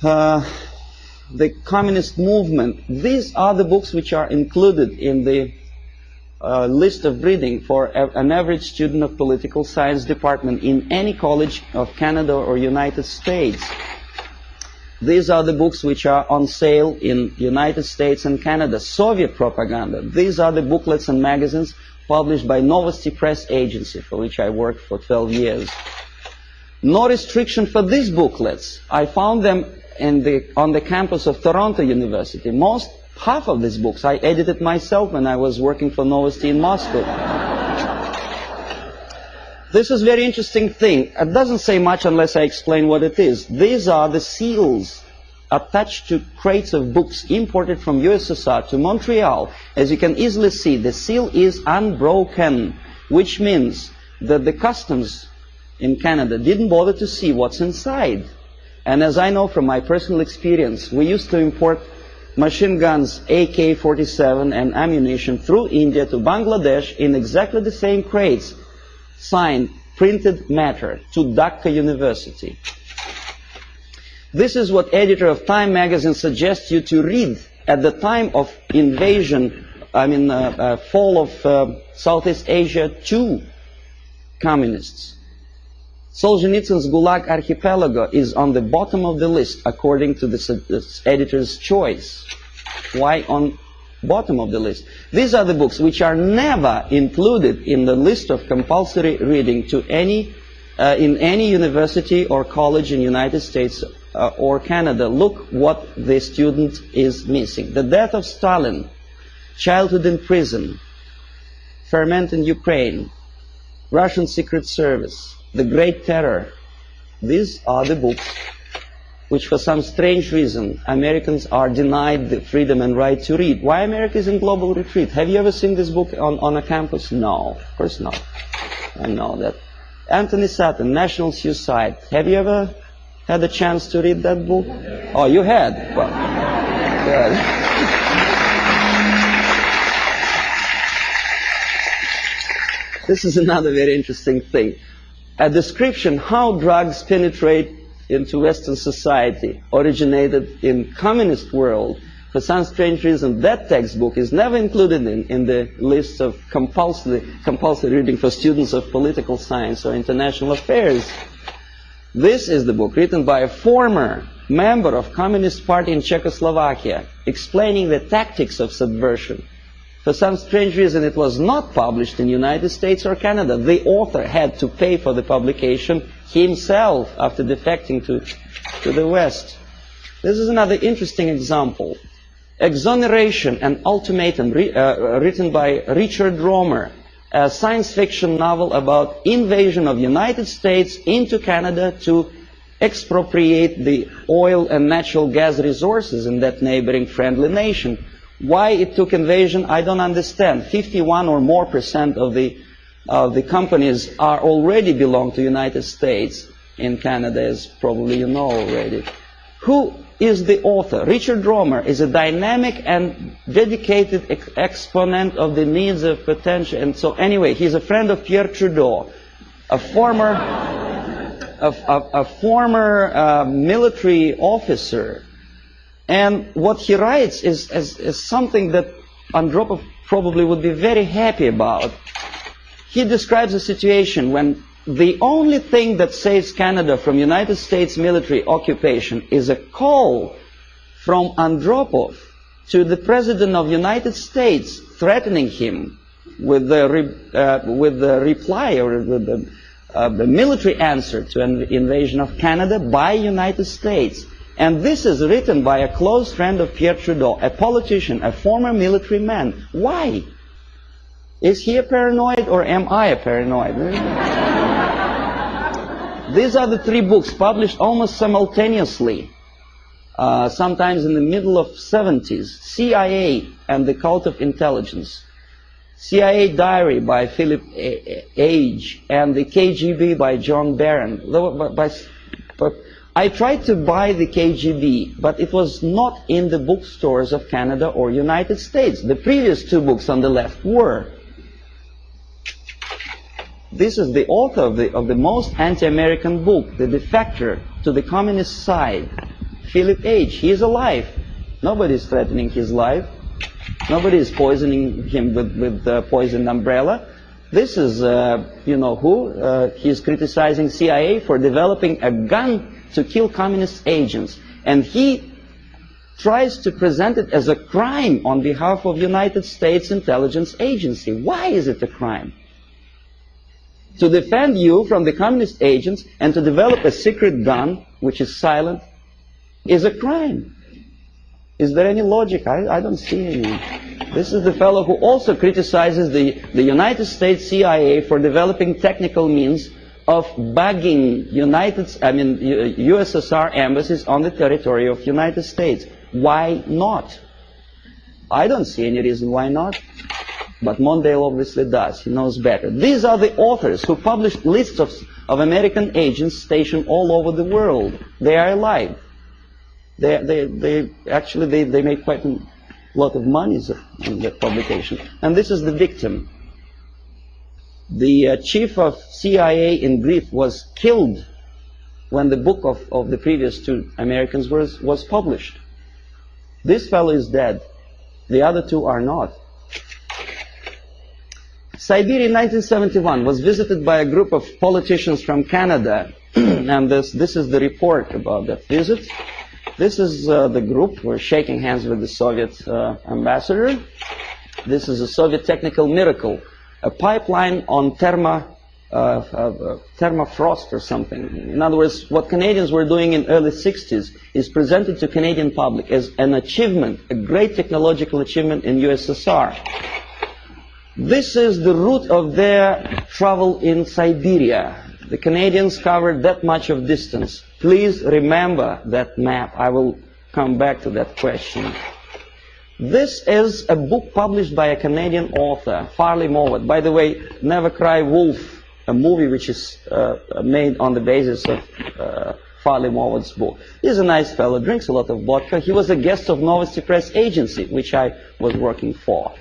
The communist movement. These are the books which are included in the list of reading for an average student of political science department in any college of Canada or United States. These are the books which are on sale in United States and Canada. Soviet propaganda. These are the booklets and magazines published by Novosti Press Agency, for which I worked for 12 years. No restriction for these booklets. I found them on the campus of Toronto University. Half of these books I edited myself when I was working for Novosti in Moscow. This is a very interesting thing. It doesn't say much unless I explain what it is. These are the seals attached to crates of books imported from USSR to Montreal. As you can easily see, the seal is unbroken, which means that the customs in Canada didn't bother to see what's inside. And as I know from my personal experience, we used to import machine guns, AK-47 and ammunition through India to Bangladesh in exactly the same crates, signed printed matter to Dhaka University. This is what editor of Time magazine suggests you to read at the time of invasion, fall of Southeast Asia to communists. Solzhenitsyn's Gulag Archipelago is on the bottom of the list according to the editor's choice. Why on bottom of the list? These are the books which are never included in the list of compulsory reading to in any university or college in the United States or Canada. Look what the student is missing. The Death of Stalin, Childhood in Prison, Ferment in Ukraine, Russian Secret Service, The Great Terror. These are the books which for some strange reason Americans are denied the freedom and right to read. Why America is in global retreat? Have you ever seen this book on a campus? No, of course not. I know that. Anthony Sutton, National Suicide. Have you ever had a chance to read that book? Oh, you had? Well, good. This is another very interesting thing. A description how drugs penetrate into Western society originated in communist world. For some strange reason, that textbook is never included in the list of compulsory reading for students of political science or international affairs. This is the book written by a former member of Communist Party in Czechoslovakia, explaining the tactics of subversion. For some strange reason, it was not published in the United States or Canada. The author had to pay for the publication himself after defecting to the West. This is another interesting example. Exoneration and Ultimatum, written by Richard Romer, a science fiction novel about invasion of the United States into Canada to expropriate the oil and natural gas resources in that neighboring friendly nation. Why it took invasion, I don't understand. 51% or more of the companies are already belong to the United States in Canada, as probably you know already. Who is the author? Richard Romer is a dynamic and dedicated exponent of the needs of potential. And so anyway, he's a friend of Pierre Trudeau, a former military officer. And what he writes is something that Andropov probably would be very happy about. He describes a situation when the only thing that saves Canada from United States military occupation is a call from Andropov to the President of the United States threatening him with the reply or with the military answer to an invasion of Canada by United States. And this is written by a close friend of Pierre Trudeau, a politician, a former military man. Why? Is he a paranoid or am I a paranoid? These are the three books published almost simultaneously, sometimes in the middle of 70s. CIA and the Cult of Intelligence. CIA Diary by Philip Age and the KGB by John Barron. I tried to buy the KGB, but it was not in the bookstores of Canada or United States. The previous two books on the left were. This is the author of the most anti-American book, The Defector to the Communist Side, Philip Age. He is alive. Nobody is threatening his life. Nobody is poisoning him with the poisoned umbrella. This is, you know who? He's criticizing CIA for developing a gun to kill communist agents. And he tries to present it as a crime on behalf of United States Intelligence Agency. Why is it a crime? To defend you from the communist agents and to develop a secret gun, which is silent, is a crime. Is there any logic? I don't see any. This is the fellow who also criticizes the United States CIA for developing technical means of bugging USSR embassies on the territory of United States. Why not? I don't see any reason why not. But Mondale obviously does. He knows better. These are the authors who published lists of American agents stationed all over the world. They are alive. They actually made quite a lot of money on that publication. And this is the victim. The chief of CIA in Greece was killed when the book of the previous two Americans was published. This fellow is dead. The other two are not. Siberia in 1971 was visited by a group of politicians from Canada, and this is the report about that visit. This is the group. We're shaking hands with the Soviet ambassador. This is a Soviet technical miracle, a pipeline on thermofrost or something. In other words, what Canadians were doing in early 60s is presented to Canadian public as an achievement, a great technological achievement in USSR. This is the route of their travel in Siberia. The Canadians covered that much of distance. Please remember that map. I will come back to that question. This is a book published by a Canadian author, Farley Mowat. By the way, Never Cry Wolf, a movie which is made on the basis of Farley Mowat's book. He's a nice fellow, drinks a lot of vodka. He was a guest of Novosti Press Agency, which I was working for.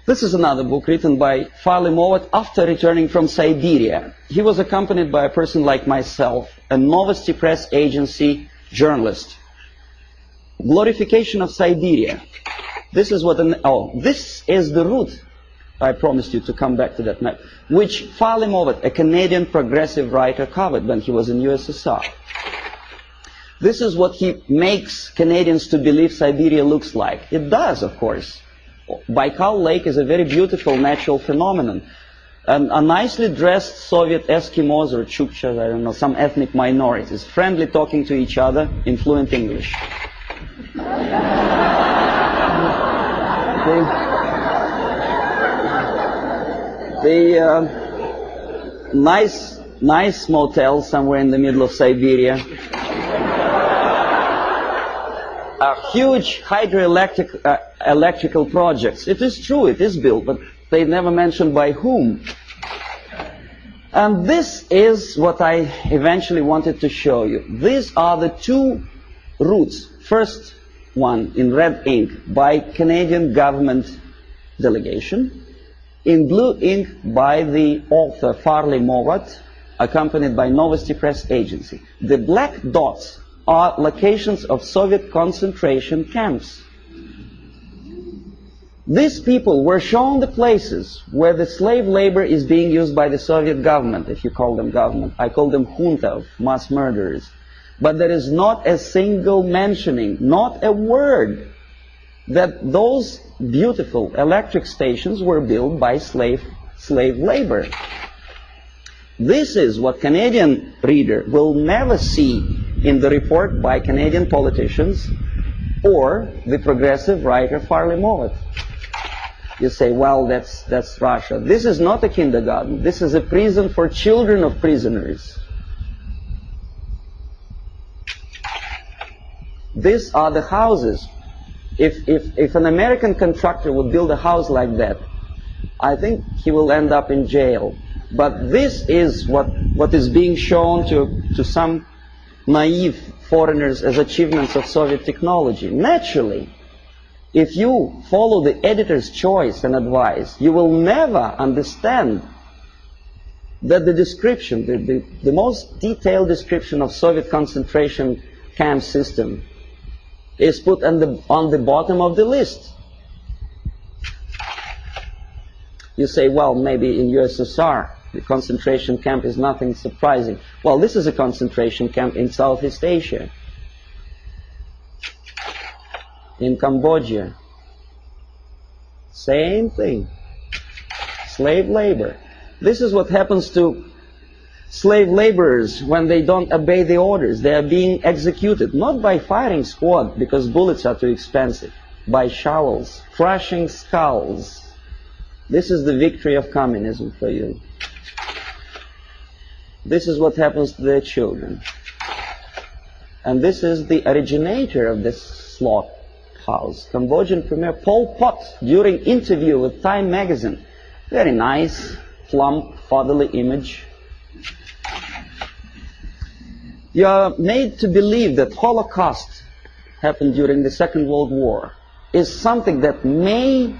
This is another book written by Farley Mowat after returning from Siberia. He was accompanied by a person like myself, a Novosti Press Agency journalist. Glorification of Siberia. This is what this is the route, I promised you to come back to that map, which Farley Mowat, a Canadian progressive writer, covered when he was in USSR. This is what he makes Canadians to believe Siberia looks like. It does, of course. Baikal Lake is a very beautiful natural phenomenon. A nicely dressed Soviet Eskimos or Chukchas, I don't know, some ethnic minorities, friendly talking to each other in fluent English. Nice motel somewhere in the middle of Siberia. Huge hydroelectrical projects. It is true, it is built, but they never mentioned by whom. And this is what I eventually wanted to show you. These are the two routes. First one in red ink by Canadian government delegation. In blue ink by the author Farley Mowat, accompanied by Novosti Press Agency. The black dots are locations of Soviet concentration camps. These people were shown the places where the slave labor is being used by the Soviet government, if you call them government. I call them junta of mass murderers. But there is not a single mentioning, not a word, that those beautiful electric stations were built by slave labor. This is what Canadian reader will never see in the report by Canadian politicians or the progressive writer Farley Mowat. You say, well, that's Russia. This is not a kindergarten. This is a prison for children of prisoners. These are the houses. If an American contractor would build a house like that, I think he will end up in jail. But this is what is being shown to some naive foreigners as achievements of Soviet technology. Naturally, if you follow the editor's choice and advice, you will never understand that the description, the most detailed description of Soviet concentration camp system is put on the bottom of the list. You say, well, maybe in USSR, the concentration camp is nothing surprising. Well, this is a concentration camp in Southeast Asia, in Cambodia. Same thing. Slave labor. This is what happens to slave laborers when they don't obey the orders. They are being executed, not by firing squad, because bullets are too expensive, by shovels, crushing skulls. This is the victory of communism for you. This is what happens to their children. And this is the originator of this slaughterhouse, Cambodian Premier Pol Pot, during interview with Time magazine. Very nice, plump, fatherly image. You are made to believe that Holocaust happened during the Second World War is something that may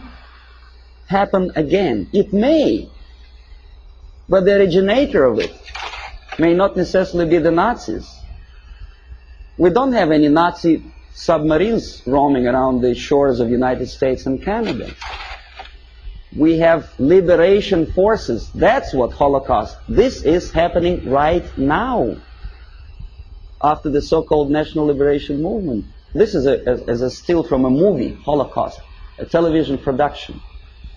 happen again. It may. But the originator of it may not necessarily be the Nazis. We don't have any Nazi submarines roaming around the shores of the United States and Canada. We have liberation forces. That's what Holocaust. This is happening right now, after the so-called National Liberation Movement. This is a still from a movie, Holocaust, a television production.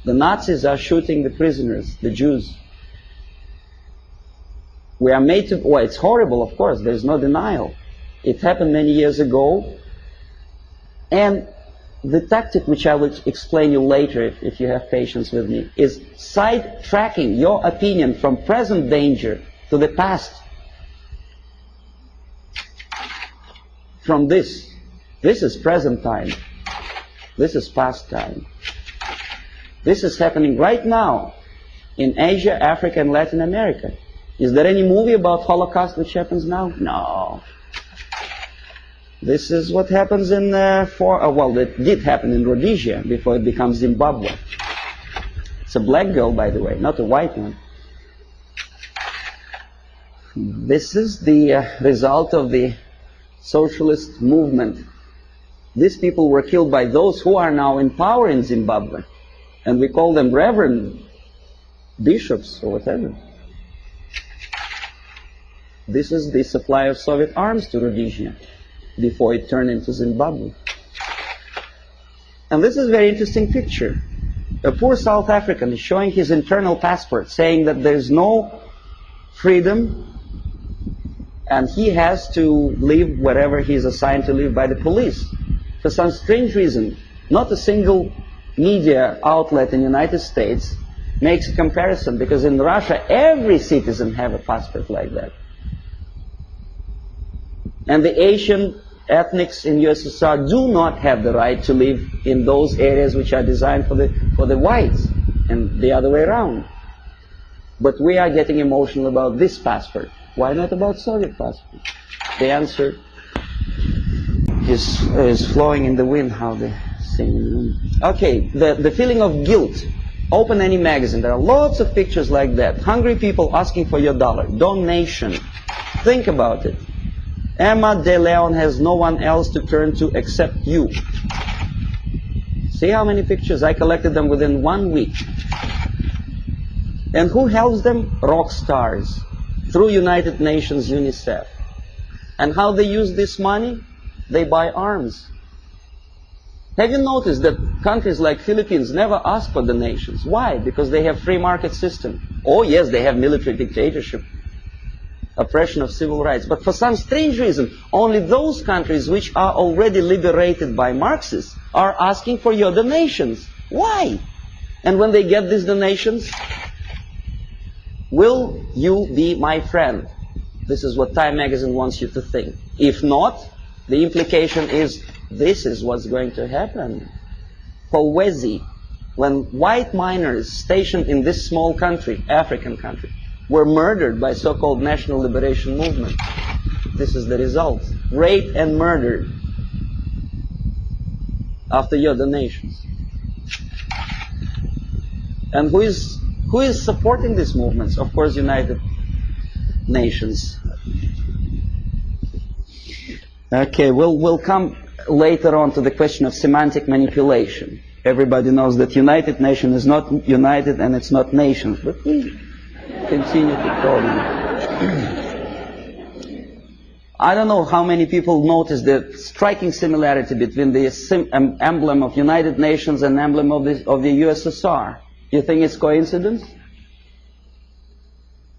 The Nazis are shooting the prisoners, the Jews. We are made to, well, it's horrible, of course, there's no denial. It happened many years ago, and the tactic, which I will explain you later if you have patience with me, is sidetracking your opinion from present danger to the past. From this. This is present time. This is past time. This is happening right now in Asia, Africa, and Latin America. Is there any movie about Holocaust which happens now? No. This is what happens in, well, it did happen in Rhodesia before it becomes Zimbabwe. It's a black girl, by the way, not a white one. This is the result of the socialist movement. These people were killed by those who are now in power in Zimbabwe. And we call them reverend bishops or whatever. This is the supply of Soviet arms to Rhodesia before it turned into Zimbabwe. And this is a very interesting picture. A poor South African is showing his internal passport, saying that there's no freedom and he has to live wherever he is assigned to live by the police. For some strange reason, not a single media outlet in the United States makes a comparison, because in Russia every citizen has a passport like that. And the Asian ethnics in USSR do not have the right to live in those areas which are designed for the whites, and the other way around. But we are getting emotional about this passport. Why not about Soviet passport? The answer is flowing in the wind, how they sing in the wind. Okay, the feeling of guilt. Open any magazine. There are lots of pictures like that. Hungry people asking for your dollar. Donation. Think about it. Emma De Leon has no one else to turn to except you. See how many pictures? I collected them within 1 week. And who helps them? Rock stars. Through United Nations, UNICEF. And how they use this money? They buy arms. Have you noticed that countries like Philippines never ask for donations? Why? Because they have free market system. Oh yes, they have military dictatorship, oppression of civil rights. But for some strange reason, only those countries which are already liberated by Marxists are asking for your donations. Why? And when they get these donations, will you be my friend? This is what Time magazine wants you to think. If not, the implication is this is what's going to happen. Kolwezi, when white miners stationed in this small country, African country, were murdered by so-called National Liberation Movement. This is the result. Raped and murdered after your donations. And who is supporting these movements? Of course, United Nations. Okay, we'll come later on to the question of semantic manipulation. Everybody knows that United Nations is not united and it's not nations, but we continue to call them. I don't know how many people notice the striking similarity between the emblem of United Nations and emblem of the USSR. You think it's coincidence?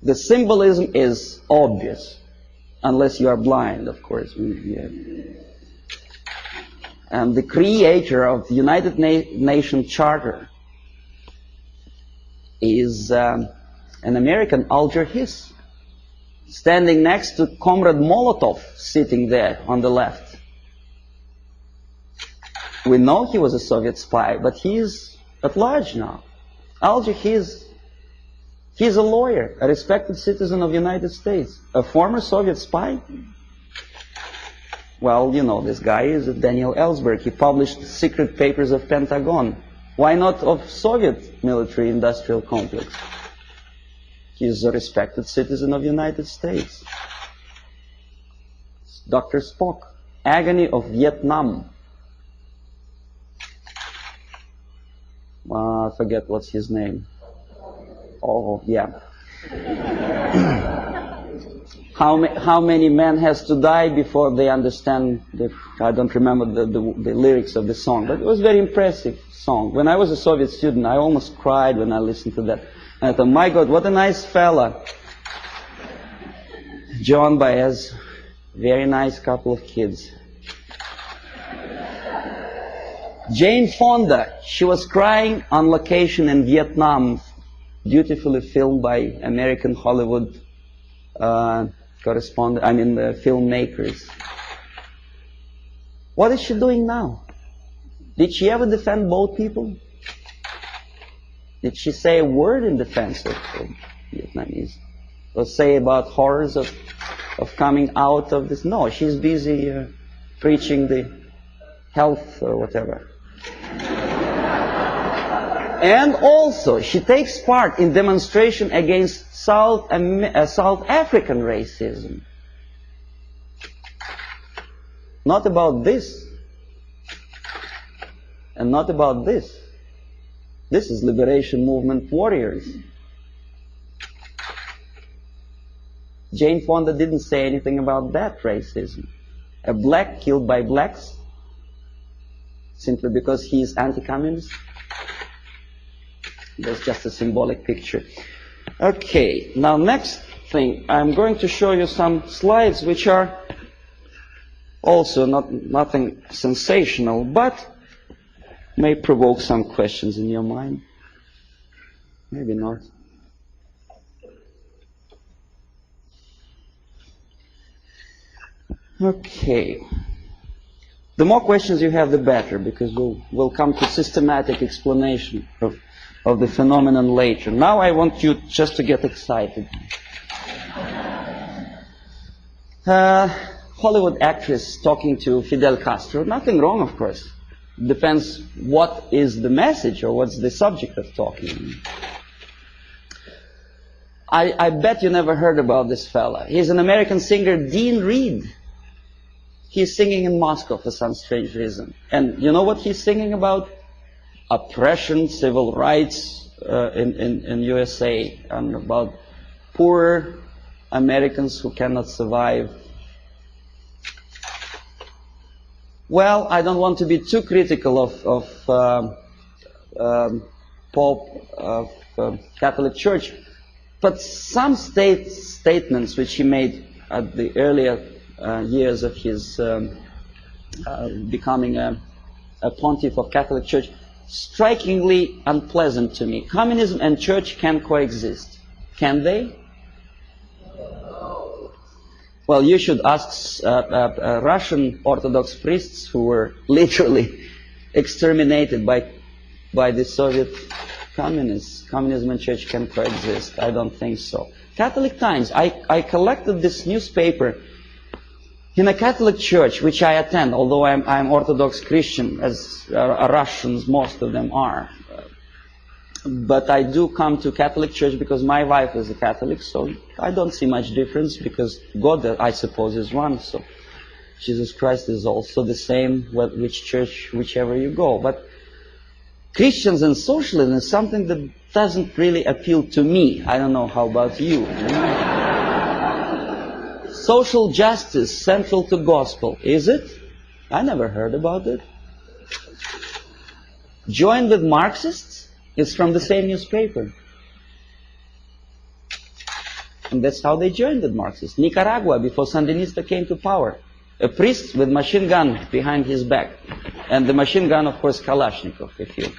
The symbolism is obvious, unless you are blind, of course. And the creator of the United Nations Charter is an American, Alger Hiss, standing next to Comrade Molotov, sitting there on the left. We know he was a Soviet spy, but he is at large now. Alger Hiss, he's a lawyer, a respected citizen of the United States, a former Soviet spy. Well, you know, this guy is Daniel Ellsberg. He published secret papers of Pentagon. Why not of Soviet military-industrial complex? He's a respected citizen of the United States. Dr. Spock, Agony of Vietnam. I forget what's his name. Oh, yeah. How many men has to die before they understand I don't remember the lyrics of the song, but it was a very impressive song. When I was a Soviet student, I almost cried when I listened to that. And I thought, my God, what a nice fella. John Baez, very nice couple of kids. Jane Fonda, she was crying on location in Vietnam, beautifully filmed by American Hollywood filmmakers. What is she doing now? Did she ever defend both people? Did she say a word in defense of Vietnamese? Or say about horrors of coming out of this? No, she's busy preaching the health or whatever. And also, she takes part in demonstration against South African racism. Not about this. And not about this. This is liberation movement warriors. Jane Fonda didn't say anything about that racism. A black killed by blacks simply because he is anti-communist. That's just a symbolic picture. Okay, now next thing, I'm going to show you some slides which are also nothing sensational, but may provoke some questions in your mind. Maybe not. Okay. The more questions you have, the better, because we'll come to systematic explanation of the phenomenon later. Now I want you just to get excited. Hollywood actress talking to Fidel Castro. Nothing wrong, of course. Depends what is the message or what's the subject of talking. I bet you never heard about this fella. He's an American singer, Dean Reed. He's singing in Moscow for some strange reason. And you know what he's singing about? Oppression, civil rights in USA, and about poor Americans who cannot survive. Well, I don't want to be too critical of Pope of Catholic Church, but some statements which he made at the earlier years of his becoming a pontiff of Catholic Church, strikingly unpleasant to me. Communism and church can coexist. Can they? Well, you should ask Russian Orthodox priests who were literally exterminated by the Soviet communists. Communism and church can coexist. I don't think so. Catholic Times. I collected this newspaper in a Catholic church, which I attend, although I'm Orthodox Christian, as Russians, most of them are. But I do come to Catholic church because my wife is a Catholic, so I don't see much difference, because God, I suppose, is one, so Jesus Christ is also the same, which church, whichever you go. But Christians and socialism is something that doesn't really appeal to me. I don't know, how about you? Social justice central to gospel, is it? I never heard about it. Join with Marxists? It's from the same newspaper. And that's how they joined the Marxists. Nicaragua, before Sandinista came to power, a priest with machine gun behind his back. And the machine gun, of course, Kalashnikov, if you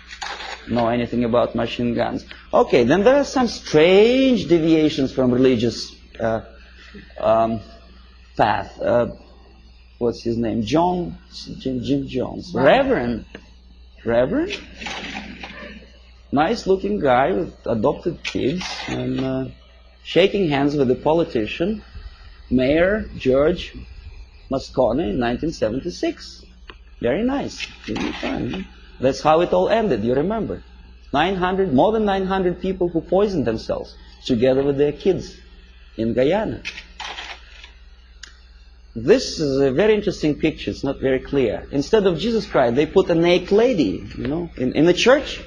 know anything about machine guns. Okay, then there are some strange deviations from religious path. What's his name? Jim Jones. Reverend? Nice looking guy with adopted kids and shaking hands with a politician, Mayor George Moscone in 1976. Very nice. That's how it all ended, you remember. More than 900 people who poisoned themselves together with their kids in Guyana. This is a very interesting picture. It's not very clear. Instead of Jesus Christ, they put a naked lady, you know, in the church.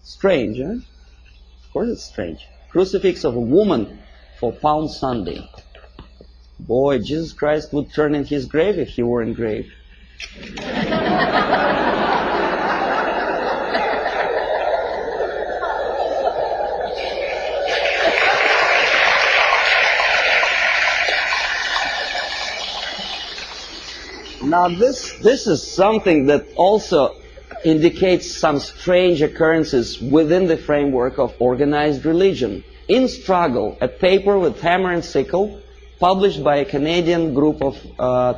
Strange, huh? Of course it's strange. Crucifix of a woman for Palm Sunday. Boy, Jesus Christ would turn in his grave if he were engraved. Now this is something that also indicates some strange occurrences within the framework of organized religion. In Struggle, a paper with hammer and sickle, published by a Canadian group of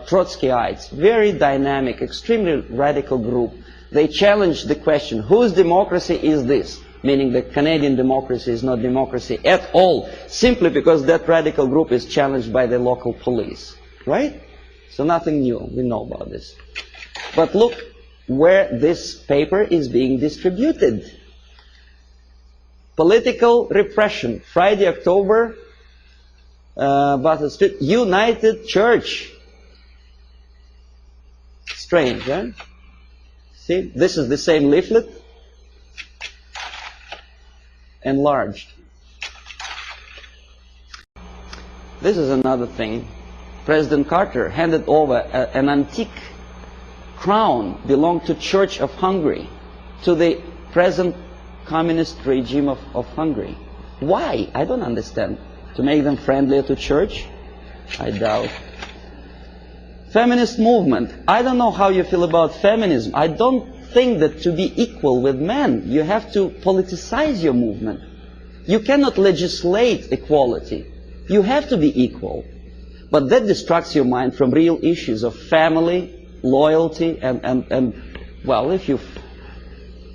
Trotskyites, very dynamic, extremely radical group. They challenged the question, whose democracy is this? Meaning that Canadian democracy is not democracy at all, simply because that radical group is challenged by the local police. Right? So nothing new, we know about this. But look where this paper is being distributed. Political repression, Friday, October, Battle Street, United Church. Strange, huh? See, this is the same leaflet, enlarged. This is another thing. President Carter handed over an antique crown belonged to Church of Hungary to the present communist regime of Hungary. Why? I don't understand. To make them friendlier to church? I doubt. Feminist movement. I don't know how you feel about feminism. I don't think that to be equal with men, you have to politicize your movement. You cannot legislate equality. You have to be equal. But that distracts your mind from real issues of family, loyalty, and well, if you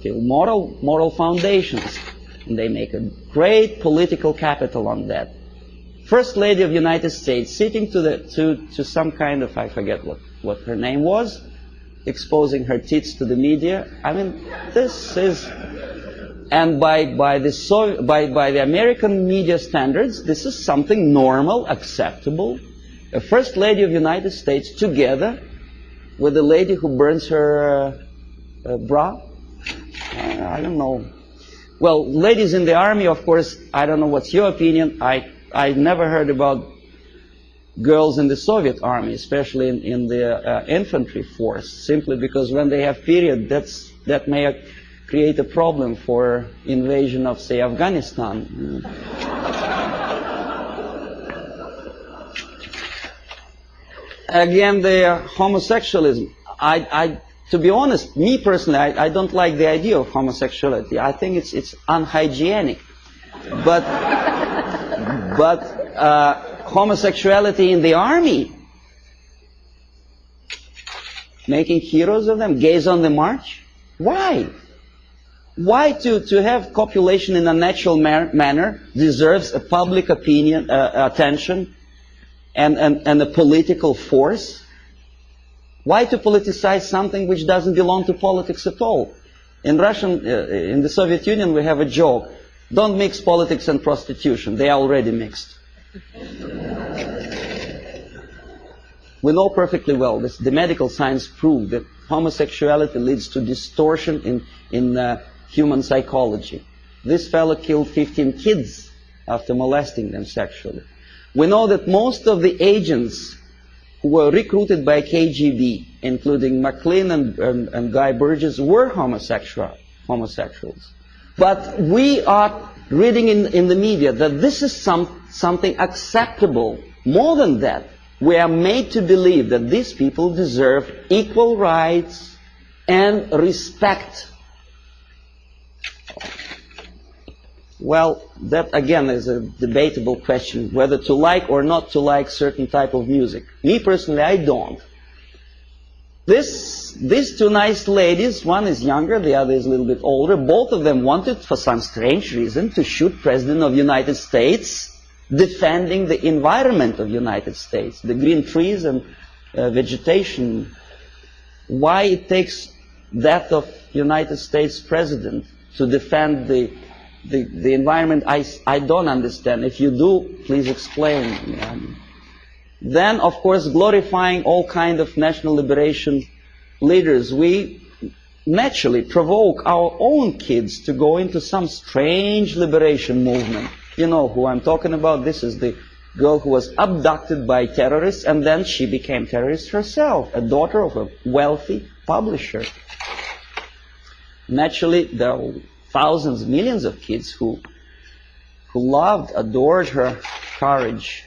feel moral foundations, and they make a great political capital on that. First Lady of the United States sitting to some kind of, I forget what her name was, exposing her tits to the media. I mean, this is, and by the American media standards, this is something normal, acceptable. A First Lady of the United States together with a lady who burns her bra. I don't know. Well, ladies in the army, of course, I don't know what's your opinion. I never heard about girls in the Soviet army, especially in the infantry force, simply because when they have period, that may create a problem for invasion of, say, Afghanistan. Again, the homosexualism. To be honest, me personally, I don't like the idea of homosexuality. I think it's unhygienic. But homosexuality in the army, making heroes of them, gays on the march. Why? Why to have copulation in a natural manner deserves a public opinion, attention, and a political force? Why to politicize something which doesn't belong to politics at all? In the Soviet Union, we have a joke: don't mix politics and prostitution; they are already mixed. We know perfectly well this. The medical science proved that homosexuality leads to distortion in human psychology. This fellow killed 15 kids after molesting them sexually. We know that most of the agents who were recruited by KGB, including McLean and Guy Burgess, were homosexuals. But we are reading in the media that this is something acceptable. More than that, we are made to believe that these people deserve equal rights and respect. Well, that again is a debatable question, whether to like or not to like certain type of music. Me personally, I don't. These two nice ladies, one is younger, the other is a little bit older, both of them wanted, for some strange reason, to shoot President of the United States, defending the environment of the United States, the green trees and vegetation. Why it takes that of United States President to defend the environment, I don't understand. If you do, please explain. Then, of course, glorifying all kind of national liberation leaders, we naturally provoke our own kids to go into some strange liberation movement. You know who I'm talking about. This is the girl who was abducted by terrorists, and then she became terrorist herself, a daughter of a wealthy publisher. Naturally, there are thousands, millions of kids who loved, adored her courage.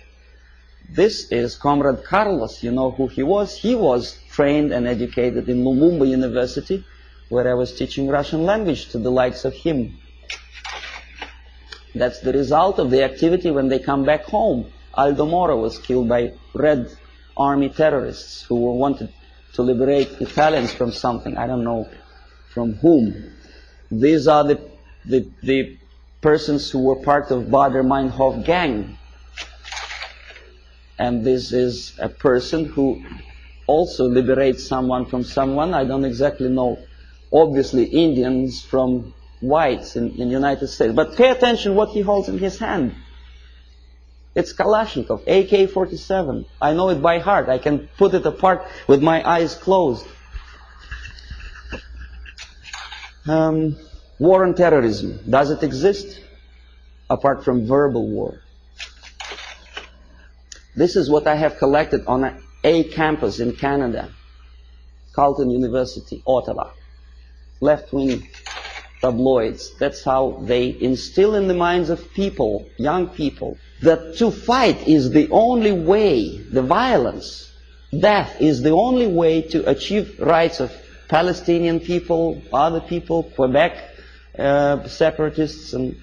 This is Comrade Carlos. You know who he was? He was trained and educated in Lumumba University, where I was teaching Russian language to the likes of him. That's the result of the activity when they come back home. Aldo Moro was killed by Red Army terrorists who wanted to liberate Italians from something. I don't know from whom. These are the persons who were part of Baader-Meinhof gang. And this is a person who also liberates someone from someone. I don't exactly know. Obviously, Indians from whites in the United States. But pay attention what he holds in his hand. It's Kalashnikov, AK-47. I know it by heart. I can put it apart with my eyes closed. War on terrorism. Does it exist? Apart from verbal war. This is what I have collected on a campus in Canada, Carleton University, Ottawa. Left-wing tabloids. That's how they instill in the minds of people, young people, that to fight is the only way, the violence, death is the only way to achieve rights of Palestinian people, other people, Quebec separatists, and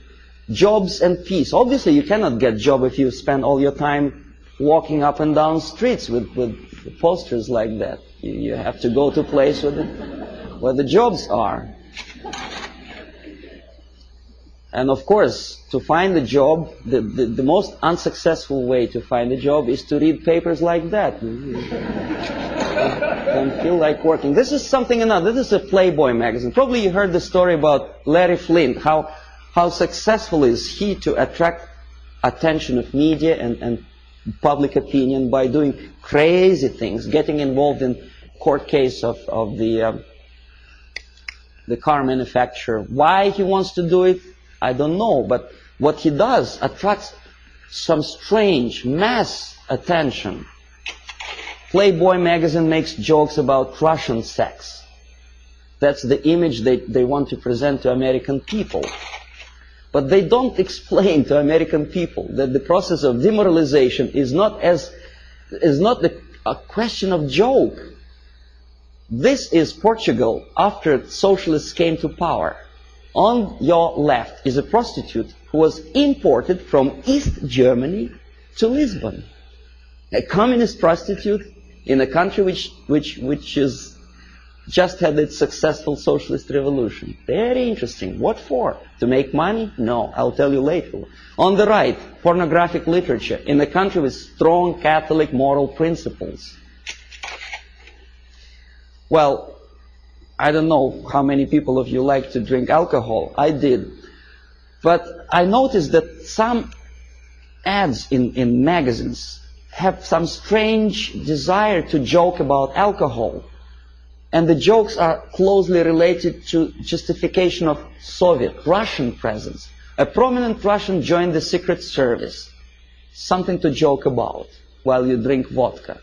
jobs and peace. Obviously, you cannot get job if you spend all your time walking up and down streets with posters like that. You have to go to a place where the jobs are. And of course, to find a job, the most unsuccessful way to find a job is to read papers like that. Don't feel like working. This is something another. This is a Playboy magazine. Probably you heard the story about Larry Flint, how successful is he to attract attention of media and public opinion by doing crazy things, getting involved in court case of the car manufacturer. Why he wants to do it, I don't know, but what he does attracts some strange mass attention. Playboy magazine makes jokes about Russian sex. That's the image they want to present to American people. But they don't explain to American people that the process of demoralization is not a question of joke. This is Portugal after socialists came to power. On your left is a prostitute who was imported from East Germany to Lisbon. A communist prostitute in a country which is just had its successful socialist revolution. Very interesting. What for? To make money? No, I'll tell you later. On the right, pornographic literature in a country with strong Catholic moral principles. Well, I don't know how many people of you like to drink alcohol. I did. But I noticed that some ads in magazines have some strange desire to joke about alcohol. And the jokes are closely related to justification of Soviet, Russian presence. A prominent Russian joined the secret service. Something to joke about while you drink vodka.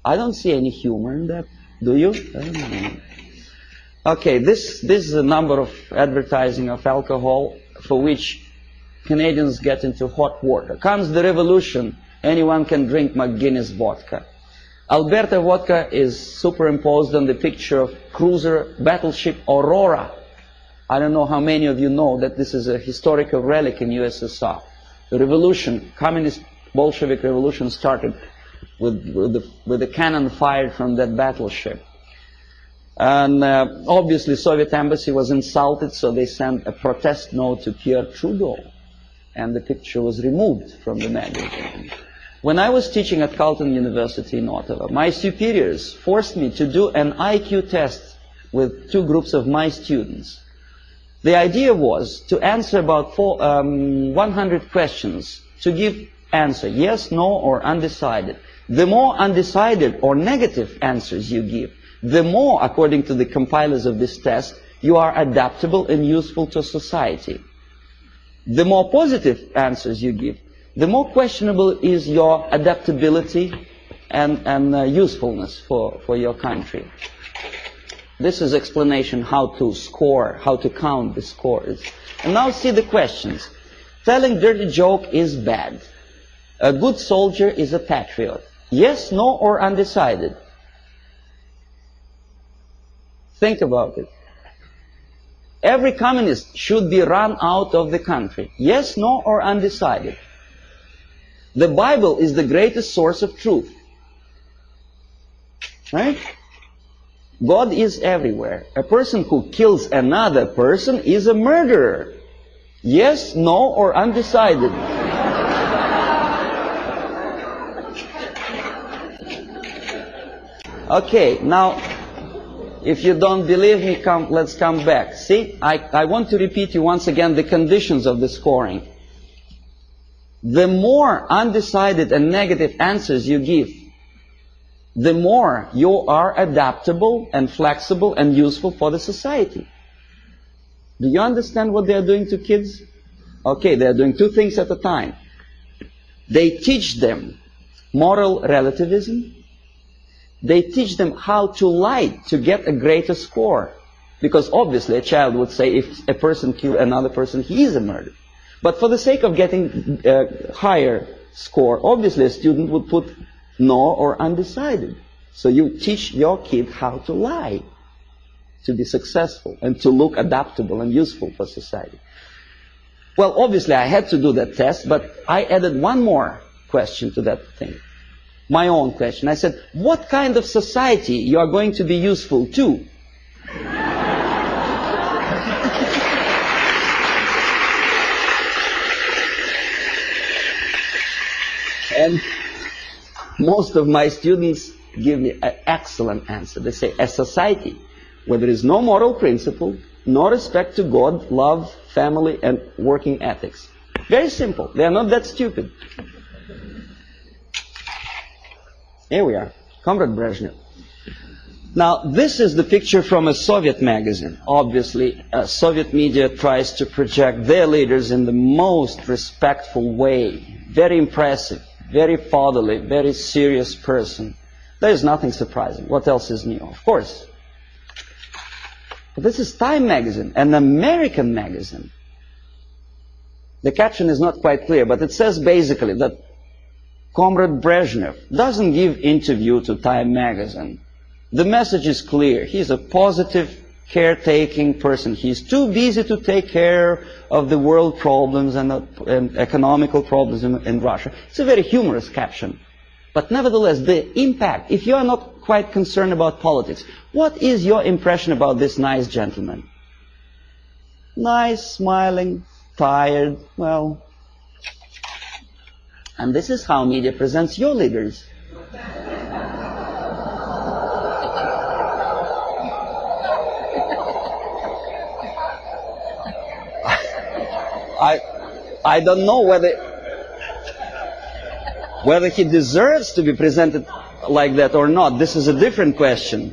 I don't see any humor in that. Do you? I don't know. Okay, this is a number of advertising of alcohol for which Canadians get into hot water. Comes the revolution, anyone can drink McGuinness vodka. Alberta vodka is superimposed on the picture of cruiser battleship Aurora. I don't know how many of you know that this is a historical relic in USSR. The revolution, communist Bolshevik revolution, started with the cannon fired from that battleship. And obviously Soviet embassy was insulted, so they sent a protest note to Pierre Trudeau, and the picture was removed from the magazine. When I was teaching at Carleton University in Ottawa, my superiors forced me to do an IQ test with two groups of my students. The idea was to answer about 100 questions, to give answer, yes, no, or undecided. The more undecided or negative answers you give, the more, according to the compilers of this test, you are adaptable and useful to society. The more positive answers you give, the more questionable is your adaptability and usefulness for your country. This is explanation how to score, how to count the scores. And now see the questions. Telling dirty joke is bad. A good soldier is a patriot. Yes, no, or undecided. Think about it. Every communist should be run out of the country. Yes, no, or undecided. The Bible is the greatest source of truth. Right? God is everywhere. A person who kills another person is a murderer. Yes, no, or undecided. Okay, now, if you don't believe me, let's come back. See, I want to repeat you once again the conditions of the scoring. The more undecided and negative answers you give, the more you are adaptable and flexible and useful for the society. Do you understand what they are doing to kids? Okay, they are doing two things at a time. They teach them moral relativism. They teach them how to lie to get a greater score. Because obviously a child would say if a person kills another person, he is a murderer. But for the sake of getting a higher score, obviously a student would put no or undecided. So you teach your kid how to lie to be successful and to look adaptable and useful for society. Well, obviously I had to do that test, but I added one more question to that thing. My own question. I said, what kind of society you are going to be useful to? And most of my students give me an excellent answer. They say, a society where there is no moral principle, no respect to God, love, family, and working ethics. Very simple. They are not that stupid. Here we are, Comrade Brezhnev. Now, this is the picture from a Soviet magazine. Obviously, Soviet media tries to project their leaders in the most respectful way. Very impressive, very fatherly, very serious person. There is nothing surprising. What else is new? Of course. But this is Time magazine, an American magazine. The caption is not quite clear, but it says basically that Comrade Brezhnev doesn't give interview to Time magazine. The message is clear. He's a positive, caretaking person. He's too busy to take care of the world problems and economical problems in Russia. It's a very humorous caption. But nevertheless, the impact, if you are not quite concerned about politics, what is your impression about this nice gentleman? Nice, smiling, tired, well. And this is how media presents your leaders. I don't know whether he deserves to be presented like that or not. This is a different question.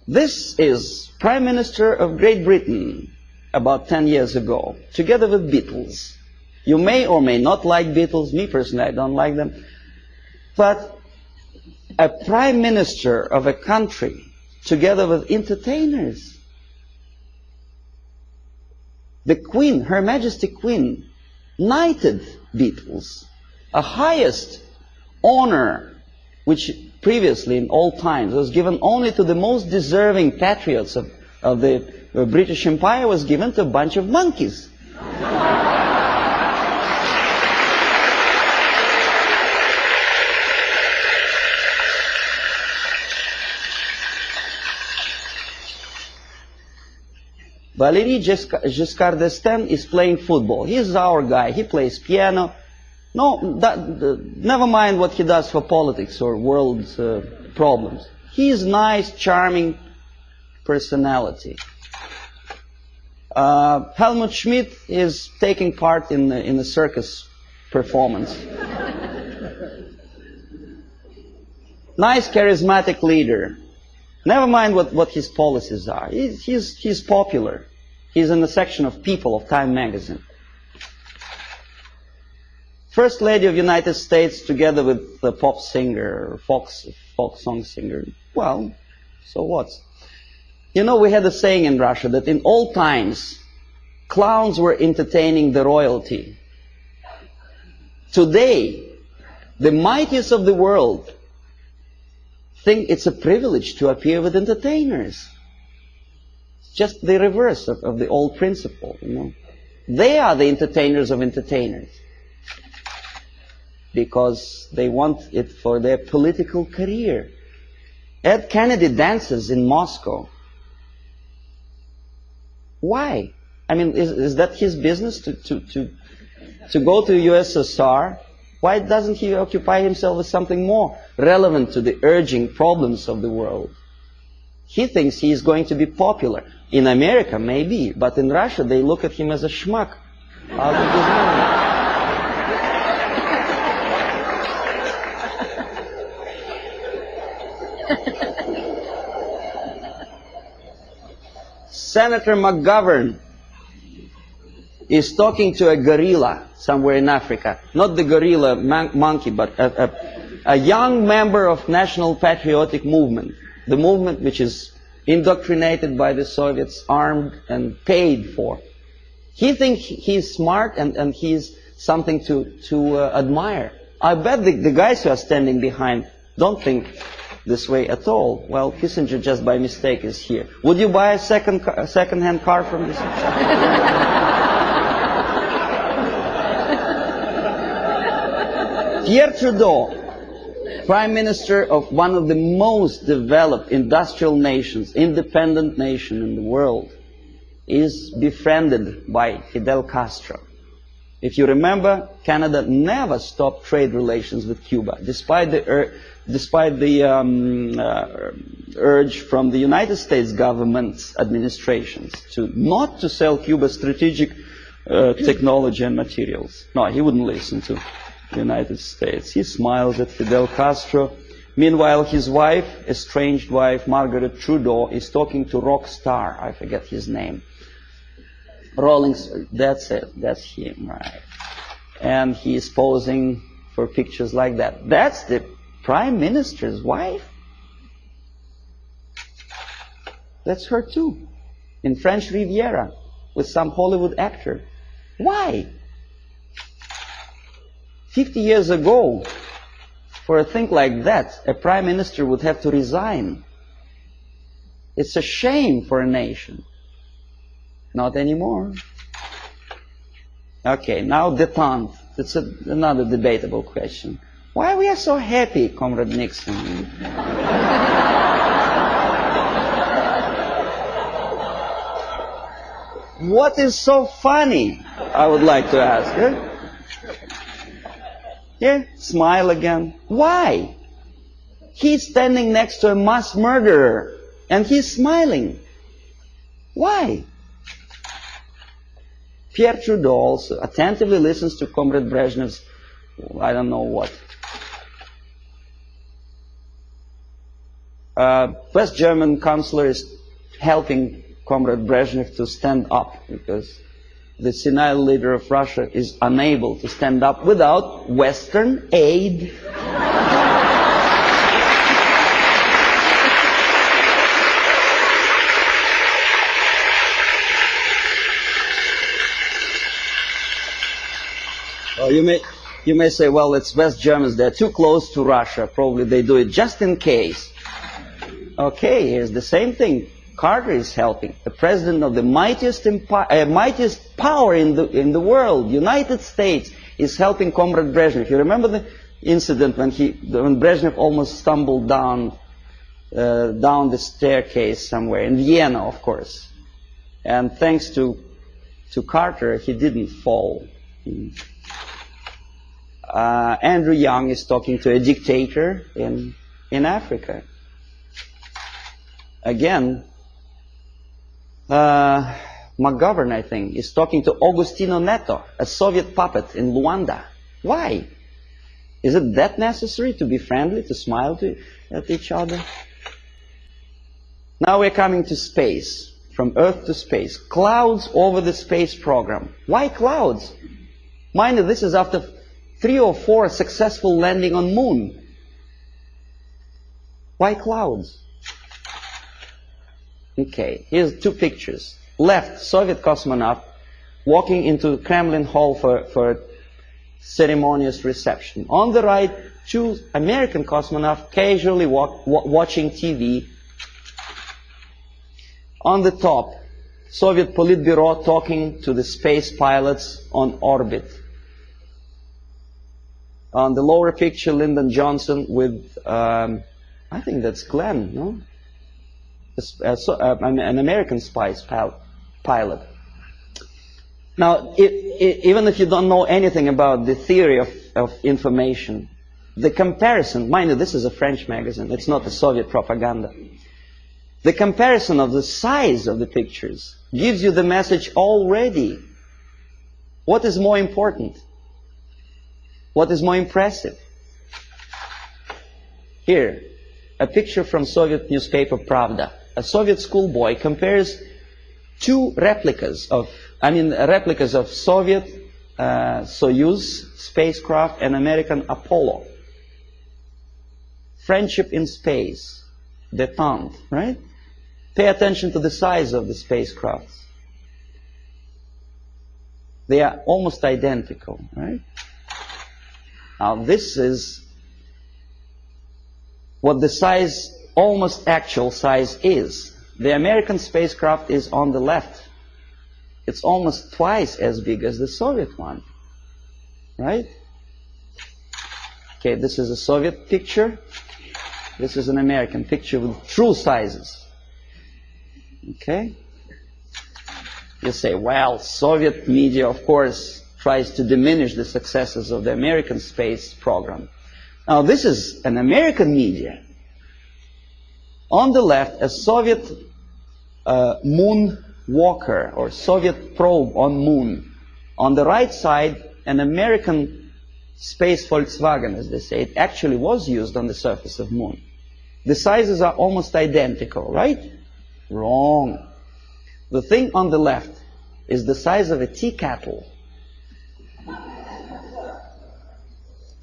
This is Prime Minister of Great Britain about 10 years ago, together with Beatles. You may or may not like Beatles. Me personally, I don't like them. But a prime minister of a country together with entertainers. The Queen, Her Majesty Queen, knighted Beatles, a highest honor which previously in all times was given only to the most deserving patriots of the British Empire, was given to a bunch of monkeys. Valéry Giscard d'Estaing is playing football. He's our guy. He plays piano. No, never mind what he does for politics or world problems. He's nice, charming personality. Helmut Schmidt is taking part in a circus performance. Nice, charismatic leader. Never mind what his policies are. He's popular. He's in the section of People of Time magazine. First Lady of United States together with the pop singer, folk song singer. Well, so what? You know, we had a saying in Russia that in old times, clowns were entertaining the royalty. Today, the mightiest of the world think it's a privilege to appear with entertainers. It's just the reverse of the old principle, you know. They are the entertainers of entertainers because they want it for their political career. Ed Kennedy dances in Moscow. Why? I mean, is that his business to go to USSR? Why doesn't he occupy himself with something more relevant to the urging problems of the world? He thinks he is going to be popular. In America, maybe, but in Russia, they look at him as a schmuck out of his mind. Senator McGovern is talking to a gorilla somewhere in Africa. Not the gorilla monkey, but a young member of National Patriotic Movement. The movement which is indoctrinated by the Soviets, armed and paid for. He thinks he's smart and he's something to admire. I bet the guys who are standing behind don't think this way at all. Well, Kissinger just by mistake is here. Would you buy a second-hand car from this? Pierre Trudeau, Prime Minister of one of the most developed industrial nations, independent nation in the world, is befriended by Fidel Castro. If you remember, Canada never stopped trade relations with Cuba, despite the urge from the United States government administrations not to sell Cuba strategic technology and materials. No, he wouldn't listen to the United States. He smiles at Fidel Castro. Meanwhile, his wife, estranged wife, Margaret Trudeau, is talking to rock star. I forget his name. That's it. That's him, right? And he is posing for pictures like that. That's the Prime Minister's wife? That's her too. In French Riviera with some Hollywood actor. Why? 50 years ago, for a thing like that, a prime minister would have to resign. It's a shame for a nation. Not anymore. Okay, now détente. It's another debatable question. Why we are so happy, Comrade Nixon? What is so funny? I would like to ask. Yeah, smile again. Why? He's standing next to a mass murderer and he's smiling. Why? Pierre Trudeau also attentively listens to Comrade Brezhnev's, I don't know what. West German chancellor is helping Comrade Brezhnev to stand up because the senile leader of Russia is unable to stand up without Western aid. Well, you may say, well, it's West Germans, they're too close to Russia, probably they do it just in case. Okay, here's the same thing. Carter is helping. The president of the mightiest power in the world, United States, is helping Comrade Brezhnev. You remember the incident when Brezhnev almost stumbled down the staircase somewhere in Vienna, of course, and thanks to Carter, he didn't fall. Andrew Young is talking to a dictator in Africa. Again, McGovern, I think, is talking to Agostino Neto, a Soviet puppet in Luanda. Why? Is it that necessary to be friendly, to smile at each other? Now we're coming to space, from Earth to space. Clouds over the space program. Why clouds? Mind you, this is after 3 or 4 successful landing on Moon. Why clouds? Okay, here's 2 pictures. Left, Soviet cosmonaut walking into Kremlin Hall for a ceremonious reception. On the right, 2 American cosmonauts casually watching TV. On the top, Soviet Politburo talking to the space pilots on orbit. On the lower picture, Lyndon Johnson with, I think that's Glenn, no? An American spice pilot. Now, even if you don't know anything about the theory of information, the comparison, mind you, this is a French magazine, it's not a Soviet propaganda. The comparison of the size of the pictures gives you the message already. What is more important? What is more impressive? Here, a picture from Soviet newspaper Pravda. A Soviet schoolboy compares 2 replicas of Soviet Soyuz spacecraft and American Apollo. Friendship in space, détente, right? Pay attention to the size of the spacecrafts. They are almost identical, right? Now this is what the size, almost actual size is. The American spacecraft is on the left. It's almost twice as big as the Soviet one, right? Okay, this is a Soviet picture. This is an American picture with true sizes. Okay? You say, well, Soviet media, of course, tries to diminish the successes of the American space program. Now, this is an American media. On the left, a Soviet moon walker or Soviet probe on moon. On the right side, an American space Volkswagen, as they say. It actually was used on the surface of moon. The sizes are almost identical, right? Wrong. The thing on the left is the size of a tea kettle.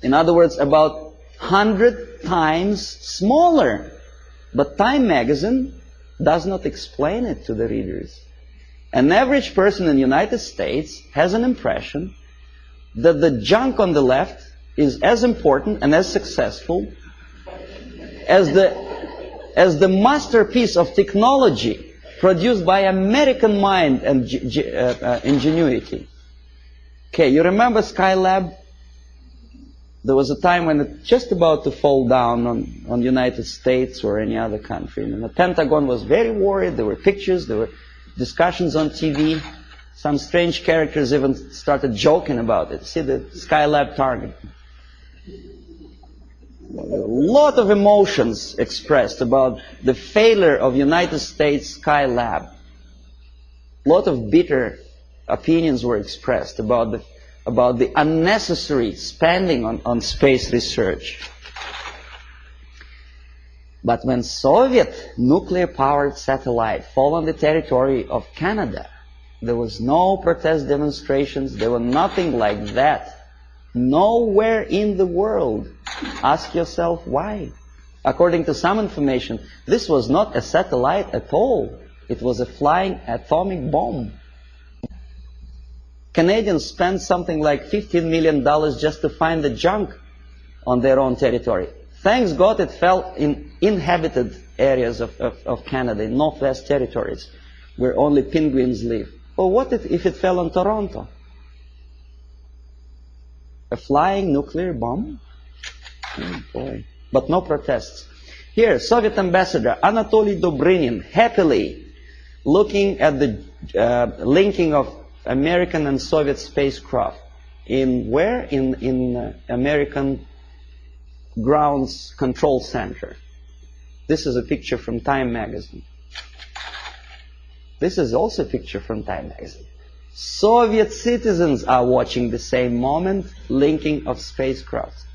In other words, about 100 times smaller. But Time magazine does not explain it to the readers. An average person in the United States has an impression that the junk on the left is as important and as successful as the masterpiece of technology produced by American mind and ingenuity. Okay, you remember Skylab? There was a time when it just about to fall down on the United States or any other country. And the Pentagon was very worried. There were pictures, there were discussions on TV. Some strange characters even started joking about it. See the Skylab target. A lot of emotions expressed about the failure of United States Skylab. A lot of bitter opinions were expressed about the unnecessary spending on space research. But when Soviet nuclear-powered satellite fell on the territory of Canada, there was no protest demonstrations, there were nothing like that. Nowhere in the world. Ask yourself why. According to some information, this was not a satellite at all. It was a flying atomic bomb. Canadians spent something like $15 million just to find the junk on their own territory. Thanks God it fell in inhabited areas of Canada, in Northwest Territories, where only penguins live. But what if it fell on Toronto? A flying nuclear bomb? Oh boy. But no protests. Here, Soviet ambassador Anatoly Dobrinin happily looking at the linking of American and Soviet spacecraft. In where? In American Grounds Control Center. This is a picture from Time magazine. This is also a picture from Time magazine. Soviet citizens are watching the same moment, linking of spacecraft.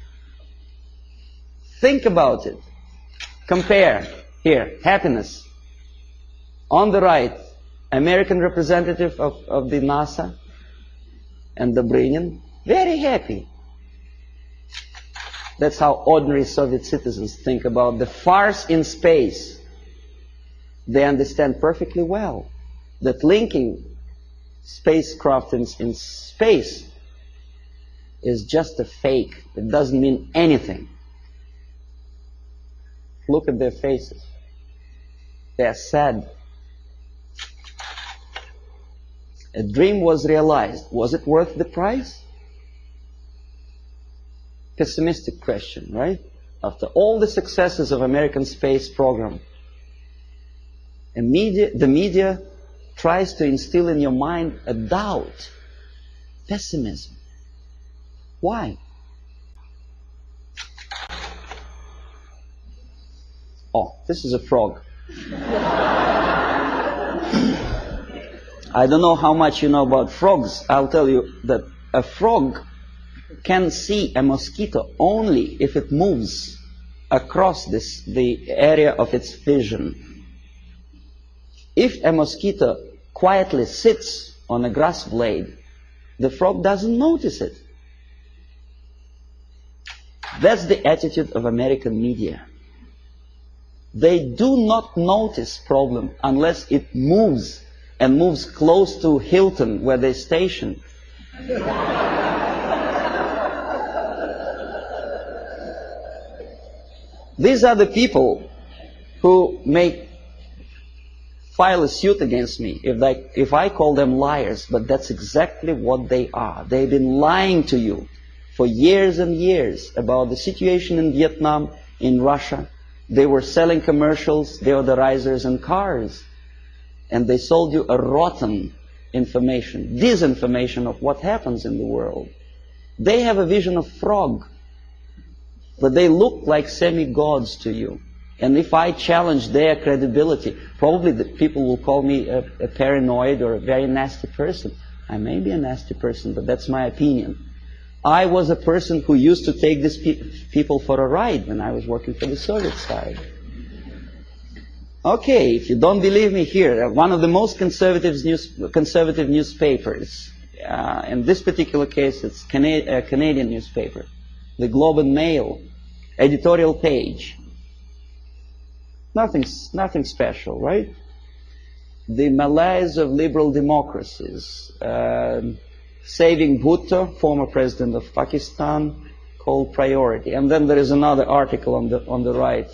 Think about it. Compare. Here, happiness. On the right, American representative of the NASA and Dobrinin, very happy. That's how ordinary Soviet citizens think about the farce in space. They understand perfectly well that linking spacecraft in space is just a fake. It doesn't mean anything. Look at their faces. They are sad. A dream was realized. Was it worth the price? Pessimistic question, right? After all the successes of American space program, the media tries to instill in your mind a doubt, pessimism. Why? Oh, this is a frog. I don't know how much you know about frogs. I'll tell you that a frog can see a mosquito only if it moves across the area of its vision. If a mosquito quietly sits on a grass blade, the frog doesn't notice it. That's the attitude of American media. They do not notice problem unless it moves, and moves close to Hilton where they station. These are the people who may file a suit against me if I call them liars, but that's exactly what they are. They've been lying to you for years and years about the situation in Vietnam, in Russia. They were selling commercials, deodorizers and cars, and they sold you a rotten information, disinformation of what happens in the world. They have a vision of frog, but they look like semi-gods to you. And if I challenge their credibility, probably the people will call me a paranoid or a very nasty person. I may be a nasty person, but that's my opinion. I was a person who used to take these people for a ride when I was working for the Soviet side. Okay, if you don't believe me, here, one of the most conservative newspapers, in this particular case it's a Canadian newspaper, the Globe and Mail, editorial page. Nothing special, right? The malaise of liberal democracies. Saving Bhutto, former president of Pakistan, called priority. And then there is another article on the right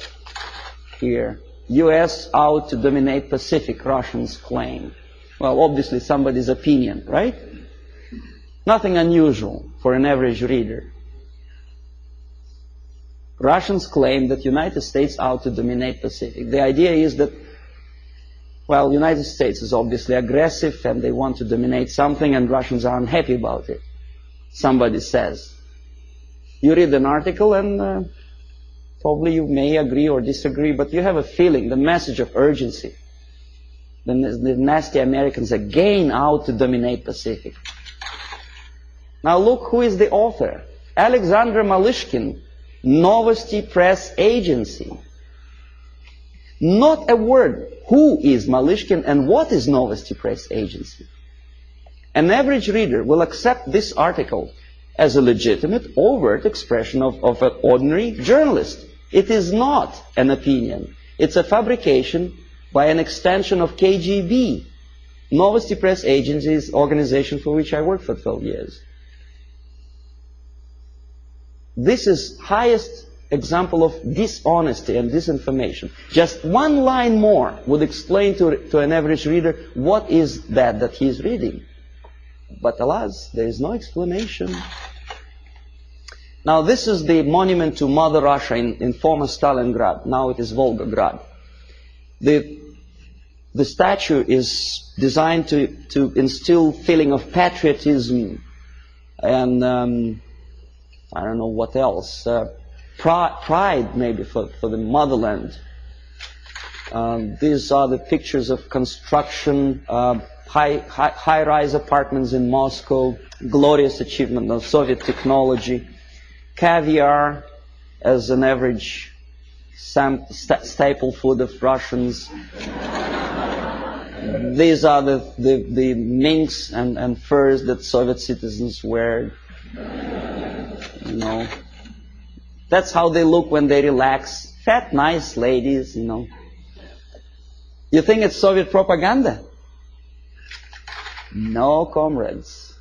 here. U.S. out to dominate Pacific, Russians claim. Well, obviously somebody's opinion, right? Nothing unusual for an average reader. Russians claim that United States out to dominate Pacific. The idea is that, well, United States is obviously aggressive and they want to dominate something and Russians are unhappy about it. Somebody says. You read an article and probably you may agree or disagree, but you have a feeling, the message of urgency. The nasty Americans again out to dominate Pacific. Now look who is the author. Alexander Malishkin, Novosti Press Agency. Not a word. Who is Malishkin and what is Novosti Press Agency? An average reader will accept this article as a legitimate, overt expression of an ordinary journalist. It is not an opinion. It's a fabrication by an extension of KGB. Novosti Press Agency is organization for which I worked for 12 years. This is highest example of dishonesty and disinformation. Just one line more would explain to an average reader what is that he is reading. But alas, there is no explanation. Now this is the monument to Mother Russia in former Stalingrad. Now it is Volgograd. The statue is designed to instill feeling of patriotism and I don't know what else. Pride maybe for the motherland. These are the pictures of construction, high-rise apartments in Moscow, glorious achievement of Soviet technology, caviar as an average staple food of Russians. These are the minks and furs that Soviet citizens wear. You know, that's how they look when they relax. Fat, nice ladies, you know. You think it's Soviet propaganda? No, comrades.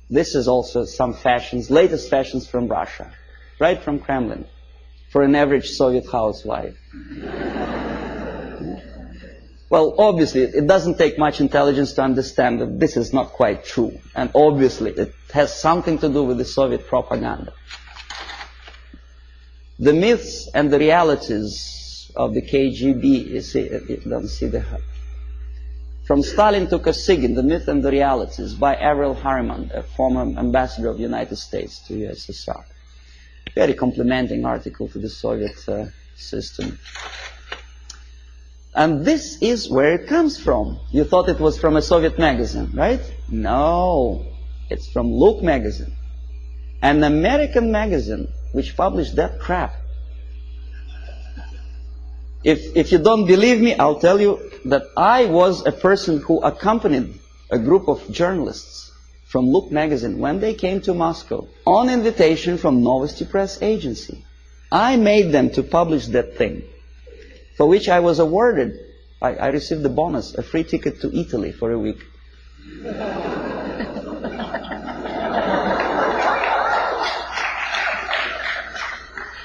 This is also some fashions, latest fashions from Russia, right from Kremlin, for an average Soviet housewife. Well, obviously, it doesn't take much intelligence to understand that this is not quite true. And obviously, it has something to do with the Soviet propaganda. The myths and the realities of the KGB, you don't see the... From Stalin to Kosygin, The Myth and the Realities, by Avril Harriman, a former ambassador of the United States to USSR. Very complimenting article to the Soviet system. And this is where it comes from. You thought it was from a Soviet magazine, right? No, it's from Look magazine. An American magazine which published that crap. If you don't believe me, I'll tell you that I was a person who accompanied a group of journalists from Look magazine when they came to Moscow on invitation from Novosti Press Agency. I made them to publish that thing, for which I was awarded, I received the bonus, a free ticket to Italy for a week.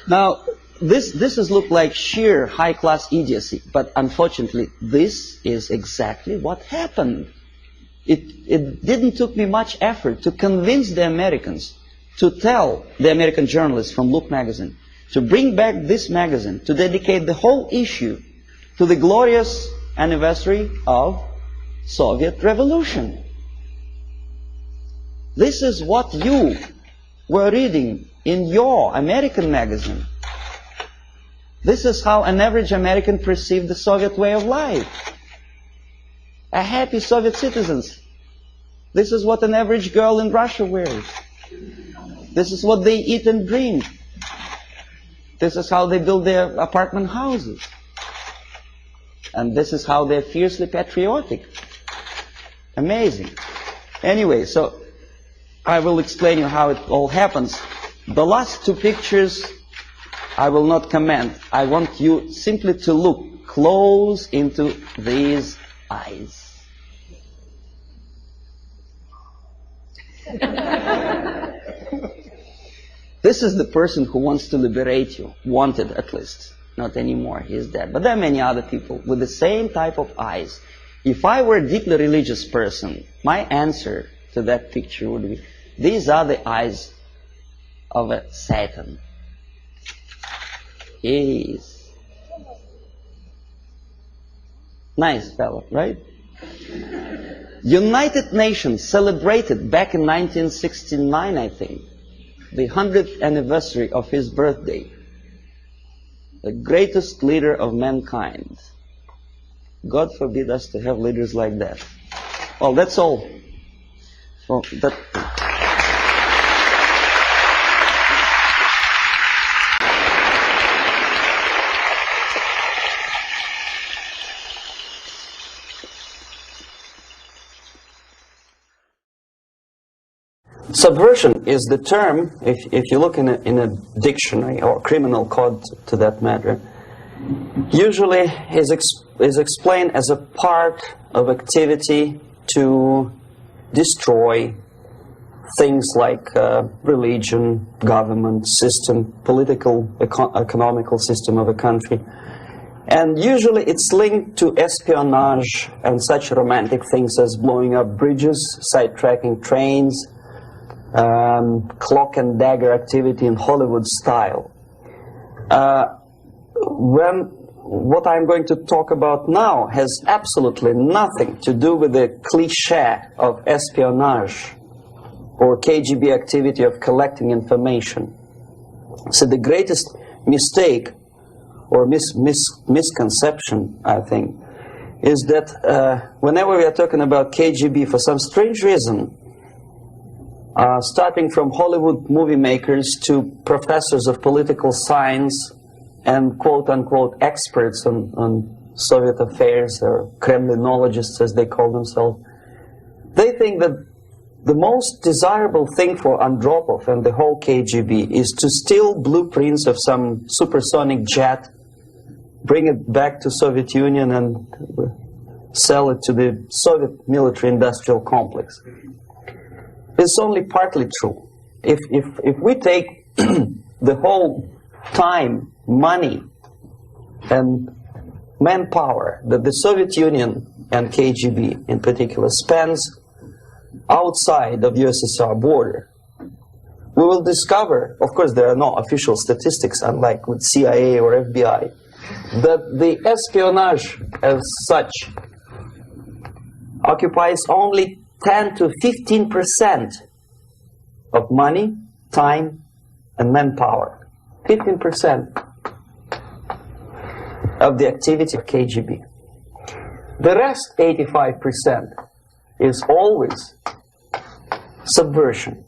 Now, this is look like sheer high-class idiocy, but unfortunately, this is exactly what happened. It didn't took me much effort to convince the Americans, to tell the American journalists from Look magazine, to bring back this magazine, to dedicate the whole issue to the glorious anniversary of Soviet Revolution. This is what you were reading in your American magazine. This is how an average American perceived the Soviet way of life. A happy Soviet citizens. This is what an average girl in Russia wears. This is what they eat and drink. This is how they build their apartment houses. And this is how they're fiercely patriotic. Amazing. Anyway, so I will explain you how it all happens. The last two pictures I will not comment. I want you simply to look close into these eyes. This is the person who wants to liberate you, wanted at least. Not anymore, he is dead. But there are many other people with the same type of eyes. If I were a deeply religious person, my answer to that picture would be, these are the eyes of a Satan. He is. Nice fellow, right? United Nations celebrated back in 1969, I think, the 100th anniversary of his birthday. The greatest leader of mankind. God forbid us to have leaders like that. Well, that's all. Well, Subversion is the term, if you look in a dictionary or criminal code to that matter, usually is explained as a part of activity to destroy things like religion, government, system, political, economical system of a country. And usually it's linked to espionage and such romantic things as blowing up bridges, sidetracking trains, cloak and dagger activity in Hollywood style. What I'm going to talk about now has absolutely nothing to do with the cliché of espionage or KGB activity of collecting information. So the greatest mistake or misconception, I think, is that whenever we are talking about KGB, for some strange reason, starting from Hollywood movie makers to professors of political science and quote-unquote experts on Soviet affairs, or Kremlinologists as they call themselves, they think that the most desirable thing for Andropov and the whole KGB is to steal blueprints of some supersonic jet, bring it back to Soviet Union and sell it to the Soviet military-industrial complex. It's only partly true. If we take the whole time, money, and manpower that the Soviet Union and KGB in particular spends outside of USSR border, we will discover, of course there are no official statistics unlike with CIA or FBI, that the espionage as such occupies only 10 to 15% of money, time, and manpower. 15% of the activity of KGB. The rest, 85%, is always subversion.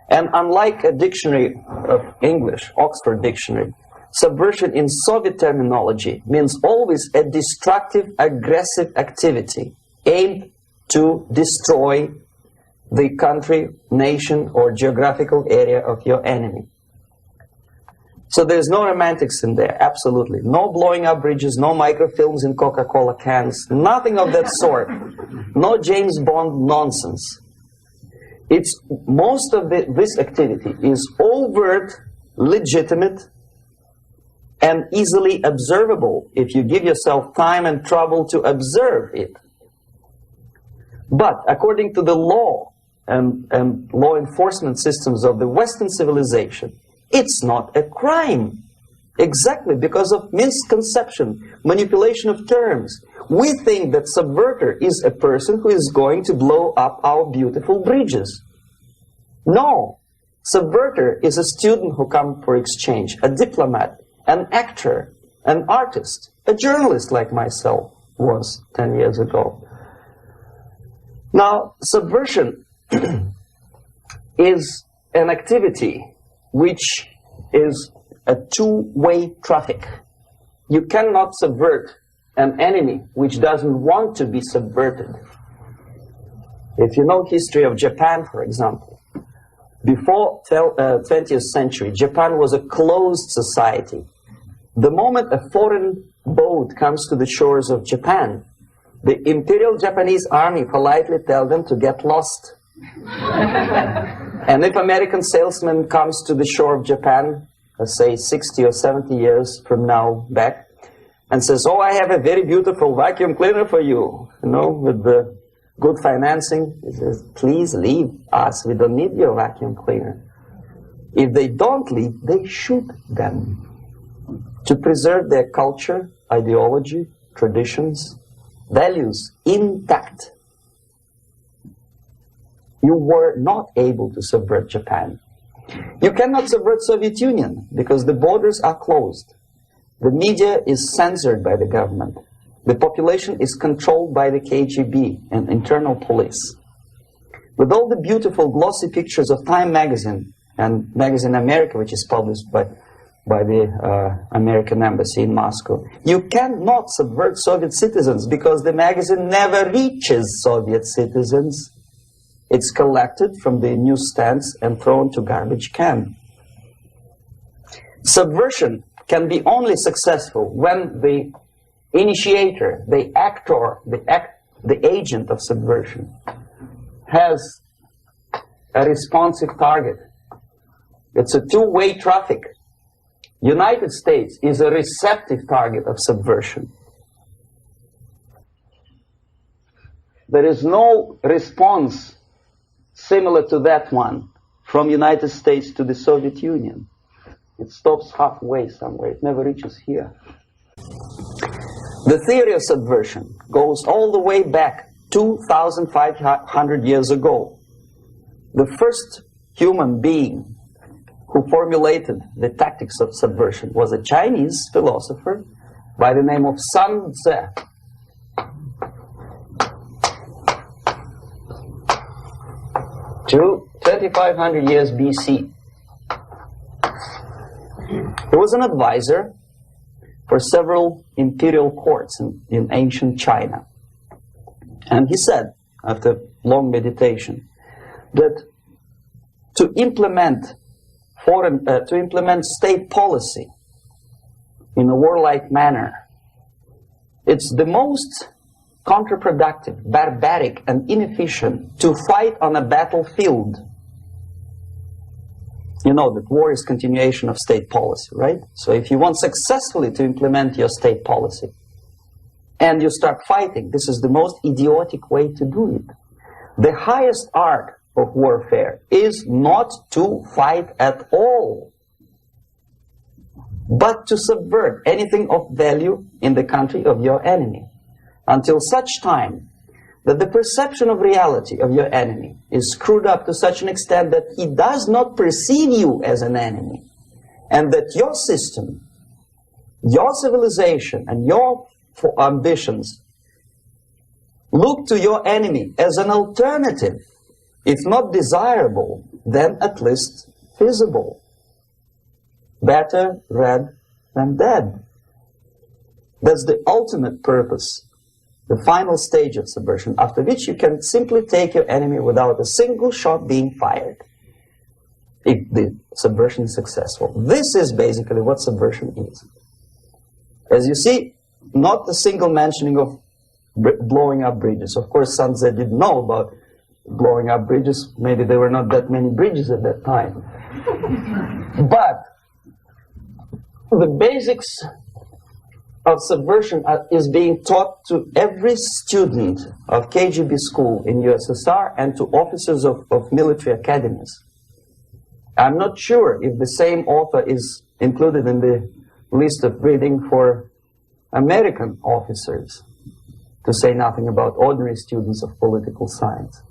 And unlike a dictionary of English, Oxford Dictionary, subversion in Soviet terminology means always a destructive, aggressive activity aimed to destroy the country, nation, or geographical area of your enemy. So there's no romantics in there, absolutely. No blowing up bridges, no microfilms in Coca-Cola cans, nothing of that sort. No James Bond nonsense. It's most of this activity is overt, legitimate, and easily observable if you give yourself time and trouble to observe it. But according to the law and law enforcement systems of the Western civilization, it's not a crime. Exactly because of misconception, manipulation of terms. We think that subverter is a person who is going to blow up our beautiful bridges. No. Subverter is a student who comes for exchange, a diplomat, an actor, an artist, a journalist like myself was 10 years ago. Now, subversion is an activity which is a two-way traffic. You cannot subvert an enemy which doesn't want to be subverted. If you know history of Japan, for example, before 20th century, Japan was a closed society. The moment a foreign boat comes to the shores of Japan, the Imperial Japanese Army politely tells them to get lost. And if American salesman comes to the shore of Japan, let's say 60 or 70 years from now back, and says, oh, I have a very beautiful vacuum cleaner for you, with the good financing, he says, please leave us, we don't need your vacuum cleaner. If they don't leave, they shoot them to preserve their culture, ideology, traditions, values intact. You were not able to subvert Japan. You cannot subvert Soviet Union because the borders are closed. The media is censored by the government. The population is controlled by the KGB and internal police. With all the beautiful glossy pictures of Time magazine and Magazine America, which is published by the American embassy in Moscow, you cannot subvert Soviet citizens because the magazine never reaches Soviet citizens. It's collected from the newsstands and thrown to garbage can. Subversion can be only successful when the initiator, the actor, the agent of subversion has a responsive target. It's a two-way traffic. United States is a receptive target of subversion. There is no response similar to that one from United States to the Soviet Union. It stops halfway somewhere. It never reaches here. The theory of subversion goes all the way back 2,500 years ago. The first human being who formulated the tactics of subversion was a Chinese philosopher by the name of Sun Tzu. To 2,500 years BC. He was an advisor for several imperial courts in ancient China. And he said, after long meditation, that to implement state policy in a warlike manner, it's the most counterproductive, barbaric, and inefficient to fight on a battlefield. You know that war is continuation of state policy, right? So if you want successfully to implement your state policy and you start fighting, this is the most idiotic way to do it. The highest art of warfare is not to fight at all, but to subvert anything of value in the country of your enemy, until such time that the perception of reality of your enemy is screwed up to such an extent that he does not perceive you as an enemy, and that your system, your civilization, and your ambitions look to your enemy as an alternative, if not desirable, then at least feasible. Better red than dead. That's the ultimate purpose, the final stage of subversion, after which you can simply take your enemy without a single shot being fired, if the subversion is successful. This is basically what subversion is. As you see, not a single mentioning of blowing up bridges. Of course, Sun Tzu didn't know about blowing up bridges. Maybe there were not that many bridges at that time. But the basics of subversion is being taught to every student of KGB school in USSR and to officers of military academies. I'm not sure if the same author is included in the list of reading for American officers, to say nothing about ordinary students of political science.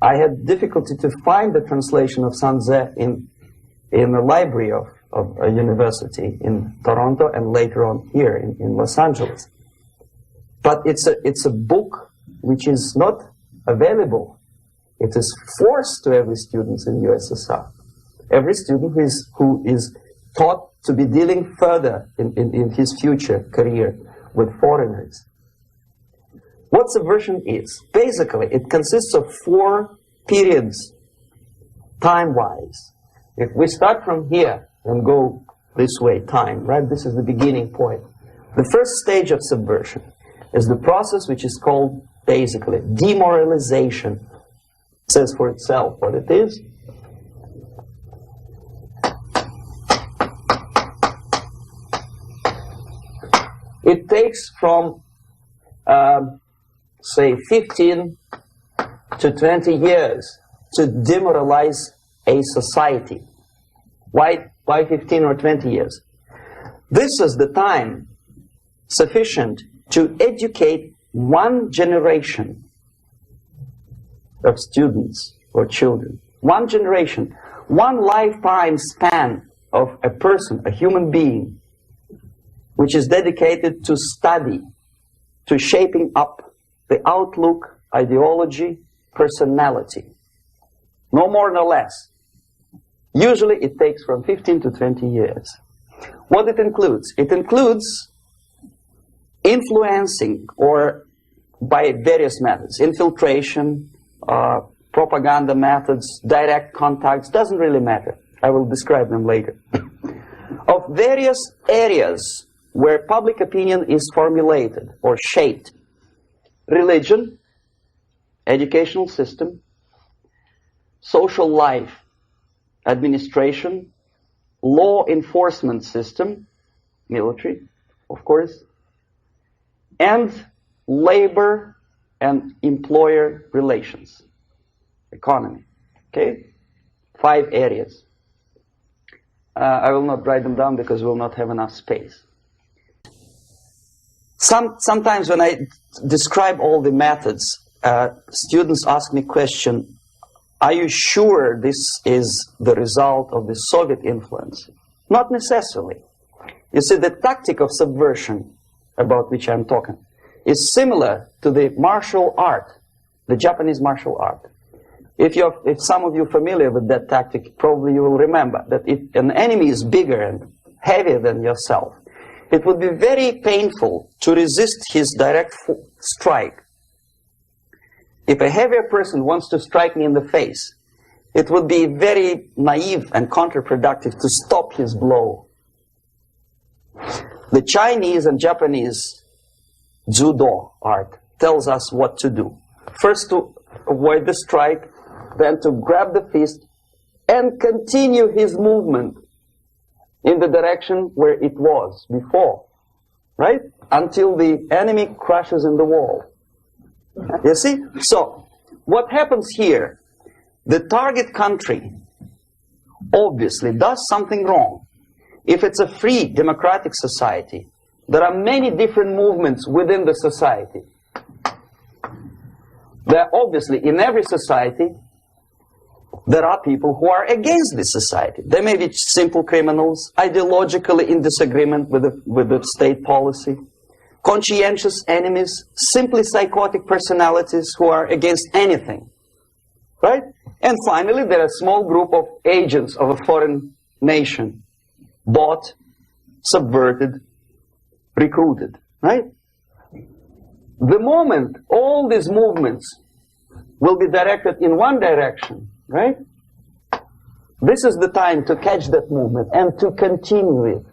I had difficulty to find the translation of Sun Tzu in the library of a university in Toronto and later on here in Los Angeles. But it's a book which is not available. It is forced to every student in USSR. Every student who is taught to be dealing further in his future career with foreigners. What subversion is? Basically, it consists of 4 periods, time-wise. If we start from here and go this way, time, right? This is the beginning point. The first stage of subversion is the process which is called, basically, demoralization. It says for itself what it is. It takes from, say, 15 to 20 years to demoralize a society. Why 15 or 20 years? This is the time sufficient to educate one generation of students or children. One generation, one lifetime span of a person, a human being, which is dedicated to study, to shaping up the outlook, ideology, personality. No more, no less. Usually it takes from 15 to 20 years. What it includes? It includes influencing, or by various methods, infiltration, propaganda methods, direct contacts, doesn't really matter. I will describe them later. of various areas where public opinion is formulated or shaped. Religion, educational system, social life, administration, law enforcement system, military, of course, and labor and employer relations, economy. Okay? 5 areas. I will not write them down because we will not have enough space. Sometimes when I describe all the methods, students ask me question, are you sure this is the result of the Soviet influence? Not necessarily. You see, the tactic of subversion, about which I'm talking, is similar to the martial art, the Japanese martial art. If some of you are familiar with that tactic, probably you will remember that if an enemy is bigger and heavier than yourself, it would be very painful to resist his direct strike. If a heavier person wants to strike me in the face, it would be very naive and counterproductive to stop his blow. The Chinese and Japanese judo art tells us what to do. First to avoid the strike, then to grab the fist and continue his movement in the direction where it was before, right? Until the enemy crashes in the wall. You see? So, what happens here? The target country obviously does something wrong. If it's a free democratic society, there are many different movements within the society. There are obviously, in every society, there are people who are against this society. They may be simple criminals, ideologically in disagreement with the state policy, conscientious enemies, simply psychotic personalities who are against anything, right? And finally, there are a small group of agents of a foreign nation, bought, subverted, recruited, right? The moment all these movements will be directed in one direction, right? This is the time to catch that movement and to continue it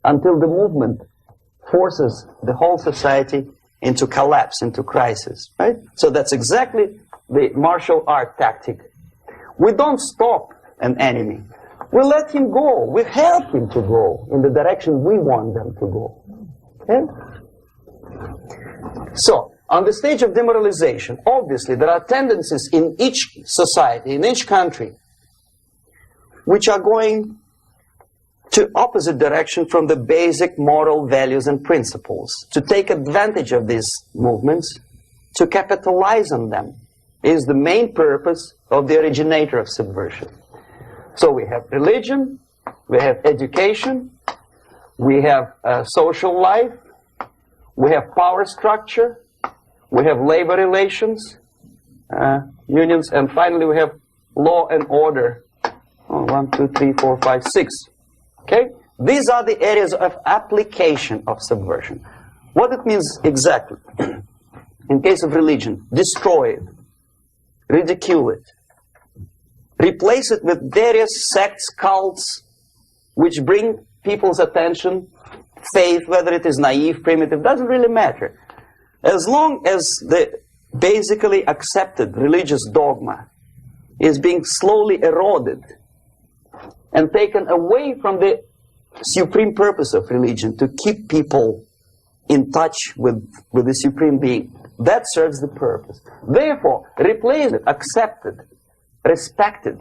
until the movement forces the whole society into collapse, into crisis, right? So that's exactly the martial art tactic. We don't stop an enemy. We let him go. We help him to go in the direction we want them to go. Okay? So, on the stage of demoralization, obviously there are tendencies in each society, in each country, which are going to opposite direction from the basic moral values and principles. To take advantage of these movements, to capitalize on them, is the main purpose of the originator of subversion. So we have religion, we have education, we have social life, we have power structure, we have labor relations, unions, and finally we have law and order. 1, 2, 3, 4, 5, 6. Okay? These are the areas of application of subversion. What it means exactly? In case of religion, destroy it, ridicule it, replace it with various sects, cults, which bring people's attention, faith, whether it is naive, primitive, doesn't really matter. As long as the basically accepted religious dogma is being slowly eroded and taken away from the supreme purpose of religion, to keep people in touch with the supreme being, that serves the purpose. Therefore, replace it, accepted, respected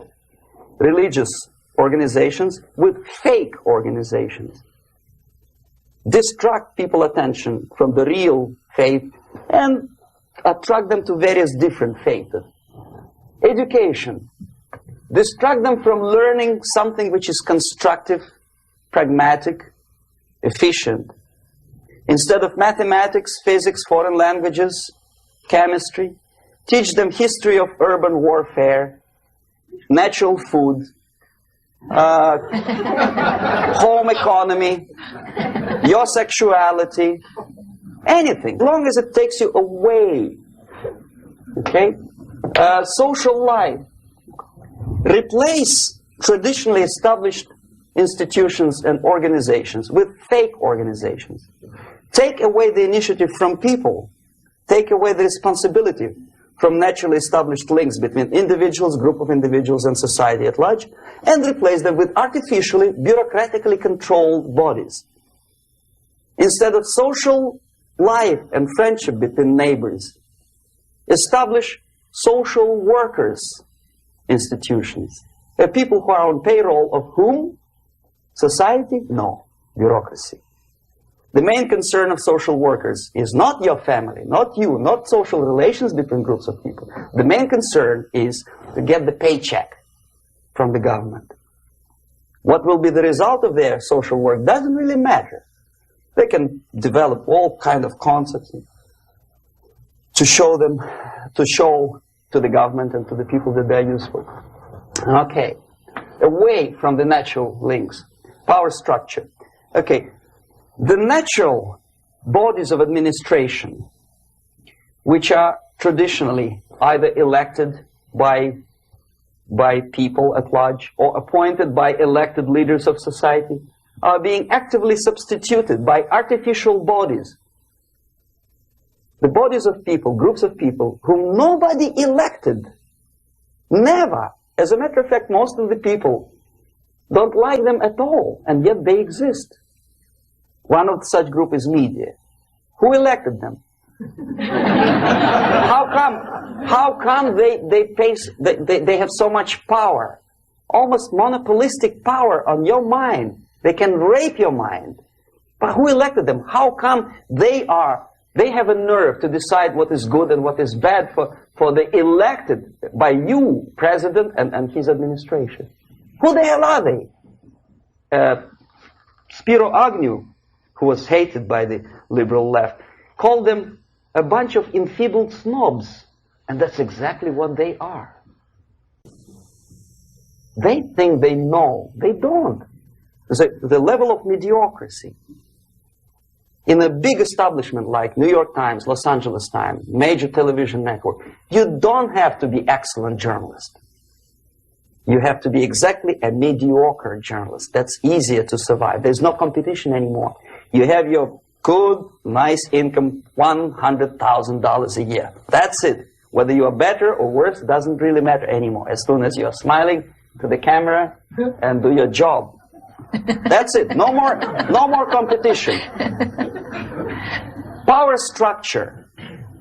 religious organizations with fake organizations. Distract people's attention from the real faith and attract them to various different faiths. Education. Distract them from learning something which is constructive, pragmatic, efficient. Instead of mathematics, physics, foreign languages, chemistry, teach them history of urban warfare, natural food, home economy, your sexuality, anything, as long as it takes you away. Okay? Social life. Replace traditionally established institutions and organizations with fake organizations. Take away the initiative from people. Take away the responsibility from naturally established links between individuals, group of individuals, and society at large, and replace them with artificially, bureaucratically controlled bodies. Instead of social life and friendship between neighbors, establish social workers institutions. People who are on payroll of whom? Society? No. Bureaucracy. The main concern of social workers is not your family, not you, not social relations between groups of people. The main concern is to get the paycheck from the government. What will be the result of their social work doesn't really matter. They can develop all kind of concepts to show to the government and to the people that they're useful. Okay, away from the natural links, power structure. Okay, the natural bodies of administration, which are traditionally either elected by people at large or appointed by elected leaders of society, are being actively substituted by artificial bodies. The bodies of people, groups of people, whom nobody elected. Never. As a matter of fact, most of the people don't like them at all, and yet they exist. One of such group is media. Who elected them? How come they have so much power? Almost monopolistic power on your mind. They can rape your mind. But who elected them? How come they have a nerve to decide what is good and what is bad for the elected by you, president, and his administration? Who the hell are they? Spiro Agnew, who was hated by the liberal left, called them a bunch of enfeebled snobs. And that's exactly what they are. They think they know. They don't. The level of mediocrity. In a big establishment like New York Times, Los Angeles Times, major television network, you don't have to be excellent journalist. You have to be exactly a mediocre journalist. That's easier to survive. There's no competition anymore. You have your good, nice income, $100,000 a year. That's it. Whether you are better or worse doesn't really matter anymore. As soon as you're smiling to the camera and do your job. That's it. No more competition. Power structure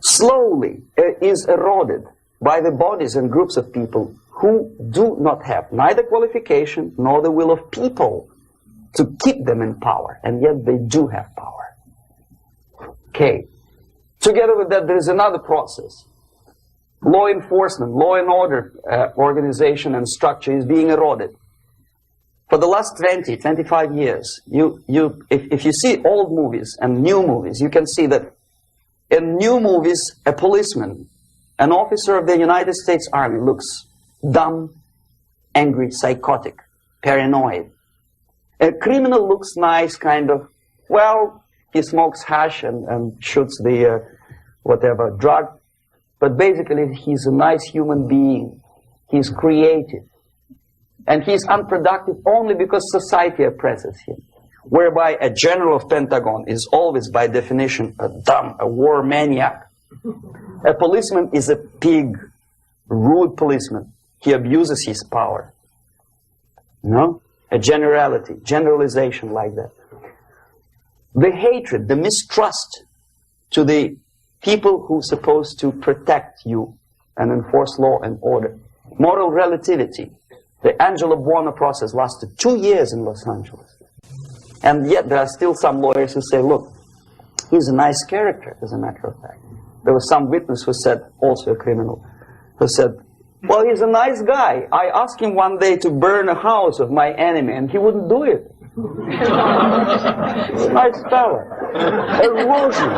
slowly is eroded by the bodies and groups of people who do not have neither qualification nor the will of people to keep them in power, and yet they do have power. Okay. Together with that, there is another process. Law enforcement, law and order organization and structure is being eroded. For the last 20, 25 years, if you see old movies and new movies, you can see that in new movies, a policeman, an officer of the United States Army looks dumb, angry, psychotic, paranoid. A criminal looks nice, kind of, well, he smokes hash and shoots the whatever drug, but basically he's a nice human being. He's creative. And he's unproductive only because society oppresses him. Whereby a general of Pentagon is always, by definition, a war maniac. A policeman is a pig, rude policeman. He abuses his power. No? A generalization like that. The hatred, the mistrust to the people who are supposed to protect you and enforce law and order. Moral relativity. The Angelo Buono process lasted 2 years in Los Angeles. And yet there are still some lawyers who say, look, he's a nice character, as a matter of fact. There was some witness who said, also a criminal, who said, well, he's a nice guy. I asked him one day to burn a house of my enemy, and he wouldn't do it. He's a nice fella. Erosion.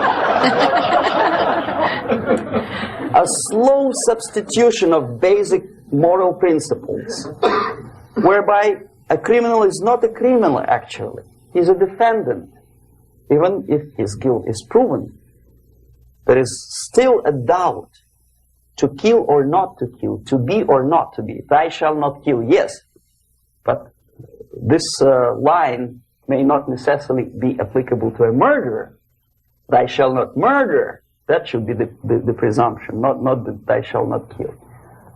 A slow substitution of basic moral principles, whereby a criminal is not a criminal, actually. He's a defendant. Even if his guilt is proven, there is still a doubt to kill or not to kill, to be or not to be. Thou shalt not kill, yes, but this line may not necessarily be applicable to a murderer. Thou shalt not murder. That should be the presumption, not that thou shalt not kill.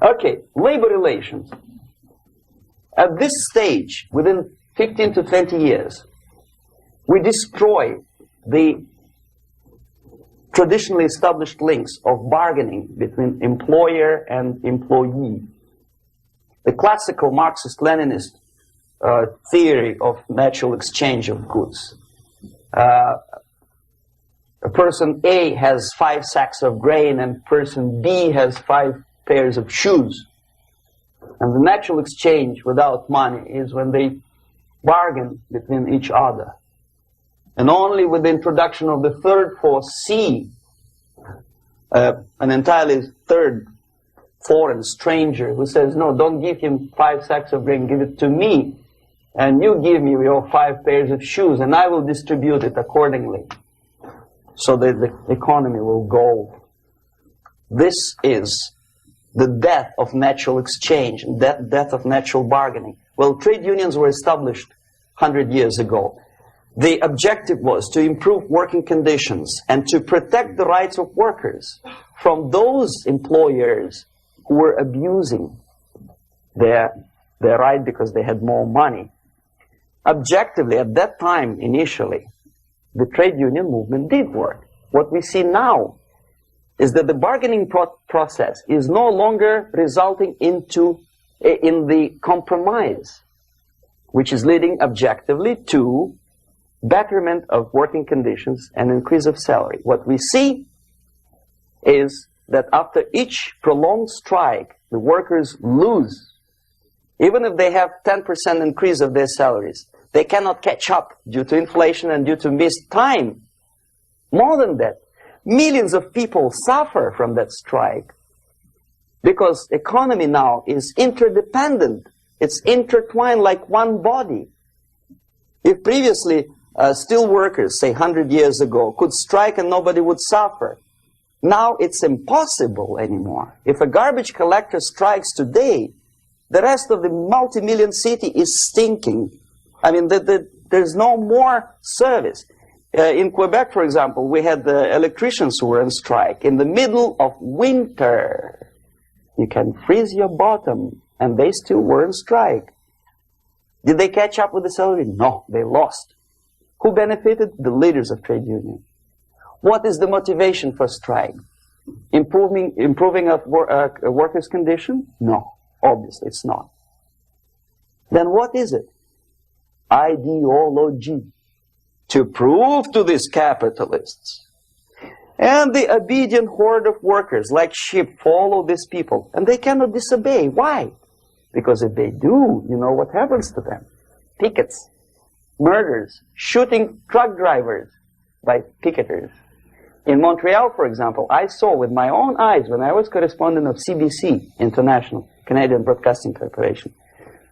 Okay, labor relations. At this stage, within 15 to 20 years, we destroy the traditionally established links of bargaining between employer and employee. The classical Marxist-Leninist theory of natural exchange of goods. A person A has 5 sacks of grain and person B has 5 pairs of shoes. And the natural exchange without money is when they bargain between each other. And only with the introduction of the third force, C, an entirely third foreign stranger who says, no, don't give him 5 sacks of grain, give it to me. And you give me your 5 pairs of shoes, and I will distribute it accordingly, so that the economy will go. This is the death of natural exchange, death of natural bargaining. Well, trade unions were established 100 years ago. The objective was to improve working conditions and to protect the rights of workers from those employers who were abusing their right because they had more money. Objectively, at that time, initially, the trade union movement did work. What we see now is that the bargaining process is no longer resulting in the compromise, which is leading objectively to betterment of working conditions and increase of salary. What we see is that after each prolonged strike, the workers lose. Even if they have 10% increase of their salaries, they cannot catch up due to inflation and due to missed time. More than that, millions of people suffer from that strike because economy now is interdependent. It's intertwined like one body. If previously steel workers, say 100 years ago, could strike and nobody would suffer, now it's impossible anymore. If a garbage collector strikes today, the rest of the multi-million city is stinking. I mean, there's no more service. In Quebec, for example, we had the electricians who were on strike in the middle of winter. You can freeze your bottom, and they still were on strike. Did they catch up with the salary? No, they lost. Who benefited? The leaders of trade union. What is the motivation for strike? Improving of workers' condition? No, obviously it's not. Then what is it? Ideology. To prove to these capitalists. And the obedient horde of workers, like sheep, follow these people. And they cannot disobey. Why? Because if they do, you know what happens to them. Pickets, murders, shooting truck drivers by picketers. In Montreal, for example, I saw with my own eyes when I was correspondent of CBC International, Canadian Broadcasting Corporation,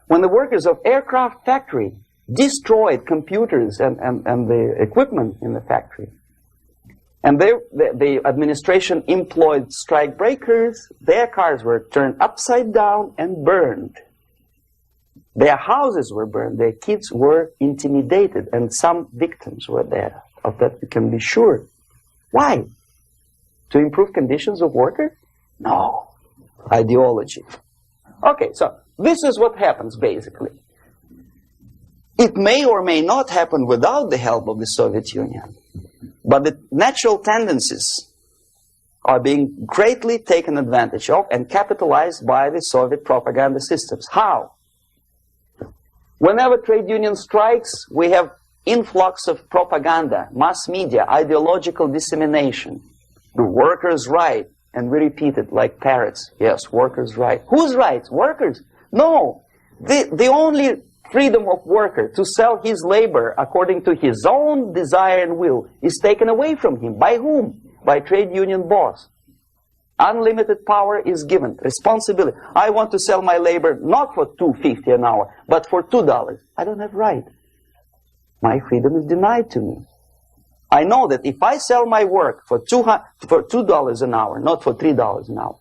when the workers of aircraft factory destroyed computers and the equipment in the factory. And the administration employed strike breakers. Their cars were turned upside down and burned. Their houses were burned. Their kids were intimidated. And some victims were there. Of that we can be sure. Why? To improve conditions of workers? No. Ideology. Okay, so this is what happens basically. It may or may not happen without the help of the Soviet Union. But the natural tendencies are being greatly taken advantage of and capitalized by the Soviet propaganda systems. How? Whenever trade union strikes, we have influx of propaganda, mass media, ideological dissemination. The workers' right, and we repeat it like parrots. Yes, workers' right. Whose rights? Workers? No. The only freedom of worker to sell his labor according to his own desire and will is taken away from him. By whom? By trade union boss. Unlimited power is given. Responsibility. I want to sell my labor not for $2.50 an hour, but for $2. I don't have right. My freedom is denied to me. I know that if I sell my work for $2 an hour, not for $3 an hour,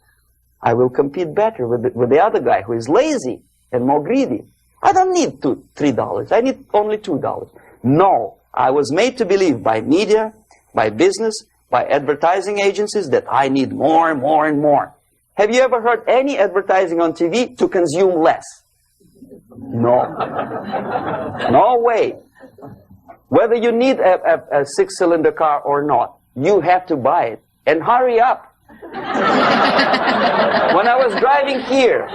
I will compete better with the other guy who is lazy and more greedy. I don't need $3. I need only $2. No, I was made to believe by media, by business, by advertising agencies that I need more and more and more. Have you ever heard any advertising on TV to consume less? No. No way. Whether you need a six-cylinder car or not, you have to buy it. And hurry up. When I was driving here,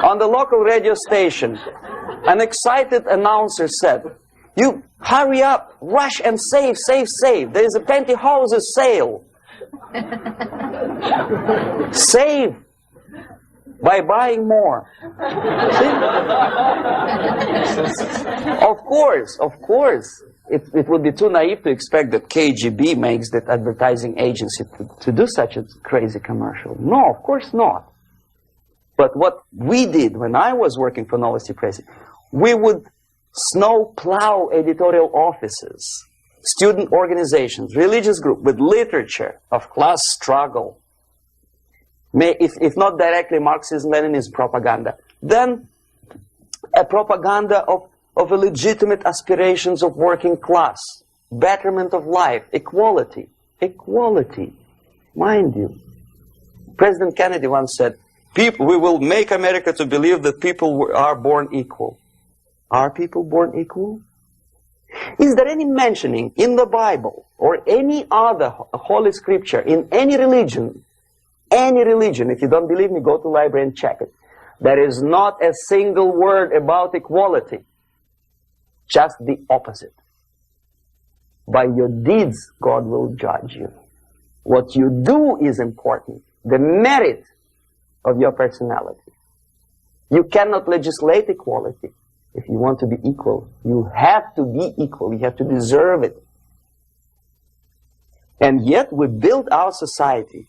on the local radio station, an excited announcer said, "You hurry up, rush and save, save, save. There is a pantyhose sale." Save by buying more. See? Of course. It would be too naive to expect that KGB makes that advertising agency to do such a crazy commercial. No, of course not. But what we did when I was working for Novosti Press, we would snow plow editorial offices, student organizations, religious groups with literature of class struggle. If not directly Marxism-Leninism propaganda, then a propaganda of legitimate aspirations of working class, betterment of life, equality. Equality, mind you. President Kennedy once said, we will make America to believe that people are born equal. Are people born equal? Is there any mentioning in the Bible or any other holy scripture in any religion, if you don't believe me, go to the library and check it. There is not a single word about equality. Just the opposite. By your deeds, God will judge you. What you do is important. The merit of your personality. You cannot legislate equality. If you want to be equal, you have to be equal. You have to deserve it. And yet we build our society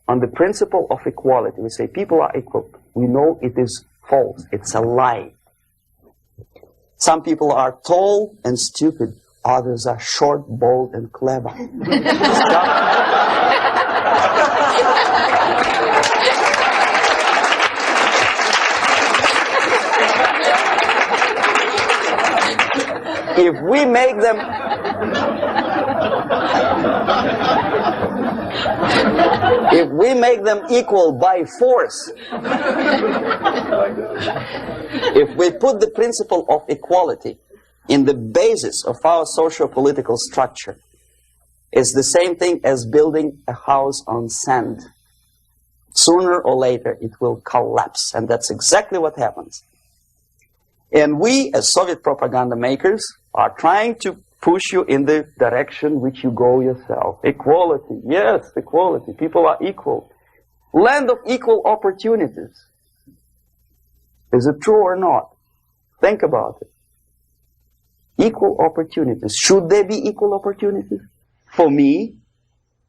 on the principle of equality. We say people are equal. We know it is false. It's a lie. Some people are tall and stupid. Others are short, bold, and clever. If we make them equal by force, if we put the principle of equality in the basis of our socio-political structure, it's the same thing as building a house on sand. Sooner or later it will collapse, and that's exactly what happens. And we, as Soviet propaganda makers, are trying to push you in the direction which you go yourself. Equality, yes, equality. People are equal. Land of equal opportunities. Is it true or not? Think about it. Equal opportunities. Should there be equal opportunities? For me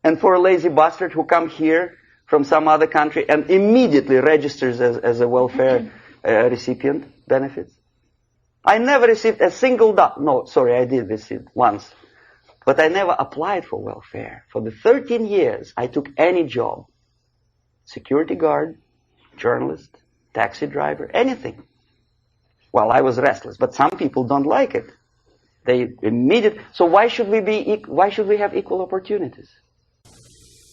and for a lazy bastard who comes here from some other country and immediately registers as a welfare recipient benefits? I never received a single dollar. No, sorry, I did receive once. But I never applied for welfare. For the 13 years, I took any job. Security guard, journalist, taxi driver, anything. Well, I was restless, but some people don't like it. They immediately. So why should we have equal opportunities?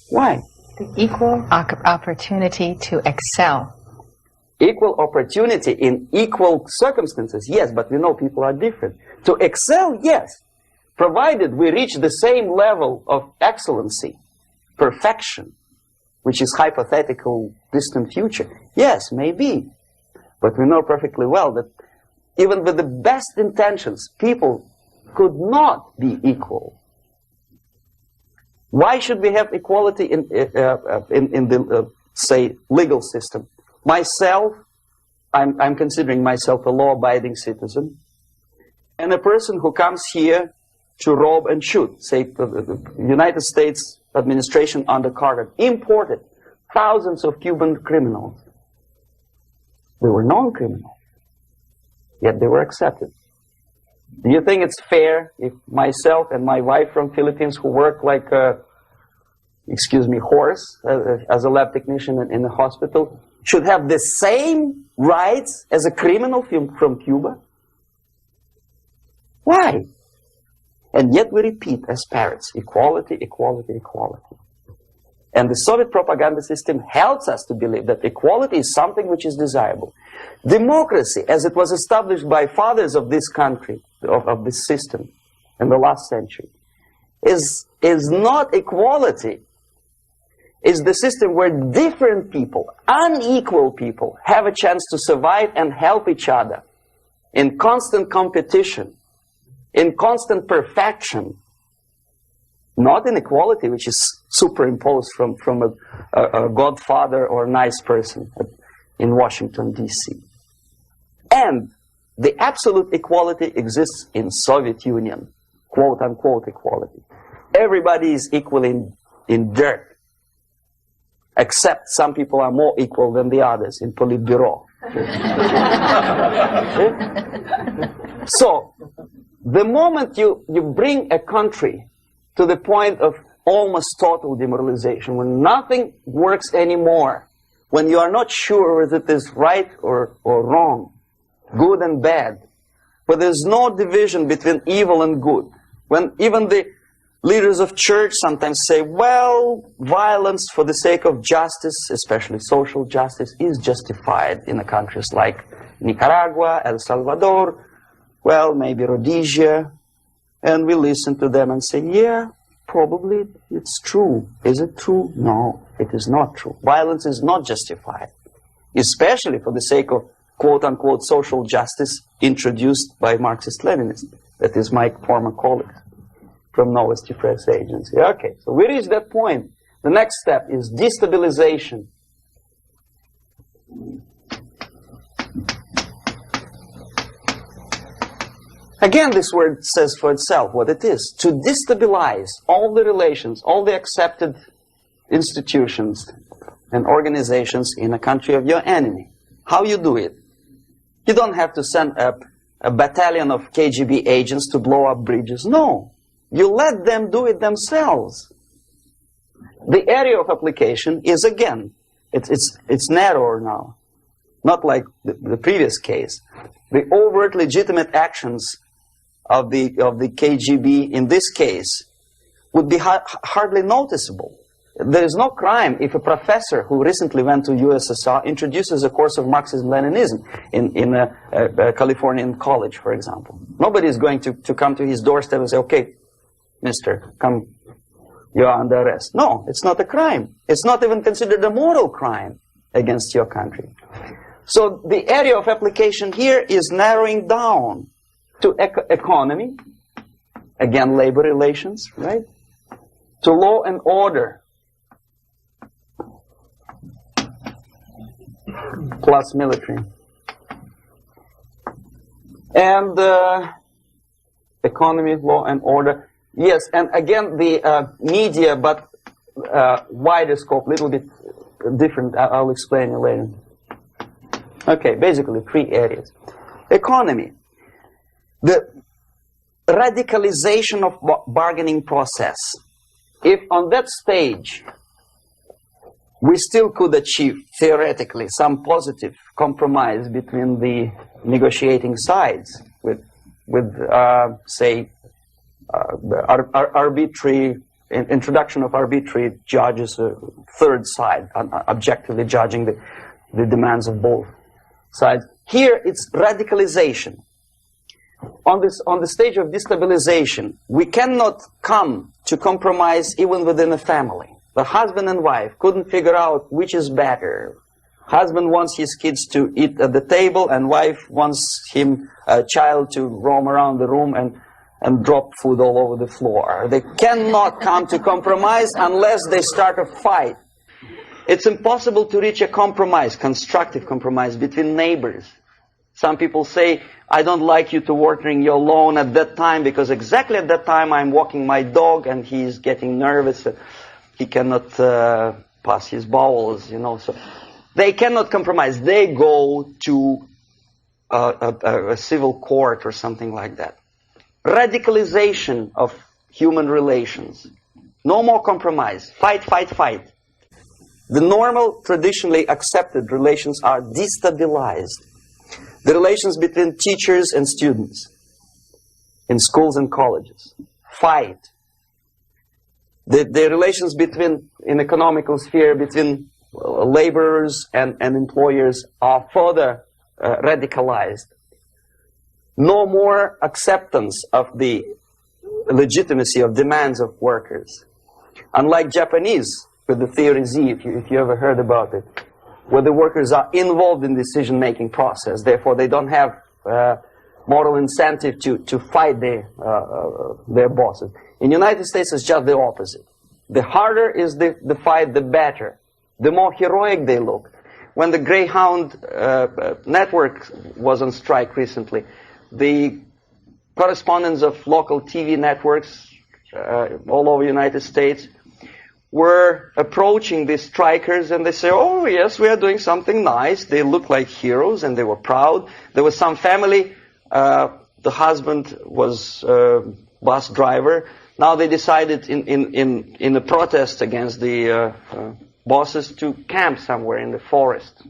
Why? The equal opportunity to excel. Equal opportunity in equal circumstances, yes, but we know people are different. To excel, yes, provided we reach the same level of excellency, perfection, which is hypothetical, distant future. Yes, maybe. But we know perfectly well that even with the best intentions, people could not be equal. Why should we have equality in the, say, legal system? Myself, I'm considering myself a law-abiding citizen, and a person who comes here to rob and shoot, say, the United States administration under Carter imported thousands of Cuban criminals. They were non-criminals, yet they were accepted. Do you think it's fair if myself and my wife from Philippines, who work like a, excuse me, horse, as a lab technician in the hospital, should have the same rights as a criminal from Cuba? Why? And yet we repeat as parrots, equality, equality, equality. And the Soviet propaganda system helps us to believe that equality is something which is desirable. Democracy, as it was established by fathers of this country, of this system in the last century, is not equality. It's the system where different people, unequal people, have a chance to survive and help each other in constant competition, in constant perfection. Not inequality, which is superimposed from a godfather or a nice person in Washington, D.C. And the absolute equality exists in Soviet Union, quote-unquote equality. Everybody is equal in dirt, except some people are more equal than the others in Politburo. So, the moment you bring a country to the point of almost total demoralization, when nothing works anymore, when you are not sure whether it is right or wrong, good and bad, but there's no division between evil and good, when even the leaders of church sometimes say, well, violence for the sake of justice, especially social justice, is justified in the countries like Nicaragua, El Salvador, well, maybe Rhodesia. And we listen to them and say, yeah, probably it's true. Is it true? No, it is not true. Violence is not justified, especially for the sake of quote-unquote social justice introduced by Marxist-Leninists. That is my former colleagues from Novosti Press Agency. Okay, so we reach that point. The next step is destabilization. Again, this word says for itself what it is. To destabilize all the relations, all the accepted institutions and organizations in a country of your enemy. How you do it? You don't have to send a battalion of KGB agents to blow up bridges. No. You let them do it themselves. The area of application is, again, it's narrower now. Not like the previous case. The overt legitimate actions of the KGB in this case would be hardly noticeable. There is no crime if a professor who recently went to USSR introduces a course of Marxism-Leninism in a Californian college, for example. Nobody is going to come to his doorstep and say, okay, mister, come, you are under arrest. No, it's not a crime. It's not even considered a moral crime against your country. So the area of application here is narrowing down to economy, again, labor relations, right? To law and order, plus military. And economy, law and order. Yes, and again, the media, but wider scope, little bit different. I'll explain it later. Okay, basically 3 areas. Economy. The radicalization of bargaining process. If on that stage we still could achieve, theoretically, some positive compromise between the negotiating sides with say, arbitrary introduction of arbitrary judges, a third side, objectively judging the demands of both sides. Here it's radicalization. On the stage of destabilization, we cannot come to compromise even within a family. The husband and wife couldn't figure out which is better. Husband wants his kids to eat at the table, and wife wants a child to roam around the room and drop food all over the floor. They cannot come to compromise unless they start a fight. It's impossible to reach a compromise, constructive compromise, between neighbors. Some people say, I don't like you to watering your lawn at that time because exactly at that time I'm walking my dog and he's getting nervous. He cannot pass his bowels, you know. So they cannot compromise. They go to a civil court or something like that. Radicalization of human relations. No more compromise. Fight, fight, fight. The normal, traditionally accepted relations are destabilized. The relations between teachers and students in schools and colleges fight. The relations between, in economical sphere, between laborers and employers are further radicalized. No more acceptance of the legitimacy of demands of workers. Unlike Japanese, with the theory Z, if you ever heard about it, where the workers are involved in the decision-making process, therefore they don't have moral incentive to fight their bosses. In the United States, it's just the opposite. The harder is the fight, the better. The more heroic they look. When the Greyhound network was on strike recently, the correspondents of local TV networks all over the United States were approaching the strikers, and they say, oh yes, we are doing something nice. They look like heroes and they were proud. There was some family, the husband was bus driver. Now they decided in a protest against the bosses to camp somewhere in the forest.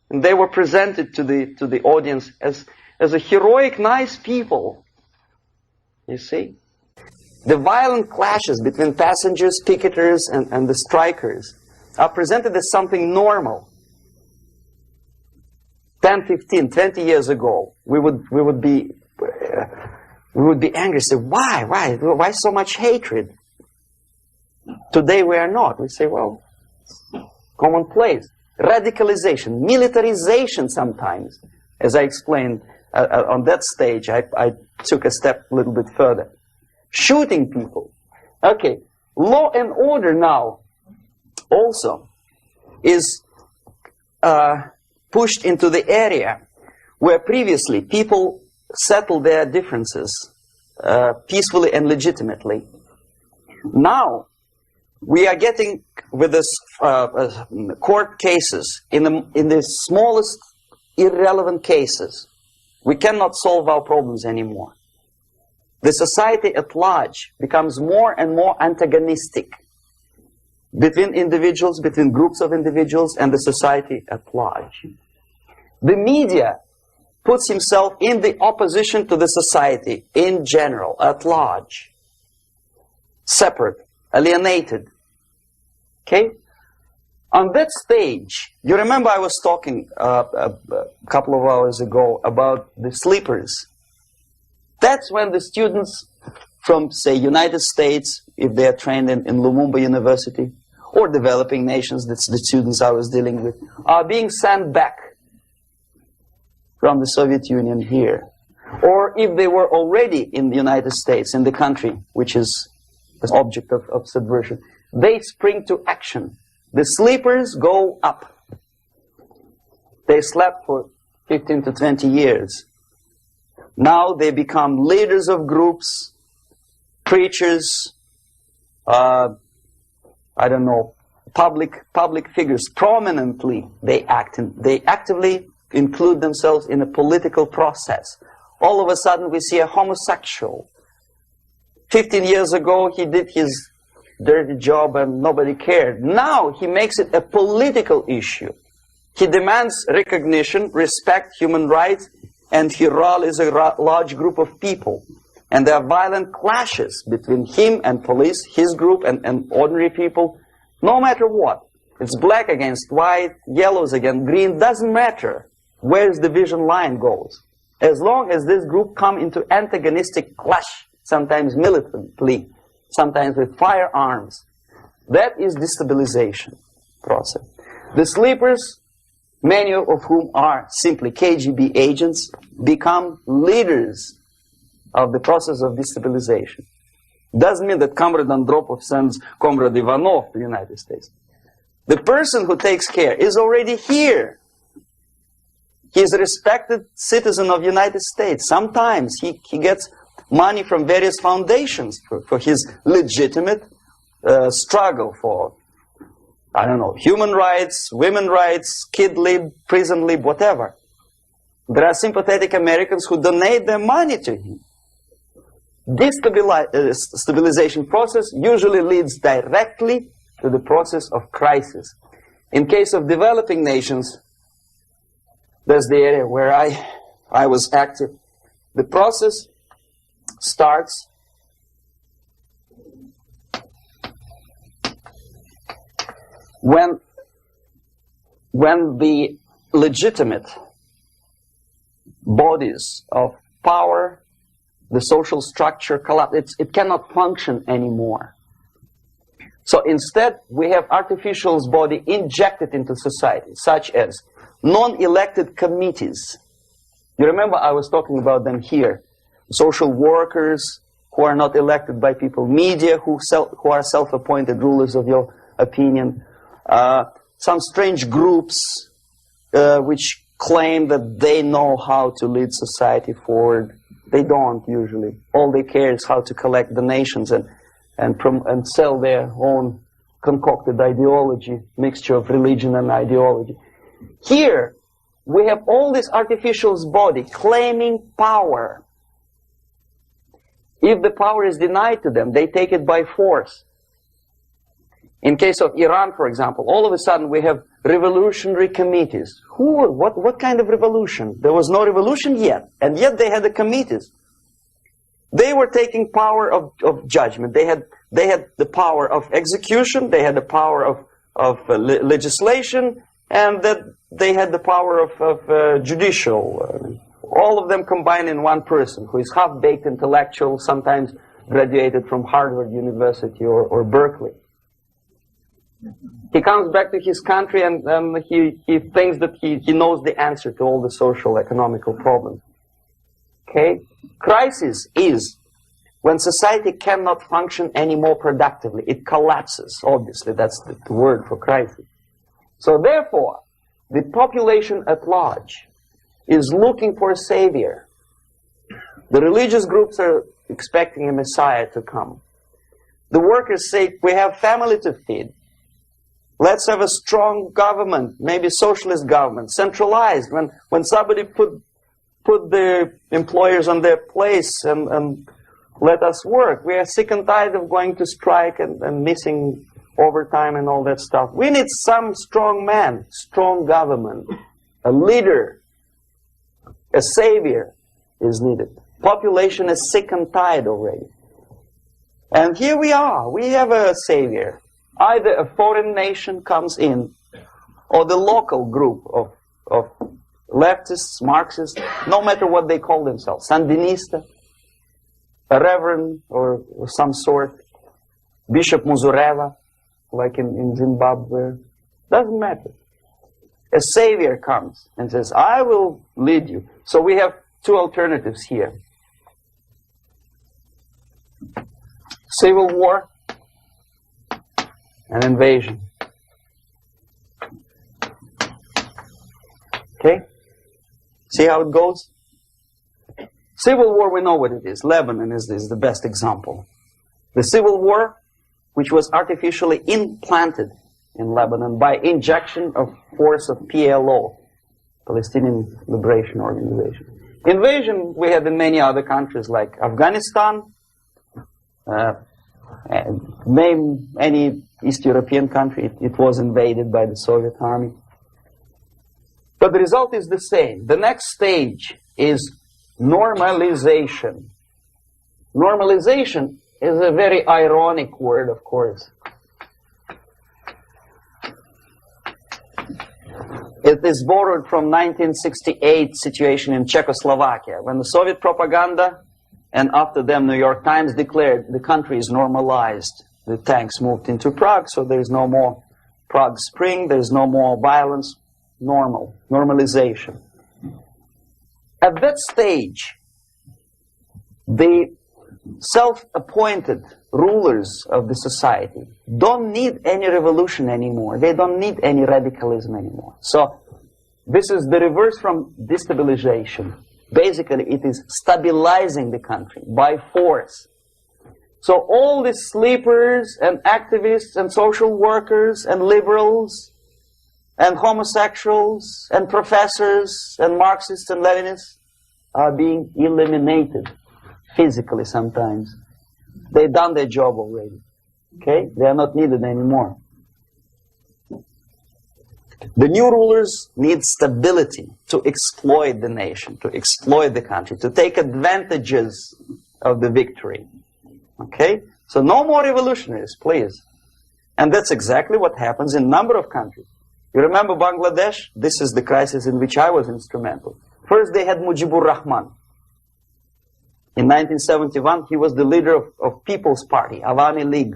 And they were presented to the audience as a heroic, nice people. You see? The violent clashes between passengers, picketers, and the strikers are presented as something normal. 10, 15, 20 years ago, we would be angry, say, why so much hatred? Today we are not. We say, well, commonplace. Radicalization, militarization sometimes. As I explained on that stage, I took a step a little bit further. Shooting people. Okay, law and order now also is pushed into the area where previously people settled their differences peacefully and legitimately. Now we are getting with this court cases in the smallest irrelevant cases. We cannot solve our problems anymore. The society at large becomes more and more antagonistic between individuals, between groups of individuals, and the society at large. The media puts himself in the opposition to the society in general, at large. Separate, alienated. Okay? On that stage, you remember I was talking a couple of hours ago about the sleepers. That's when the students from, say, United States, if they are trained in Lumumba University, or developing nations, that's the students I was dealing with, are being sent back from the Soviet Union here. Or if they were already in the United States, in the country, which is the object of subversion, they spring to action. The sleepers go up. They slept for 15 to 20 years. Now they become leaders of groups, preachers, I don't know, public figures. Prominently they actively include themselves in a political process. All of a sudden we see a homosexual. 15 years ago he did his dirty job and nobody cared. Now he makes it a political issue. He demands recognition, respect, human rights, and he rallies a large group of people. And there are violent clashes between him and police, his group and ordinary people, no matter what. It's black against white, yellows against green, doesn't matter where the division line goes. As long as this group come into antagonistic clash, sometimes militantly, sometimes with firearms, that is destabilization process. The sleepers, many of whom are simply KGB agents, become leaders of the process of destabilization. Doesn't mean that Comrade Andropov sends Comrade Ivanov to the United States. The person who takes care is already here. He is a respected citizen of the United States. Sometimes he gets money from various foundations for his legitimate struggle for, I don't know, human rights, women rights, kid lib, prison lib, whatever. There are sympathetic Americans who donate their money to him. This stabilization process usually leads directly to the process of crisis. In case of developing nations, that's the area where I was active. The process starts when the legitimate bodies of power, the social structure collapse. It cannot function anymore. So instead, we have artificial body injected into society, such as non-elected committees. You remember I was talking about them here. Social workers who are not elected by people, media who are self-appointed rulers of your opinion, some strange groups which claim that they know how to lead society forward. They don't usually. All they care is how to collect donations and sell their own concocted ideology, mixture of religion and ideology. Here, we have all this artificial body claiming power. If the power is denied to them, they take it by force. In case of Iran, for example, all of a sudden we have revolutionary committees. What kind of revolution? There was no revolution yet, and yet they had the committees. They were taking power of judgment. They had the power of execution, they had the power of legislation, and that they had the power of judicial. All of them combined in one person, who is half-baked intellectual, sometimes graduated from Harvard University or Berkeley. He comes back to his country and he thinks that he knows the answer to all the social, economical problems. Okay? Crisis is when society cannot function anymore productively. It collapses, obviously. That's the word for crisis. So therefore, the population at large is looking for a savior. The religious groups are expecting a messiah to come. The workers say, we have family to feed. Let's have a strong government, maybe socialist government, centralized. When somebody put the employers on their place and let us work. We are sick and tired of going to strike and missing overtime and all that stuff. We need some strong man, strong government, a leader, a savior is needed. Population is sick and tired already. And here we are. We have a savior. Either a foreign nation comes in, or the local group of leftists, Marxists, no matter what they call themselves, Sandinista, a reverend or some sort, Bishop Muzureva, like in Zimbabwe, doesn't matter. A savior comes and says, I will lead you. So we have two alternatives here. Civil war and invasion. Okay? See how it goes? Civil war, we know what it is. Lebanon is the best example. The civil war, which was artificially implanted in Lebanon by injection of force of PLO, Palestinian Liberation Organization. Invasion we had in many other countries like Afghanistan, name any East European country, it was invaded by the Soviet army. But the result is the same. The next stage is normalization. Normalization is a very ironic word, of course. It is borrowed from 1968 situation in Czechoslovakia, when the Soviet propaganda and after them New York Times declared the country is normalized. The tanks moved into Prague, so there is no more Prague Spring, there is no more violence. Normalization. At that stage, the self-appointed rulers of the society don't need any revolution anymore. They don't need any radicalism anymore. So this is the reverse from destabilization. Basically, it is stabilizing the country by force. So all the sleepers and activists and social workers and liberals and homosexuals and professors and Marxists and Leninists are being eliminated physically sometimes. They've done their job already. Okay? They are not needed anymore. The new rulers need stability to exploit the nation, to exploit the country, to take advantages of the victory. Okay? So no more revolutionaries, please. And that's exactly what happens in a number of countries. You remember Bangladesh? This is the crisis in which I was instrumental. First they had Mujibur Rahman. In 1971, he was the leader of People's Party, Awami League,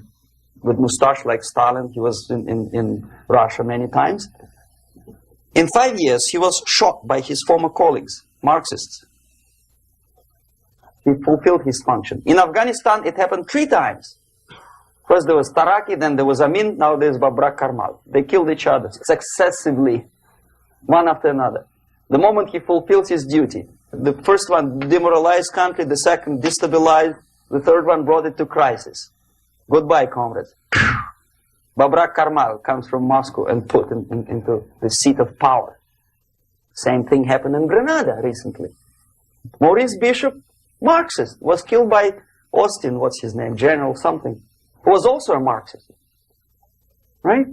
with mustache like Stalin. He was in Russia many times. In 5 years, he was shot by his former colleagues, Marxists. He fulfilled his function. In Afghanistan, it happened 3 times. First there was Taraki, then there was Amin, now there's Babrak Karmal. They killed each other successively, one after another. The moment he fulfills his duty, the first one demoralized country, the second destabilized, the third one brought it to crisis. Goodbye, comrades. Babrak Karmal comes from Moscow and put into the seat of power. Same thing happened in Grenada recently. Maurice Bishop, Marxist, was killed by Austin, what's his name, General something, who was also a Marxist. Right?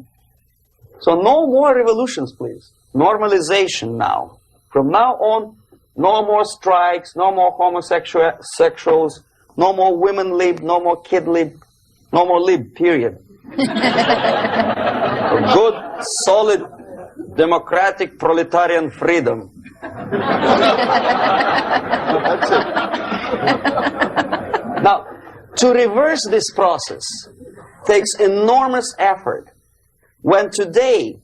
So no more revolutions, please. Normalization now. From now on, no more strikes, no more homosexuals, no more women lib, no more kid lib, no more lib, period. Good, solid, democratic, proletarian freedom. That's it. Now, to reverse this process takes enormous effort. When today,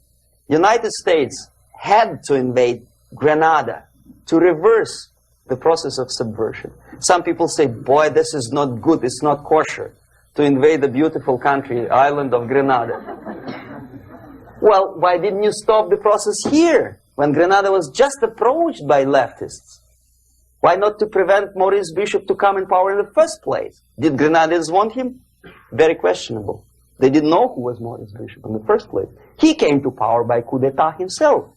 United States had to invade Grenada to reverse the process of subversion. Some people say, boy, this is not good, it's not kosher to invade the beautiful country, island of Grenada. Well, why didn't you stop the process here, when Grenada was just approached by leftists? Why not to prevent Maurice Bishop to come in power in the first place? Did Grenadians want him? Very questionable. They didn't know who was Maurice Bishop in the first place. He came to power by coup d'etat himself.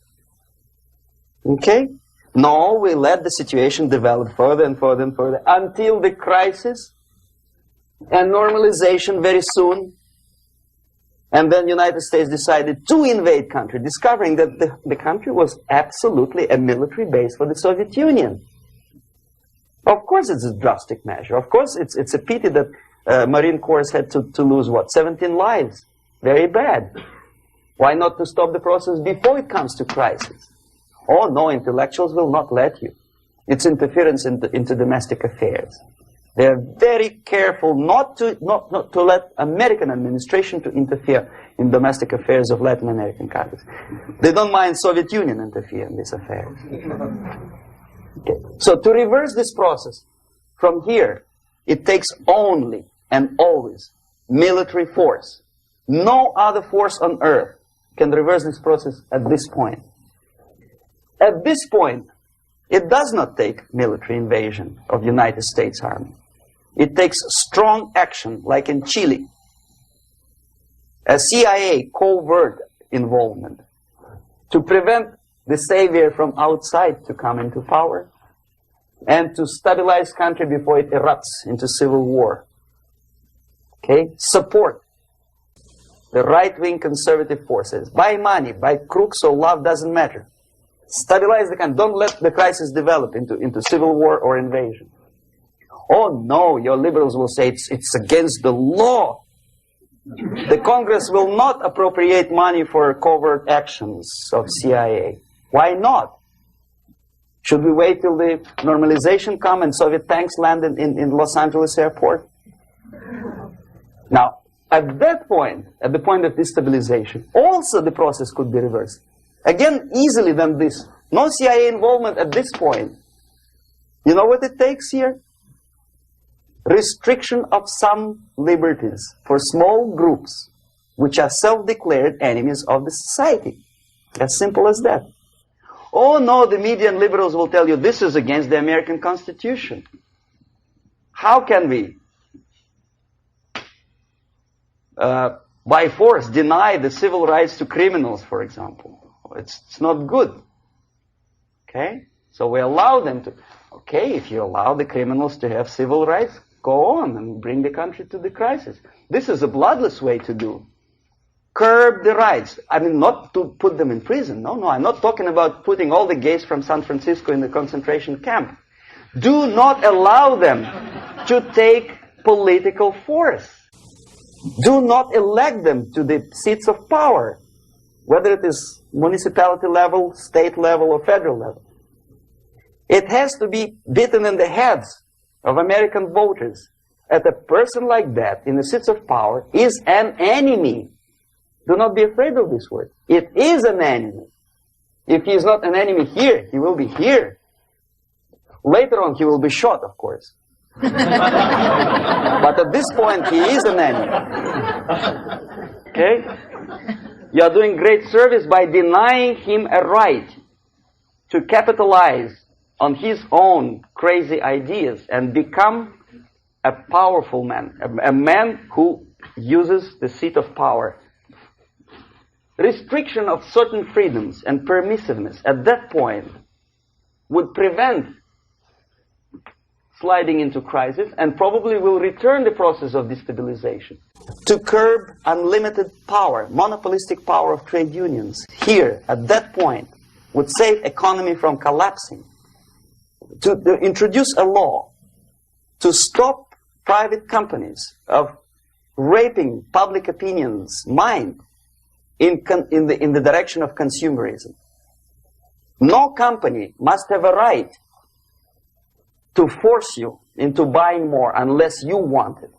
Okay? No, we let the situation develop further and further and further until the crisis and normalization very soon. And then United States decided to invade country, discovering that the country was absolutely a military base for the Soviet Union. Of course it's a drastic measure. Of course it's a pity that Marine Corps had to lose, what, 17 lives. Very bad. Why not to stop the process before it comes to crisis? Oh no, intellectuals will not let you. It's interference into domestic affairs. They are very careful not to let American administration to interfere in domestic affairs of Latin American countries. They don't mind Soviet Union interfering in these affairs. Okay. So to reverse this process from here, it takes only and always military force. No other force on earth can reverse this process at this point. At this point, it does not take military invasion of United States Army. It takes strong action, like in Chile. A CIA covert involvement to prevent the savior from outside to come into power and to stabilize country before it erupts into civil war. Okay? Support the right-wing conservative forces. By money, by crooks or love, doesn't matter. Stabilize the country. Don't let the crisis develop into civil war or invasion. Oh no, your liberals will say it's against the law. The Congress will not appropriate money for covert actions of CIA. Why not? Should we wait till the normalization come and Soviet tanks land in Los Angeles airport? Now, at that point, at the point of destabilization, also the process could be reversed. Again, easily than this. No CIA involvement at this point. You know what it takes here? Restriction of some liberties for small groups which are self-declared enemies of the society. As simple as that. Oh no, the media and liberals will tell you this is against the American Constitution. How can we, by force, deny the civil rights to criminals, for example? It's not good. Okay? So we allow them to. Okay, if you allow the criminals to have civil rights, go on and bring the country to the crisis. This is a bloodless way to do. curb the rights. I mean, not to put them in prison. No, I'm not talking about putting all the gays from San Francisco in the concentration camp. Do not allow them to take political force. Do not elect them to the seats of power, whether it is municipality level, state level, or federal level. It has to be beaten in the heads of American voters that a person like that in the seats of power is an enemy. Do not be afraid of this word. It is an enemy. If he is not an enemy here, he will be here. Later on, he will be shot, of course. But at this point, he is an enemy. Okay? You are doing great service by denying him a right to capitalize on his own crazy ideas and become a powerful man, a man who uses the seat of power. Restriction of certain freedoms and permissiveness at that point would prevent sliding into crisis and probably will return the process of destabilization. To curb unlimited power, monopolistic power of trade unions, here, at that point, would save economy from collapsing. To introduce a law to stop private companies of raping public opinion's mind in the direction of consumerism. No company must have a right to force you into buying more unless you want it.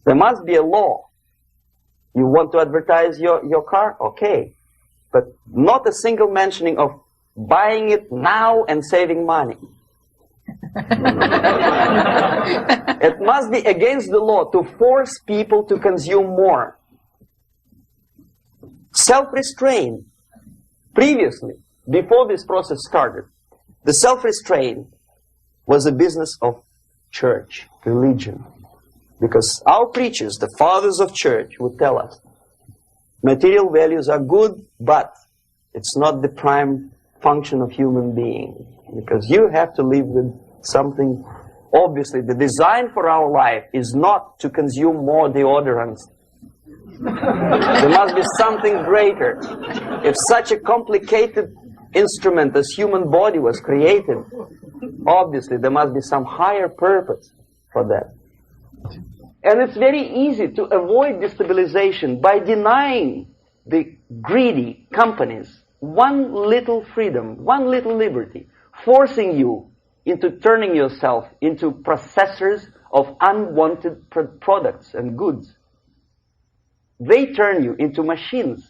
There must be a law. You want to advertise your car? Okay. But not a single mentioning of buying it now and saving money. It must be against the law to force people to consume more. Self-restraint. Previously, before this process started, the self-restraint was a business of church, religion. Because our preachers, the fathers of church, would tell us, material values are good, but it's not the prime function of human being. Because you have to live with something. Obviously, the design for our life is not to consume more deodorants. There must be something greater. If such a complicated instrument as human body was created, obviously there must be some higher purpose for that. And it's very easy to avoid destabilization by denying the greedy companies one little freedom, one little liberty, forcing you into turning yourself into processors of unwanted products and goods. They turn you into machines,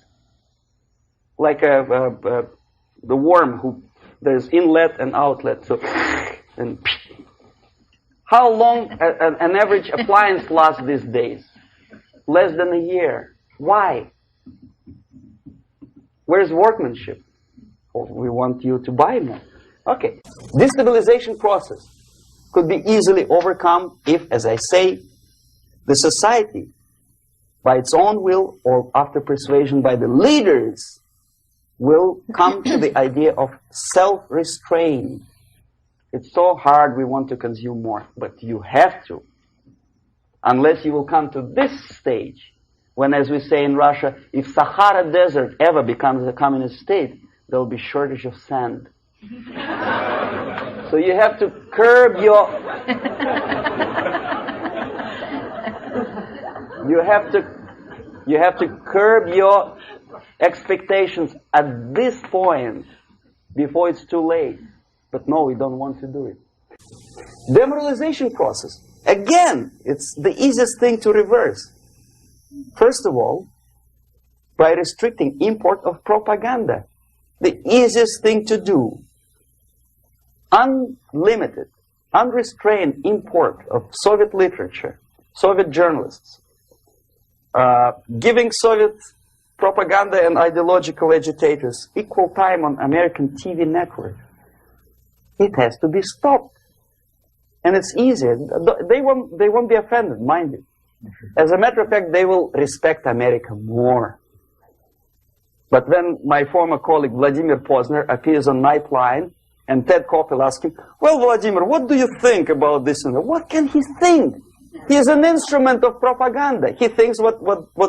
like the worm who there's inlet and outlet. So, and how long an average appliance lasts these days? Less than a year. Why? Where's workmanship? Oh, we want you to buy more. Okay. Destabilization process could be easily overcome if, as I say, the society, by its own will or after persuasion by the leaders, will come to the idea of self-restraint. It's so hard, we want to consume more, but you have to. Unless you will come to this stage, when, as we say in Russia, if Sahara Desert ever becomes a communist state, there will be shortage of sand. So you have to curb your... You have to curb your expectations at this point before it's too late. But no, we don't want to do it. Demoralization process. Again, it's the easiest thing to reverse. First of all, by restricting import of propaganda. The easiest thing to do. Unlimited, unrestrained import of Soviet literature, Soviet journalists, giving Soviet propaganda and ideological agitators equal time on American TV network. It has to be stopped. And it's easy. They won't be offended, mind you. As a matter of fact, they will respect America more. But when my former colleague Vladimir Posner appears on Nightline and Ted Koppel asks him, well, Vladimir, what do you think about this? And what can he think? He's an instrument of propaganda. He thinks what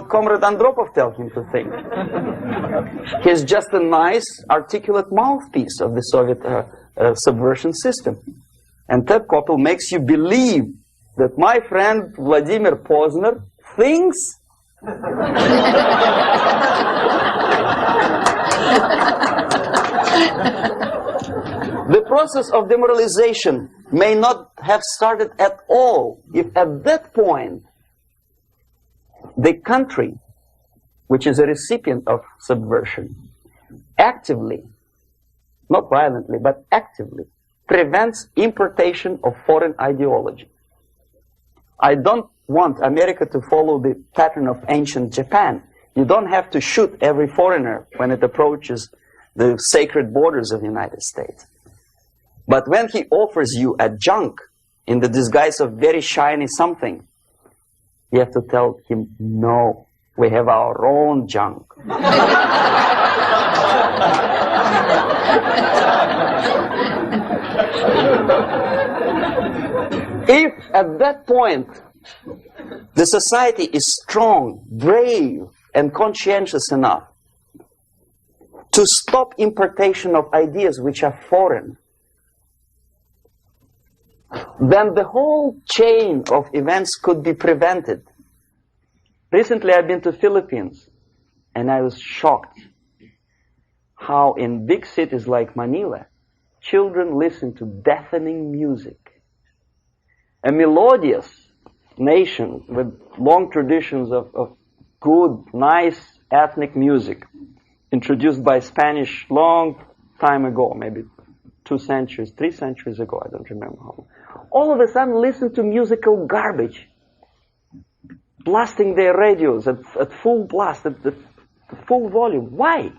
Comrade Andropov tells him to think. He's just a nice, articulate mouthpiece of the Soviet subversion system. And Ted Koppel makes you believe that my friend Vladimir Posner thinks the process of demoralization may not have started at all if at that point the country, which is a recipient of subversion, actively, not violently, but actively, prevents importation of foreign ideology. I don't want America to follow the pattern of ancient Japan. You don't have to shoot every foreigner when it approaches the sacred borders of the United States. But when he offers you a junk in the disguise of very shiny something, you have to tell him, no, we have our own junk. If at that point the society is strong, brave, and conscientious enough to stop importation of ideas which are foreign, then the whole chain of events could be prevented. Recently I've been to Philippines, and I was shocked how in big cities like Manila, children listen to deafening music. A melodious nation with long traditions of good, nice ethnic music, introduced by Spanish long time ago, maybe 2 centuries, 3 centuries ago, I don't remember how long. All of a sudden listen to musical garbage, blasting their radios at full blast, at full volume. Why?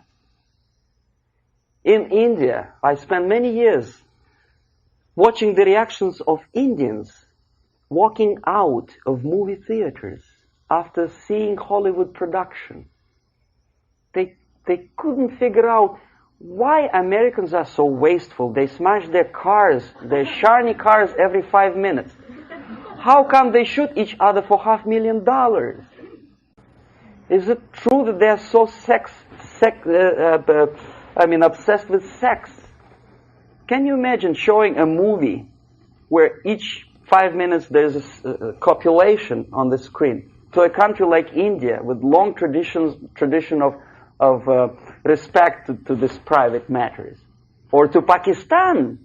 In India, I spent many years watching the reactions of Indians walking out of movie theaters after seeing Hollywood production. They couldn't figure out why Americans are so wasteful. They smash their cars, their shiny cars, every 5 minutes. How come they shoot each other for $500,000? Is it true that they're so obsessed with sex? Can you imagine showing a movie where each 5 minutes there's a copulation on the screen to a country like India with long tradition of respect to these private matters, or to Pakistan?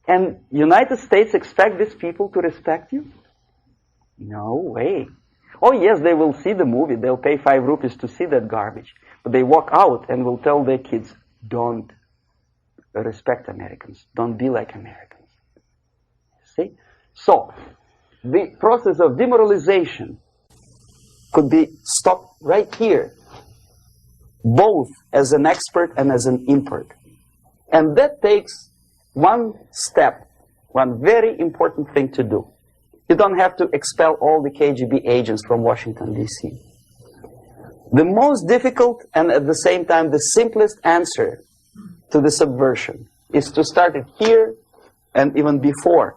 And United States expect these people to respect you? No way. Oh yes, they will see the movie, they'll pay 5 rupees to see that garbage, but they walk out and will tell their kids, don't respect Americans, don't be like Americans. See? So, the process of demoralization could be stopped right here, both as an expert and as an import. And that takes one step, one very important thing to do. You don't have to expel all the KGB agents from Washington, D.C. The most difficult and at the same time the simplest answer to the subversion is to start it here and even before,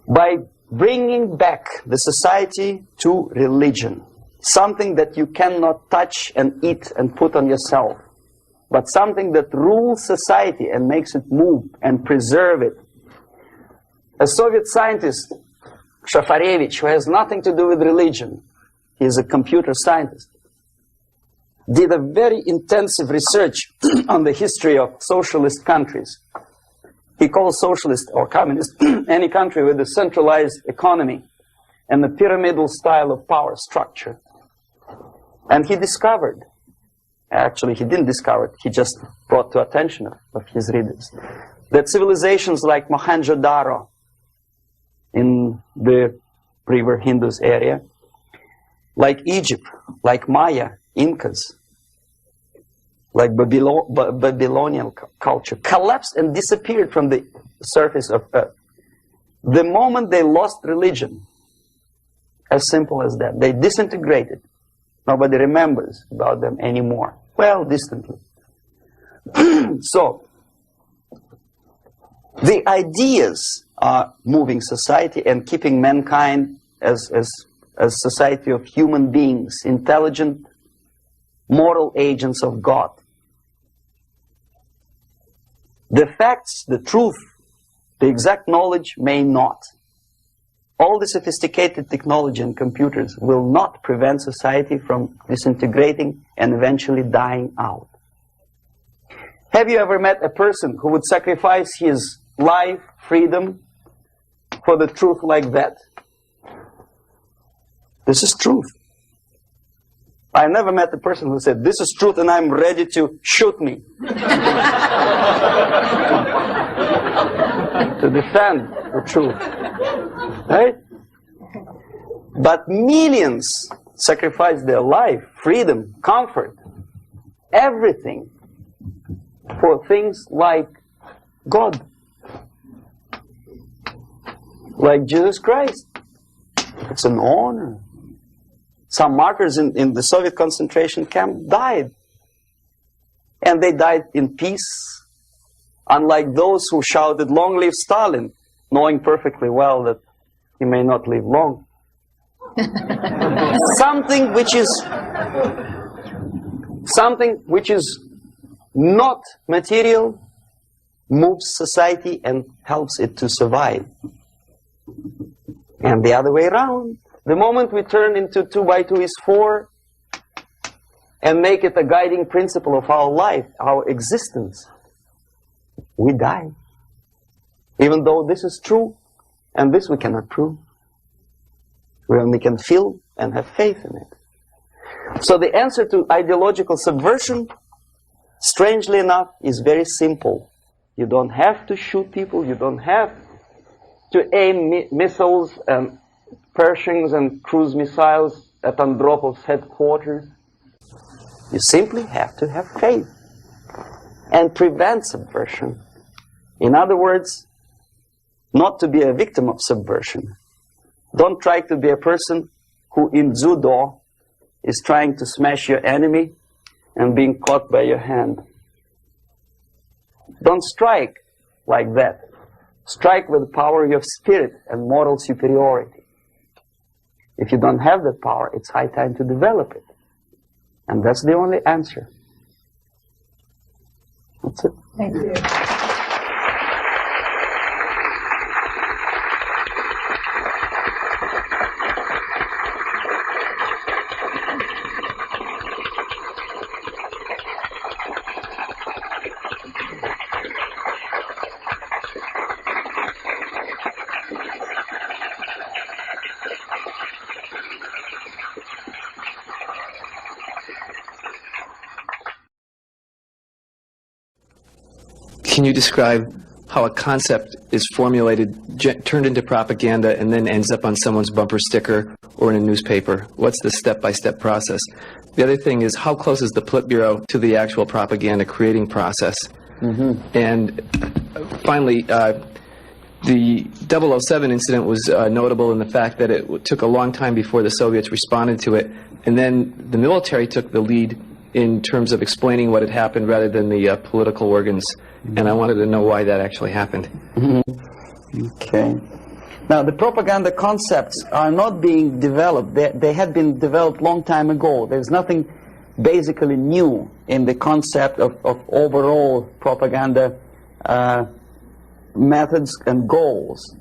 by bringing back the society to religion, something that you cannot touch and eat and put on yourself, but something that rules society and makes it move and preserve it. A Soviet scientist, Shafarevich, who has nothing to do with religion, he is a computer scientist, did a very intensive research on the history of socialist countries. He calls socialist or communist any country with a centralized economy and a pyramidal style of power structure. And he discovered, actually he didn't discover it, he just brought to attention of his readers, that civilizations like Mohenjo-Daro in the river Indus area, like Egypt, like Maya, Incas, like Babylonian culture, collapsed and disappeared from the surface of Earth. The moment they lost religion, as simple as that, they disintegrated. Nobody remembers about them anymore. Well, distantly. So, The ideas are moving society and keeping mankind as society of human beings, intelligent, moral agents of God. The facts, the truth, the exact knowledge may not. All the sophisticated technology and computers will not prevent society from disintegrating and eventually dying out. Have you ever met a person who would sacrifice his life, freedom, for the truth like that? This is truth. I never met a person who said, this is truth and I'm ready to shoot me. To defend the truth. Right? But millions sacrifice their life, freedom, comfort, everything for things like God, like Jesus Christ. It's an honor. Some martyrs in the Soviet concentration camp died. And they died in peace, unlike those who shouted, "Long live Stalin," knowing perfectly well that he may not live long. Something which is not material moves society and helps it to survive. And the other way around. The moment we turn into 2 by 2 is 4 and make it a guiding principle of our life, our existence, we die. Even though this is true, and this we cannot prove. We only can feel and have faith in it. So the answer to ideological subversion, strangely enough, is very simple. You don't have to shoot people, you don't have to aim missiles and Pershings and cruise missiles at Andropov's headquarters. You simply have to have faith and prevent subversion. In other words, not to be a victim of subversion. Don't try to be a person who in judo is trying to smash your enemy and being caught by your hand. Don't strike like that. Strike with the power of spirit and moral superiority. If you don't have that power, it's high time to develop it. And that's the only answer. That's it. Thank you. Can you describe how a concept is formulated, turned into propaganda, and then ends up on someone's bumper sticker or in a newspaper? What's the step-by-step process? The other thing is, how close is the Politburo to the actual propaganda creating process? And finally, the 007 incident was notable in the fact that it took a long time before the Soviets responded to it, and then the military took the lead in terms of explaining what had happened rather than the political organs. And I wanted to know why that actually happened. Okay. Now, the propaganda concepts are not being developed. They had been developed long time ago. There's nothing basically new in the concept of overall propaganda methods and goals.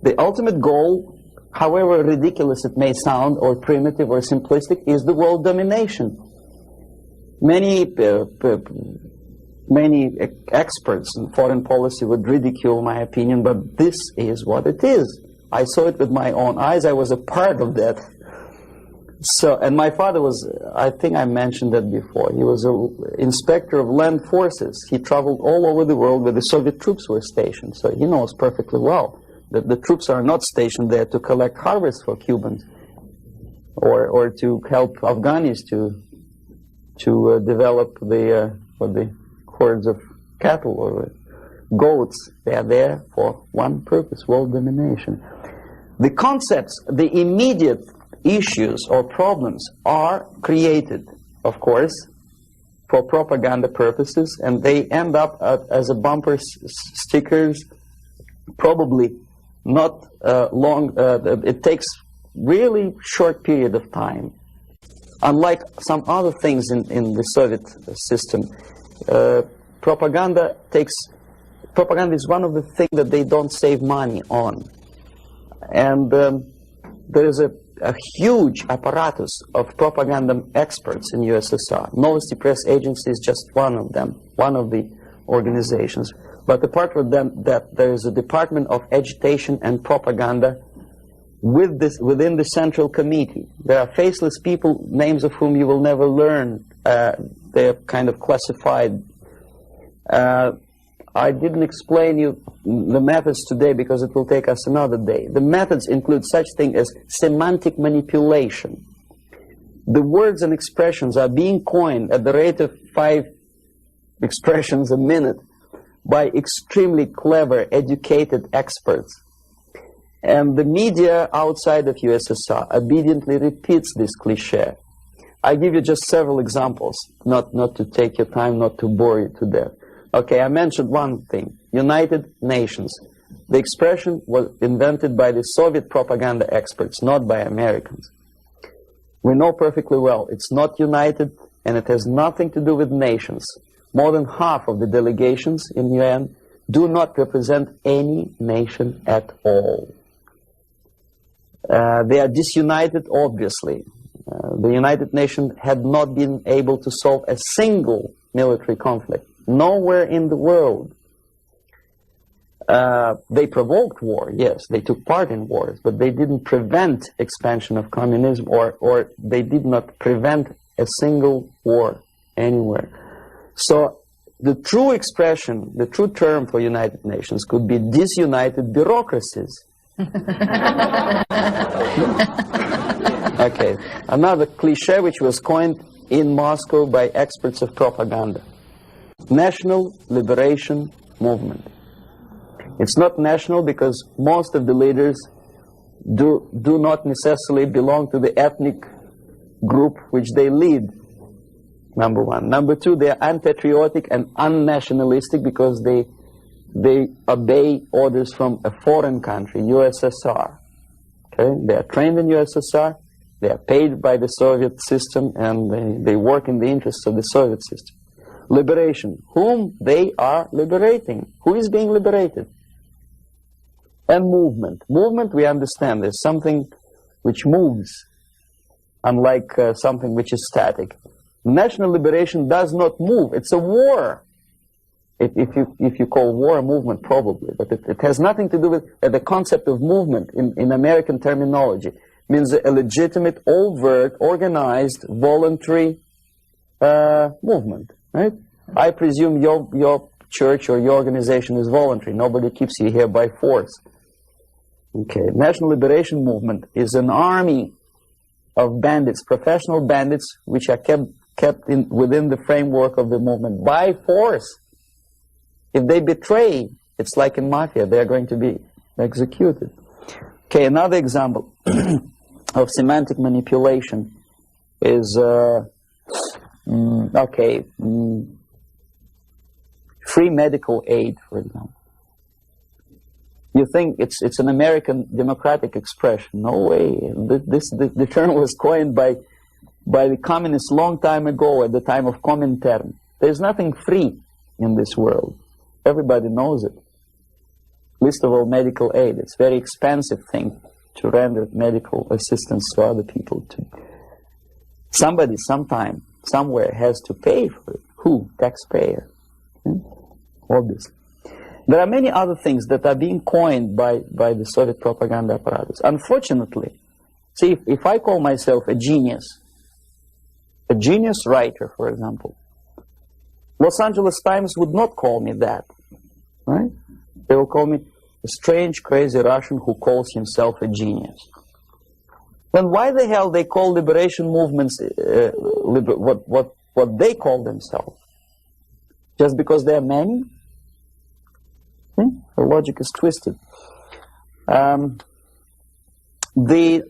The ultimate goal, however ridiculous it may sound, or primitive or simplistic, is the world domination. Many experts in foreign policy would ridicule my opinion, but this is what it is. I saw it with my own eyes. I was a part of that. So, and my father was, I think I mentioned that before, he was an inspector of land forces. He traveled all over the world where the Soviet troops were stationed. So he knows perfectly well that the troops are not stationed there to collect harvests for Cubans or to help Afghanis to develop the hordes of cattle or goats. They are there for one purpose: world domination. The concepts, the immediate issues or problems are created, of course, for propaganda purposes, and they end up as a bumper stickers probably not long, it takes really short period of time. Unlike some other things in the Soviet system, propaganda is one of the things that they don't save money on. And there is a huge apparatus of propaganda experts in USSR. Novosti Press Agency is just one of them, one of the organizations. But apart from that, there is a Department of Agitation and Propaganda within the Central Committee. There are faceless people, names of whom you will never learn. They're kind of classified. I didn't explain you the methods today because it will take us another day. The methods include such thing as semantic manipulation. The words and expressions are being coined at the rate of 5 expressions a minute by extremely clever, educated experts. And the media outside of USSR obediently repeats this cliche. I give you just several examples, not to take your time, not to bore you to death. Okay, I mentioned one thing, United Nations. The expression was invented by the Soviet propaganda experts, not by Americans. We know perfectly well it's not united and it has nothing to do with nations. More than half of the delegations in UN do not represent any nation at all. They are disunited, obviously. The United Nations had not been able to solve a single military conflict. Nowhere in the world. They provoked war, yes, they took part in wars, but they didn't prevent expansion of communism, or they did not prevent a single war anywhere. So the true expression, the true term for United Nations could be disunited bureaucracies. Okay, another cliche which was coined in Moscow by experts of propaganda. National Liberation Movement. It's not national because most of the leaders do not necessarily belong to the ethnic group which they lead, number one. Number two, they are unpatriotic and unnationalistic because they obey orders from a foreign country, USSR. Okay? They are trained in USSR, they are paid by the Soviet system, and they work in the interests of the Soviet system. Liberation. Whom they are liberating? Who is being liberated? And movement. Movement, we understand, is something which moves, unlike something which is static. National liberation does not move. It's a war. If you call war a movement, probably. But it has nothing to do with the concept of movement in American terminology. It means a legitimate, overt, organized, voluntary movement. Right? I presume your church or your organization is voluntary. Nobody keeps you here by force. Okay, National Liberation Movement is an army of bandits, professional bandits, which are kept within the framework of the movement by force. If they betray, it's like in mafia, they are going to be executed. Okay, another example of semantic manipulation is free medical aid, for example. You think it's an American democratic expression? No way. The term was coined by the communists long time ago, at the time of Comintern. There's nothing free in this world. Everybody knows it. Least of all medical aid. It's a very expensive thing to render medical assistance to other people. Somebody, sometime, somewhere has to pay for it. Who? Taxpayer. Obviously. There are many other things that are being coined by the Soviet propaganda apparatus. Unfortunately, see, if I call myself a genius writer, for example, Los Angeles Times would not call me that, right? They will call me a strange, crazy Russian who calls himself a genius. Then why the hell they call liberation movements what they call themselves? Just because they are men? The logic is twisted. The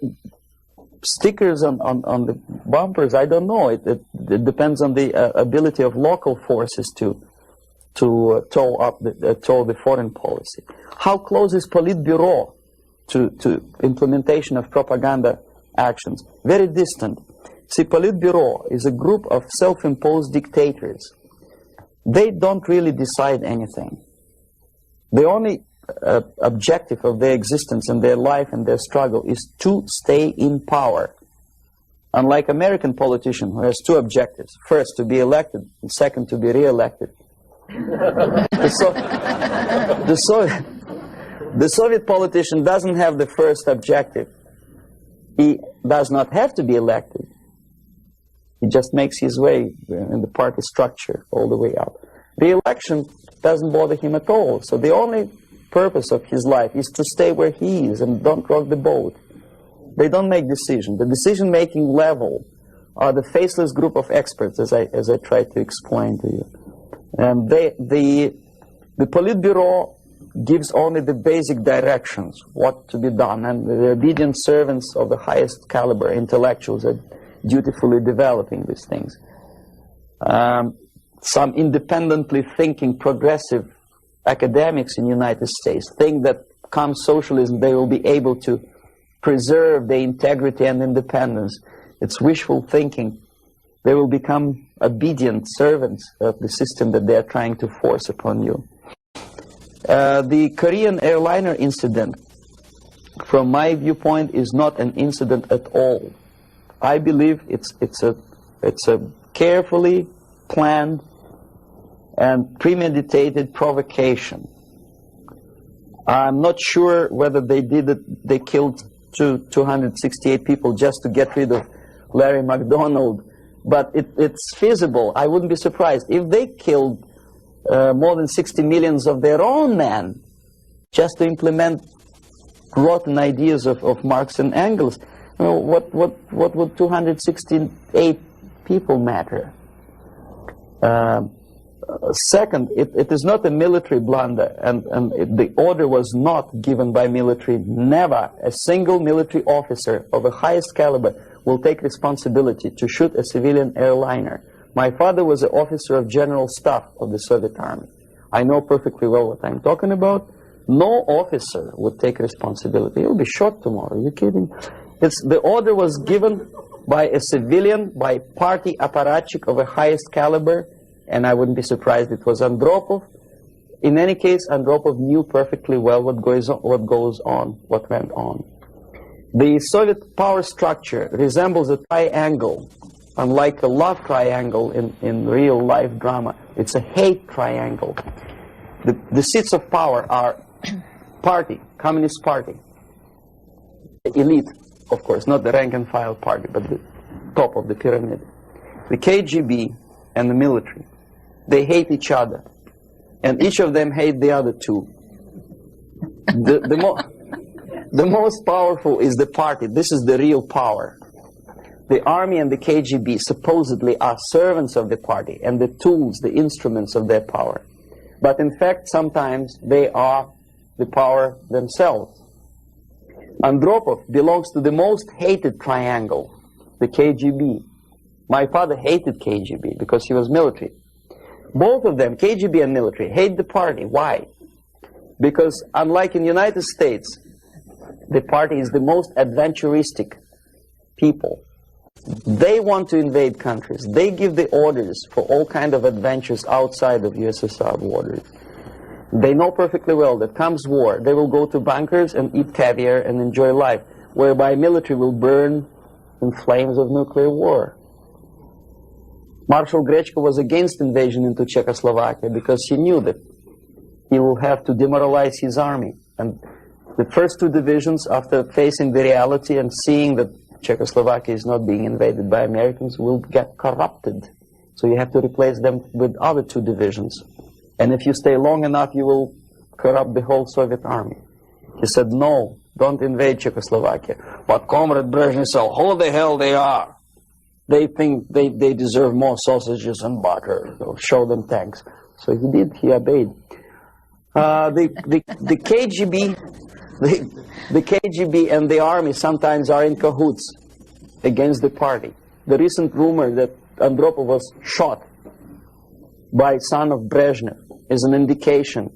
stickers on the bumpers, I don't know. It depends on the ability of local forces to toe the foreign policy. How close is Politburo to implementation of propaganda actions? Very distant. See, Politburo is a group of self-imposed dictators. They don't really decide anything. The only objective of their existence and their life and their struggle is to stay in power. Unlike American politician who has two objectives: first, to be elected, and second, to be re-elected. The Soviet politician doesn't have the first objective. He does not have to be elected. He just makes his way in the party structure all the way up. Re-election doesn't bother him at all. So the only purpose of his life is to stay where he is and don't rock the boat. They don't make decisions. The decision-making level are the faceless group of experts, as I tried to explain to you. And the Politburo gives only the basic directions, what to be done, and the obedient servants of the highest caliber intellectuals are dutifully developing these things. Some independently thinking progressive academics in the United States think that come socialism they will be able to preserve their integrity and independence. It's wishful thinking. They will become obedient servants of the system that they are trying to force upon you. The Korean airliner incident, from my viewpoint, is not an incident at all. I believe it's a carefully planned and premeditated provocation. I'm not sure whether they did it. They killed 268 people just to get rid of Larry McDonald, but it's feasible. I wouldn't be surprised if they killed more than 60 million of their own men just to implement rotten ideas of Marx and Engels. You know, what would 268 people matter? Second, it is not a military blunder, and the order was not given by military. Never a single military officer of the highest caliber will take responsibility to shoot a civilian airliner. My father was an officer of general staff of the Soviet Army. I know perfectly well what I'm talking about. No officer would take responsibility. He'll be shot tomorrow. Are you kidding? The order was given by a civilian, by party apparatchik of the highest caliber, and I wouldn't be surprised it was Andropov. In any case, Andropov knew perfectly well what went on. The Soviet power structure resembles a triangle. Unlike a love triangle in real life drama, it's a hate triangle. The seats of power are party, Communist Party, elite, of course, not the rank and file party, but the top of the pyramid. The KGB and the military, they hate each other, and each of them hate the other two. The most powerful is the party. This is the real power. The army and the KGB supposedly are servants of the party and the tools, the instruments of their power. But in fact, sometimes they are the power themselves. Andropov belongs to the most hated triangle, the KGB. My father hated KGB because he was military. Both of them, KGB and military, hate the party. Why? Because unlike in the United States, the party is the most adventuristic people. They want to invade countries. They give the orders for all kinds of adventures outside of USSR borders. They know perfectly well that comes war, they will go to bunkers and eat caviar and enjoy life, whereby military will burn in flames of nuclear war. Marshal Grechko was against invasion into Czechoslovakia because he knew that he will have to demoralize his army. And the first two divisions, after facing the reality and seeing that Czechoslovakia is not being invaded by Americans, will get corrupted. So you have to replace them with other two divisions. And if you stay long enough, you will corrupt the whole Soviet army. He said, no, don't invade Czechoslovakia. But Comrade Brezhnev said, who the hell they are? They think they deserve more sausages and butter. So show them tanks. So he did, he obeyed. The KGB and the army sometimes are in cahoots against the party. The recent rumor that Andropov was shot by son of Brezhnev is an indication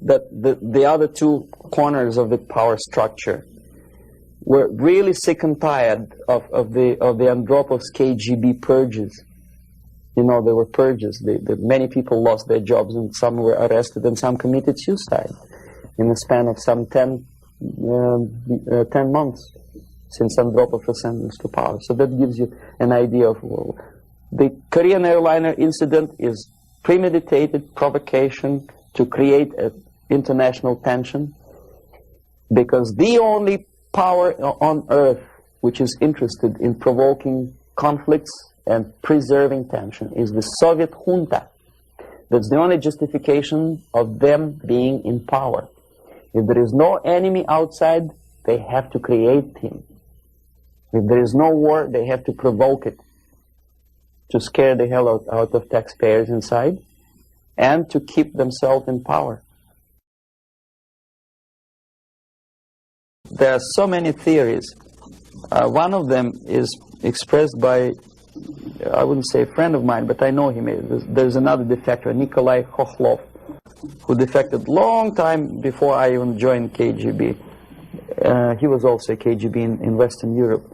that the other two corners of the power structure were really sick and tired of the Andropov's KGB purges. You know, there were purges. Many people lost their jobs, and some were arrested, and some committed suicide in the span of some 10 months since Andropov was sentenced to power. So that gives you an idea of, well, the Korean airliner incident is premeditated provocation to create an international tension, because the only power on earth which is interested in provoking conflicts and preserving tension is the Soviet junta. That's the only justification of them being in power. If there is no enemy outside, they have to create him. If there is no war, they have to provoke it, to scare the hell out of taxpayers inside, and to keep themselves in power. There are so many theories. One of them is expressed by, I wouldn't say a friend of mine, but I know him. There's another defector, Nikolai Khokhlov, who defected long time before I even joined KGB. He was also a KGB in Western Europe.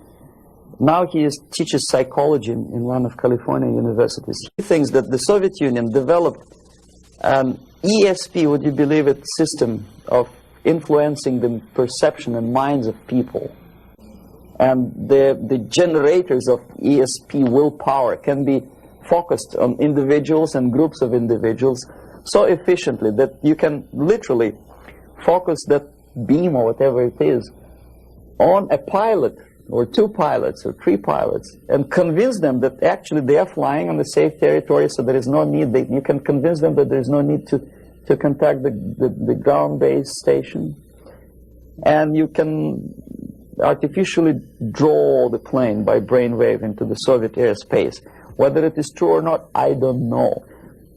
Now he teaches psychology in one of California universities. He thinks that the Soviet Union developed an ESP, would you believe it, system of influencing the perception and minds of people. And the generators of ESP willpower can be focused on individuals and groups of individuals so efficiently that you can literally focus that beam or whatever it is on a pilot or two pilots or three pilots and convince them that actually they are flying on the safe territory, so there is no need, you can convince them that there is no need to contact the ground-based station, and you can artificially draw the plane by brainwave into the Soviet airspace. Whether it is true or not, I don't know.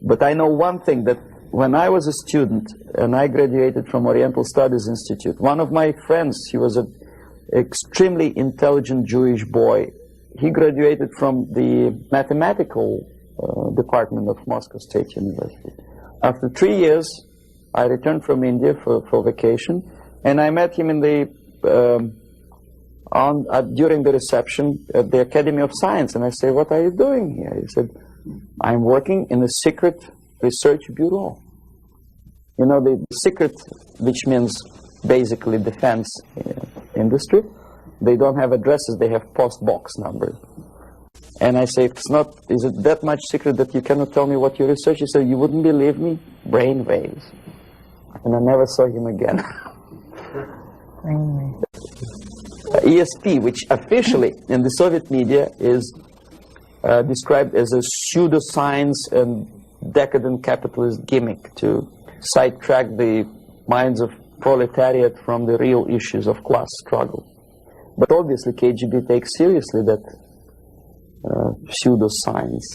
But I know one thing, that when I was a student and I graduated from Oriental Studies Institute, one of my friends, he was an extremely intelligent Jewish boy. He graduated from the mathematical department of Moscow State University. After 3 years, I returned from India for vacation, and I met him in the during the reception at the Academy of Science, and I said, "What are you doing here?" He said, "I'm working in a secret research bureau." You know, the secret, which means basically defense industry, they don't have addresses, they have post box numbers. And I say, is it that much secret that you cannot tell me what you research? He said, "You wouldn't believe me, brain waves." And I never saw him again. ESP, which officially in the Soviet media is described as a pseudoscience and decadent capitalist gimmick to sidetrack the minds of proletariat from the real issues of class struggle. But obviously KGB takes seriously that pseudoscience.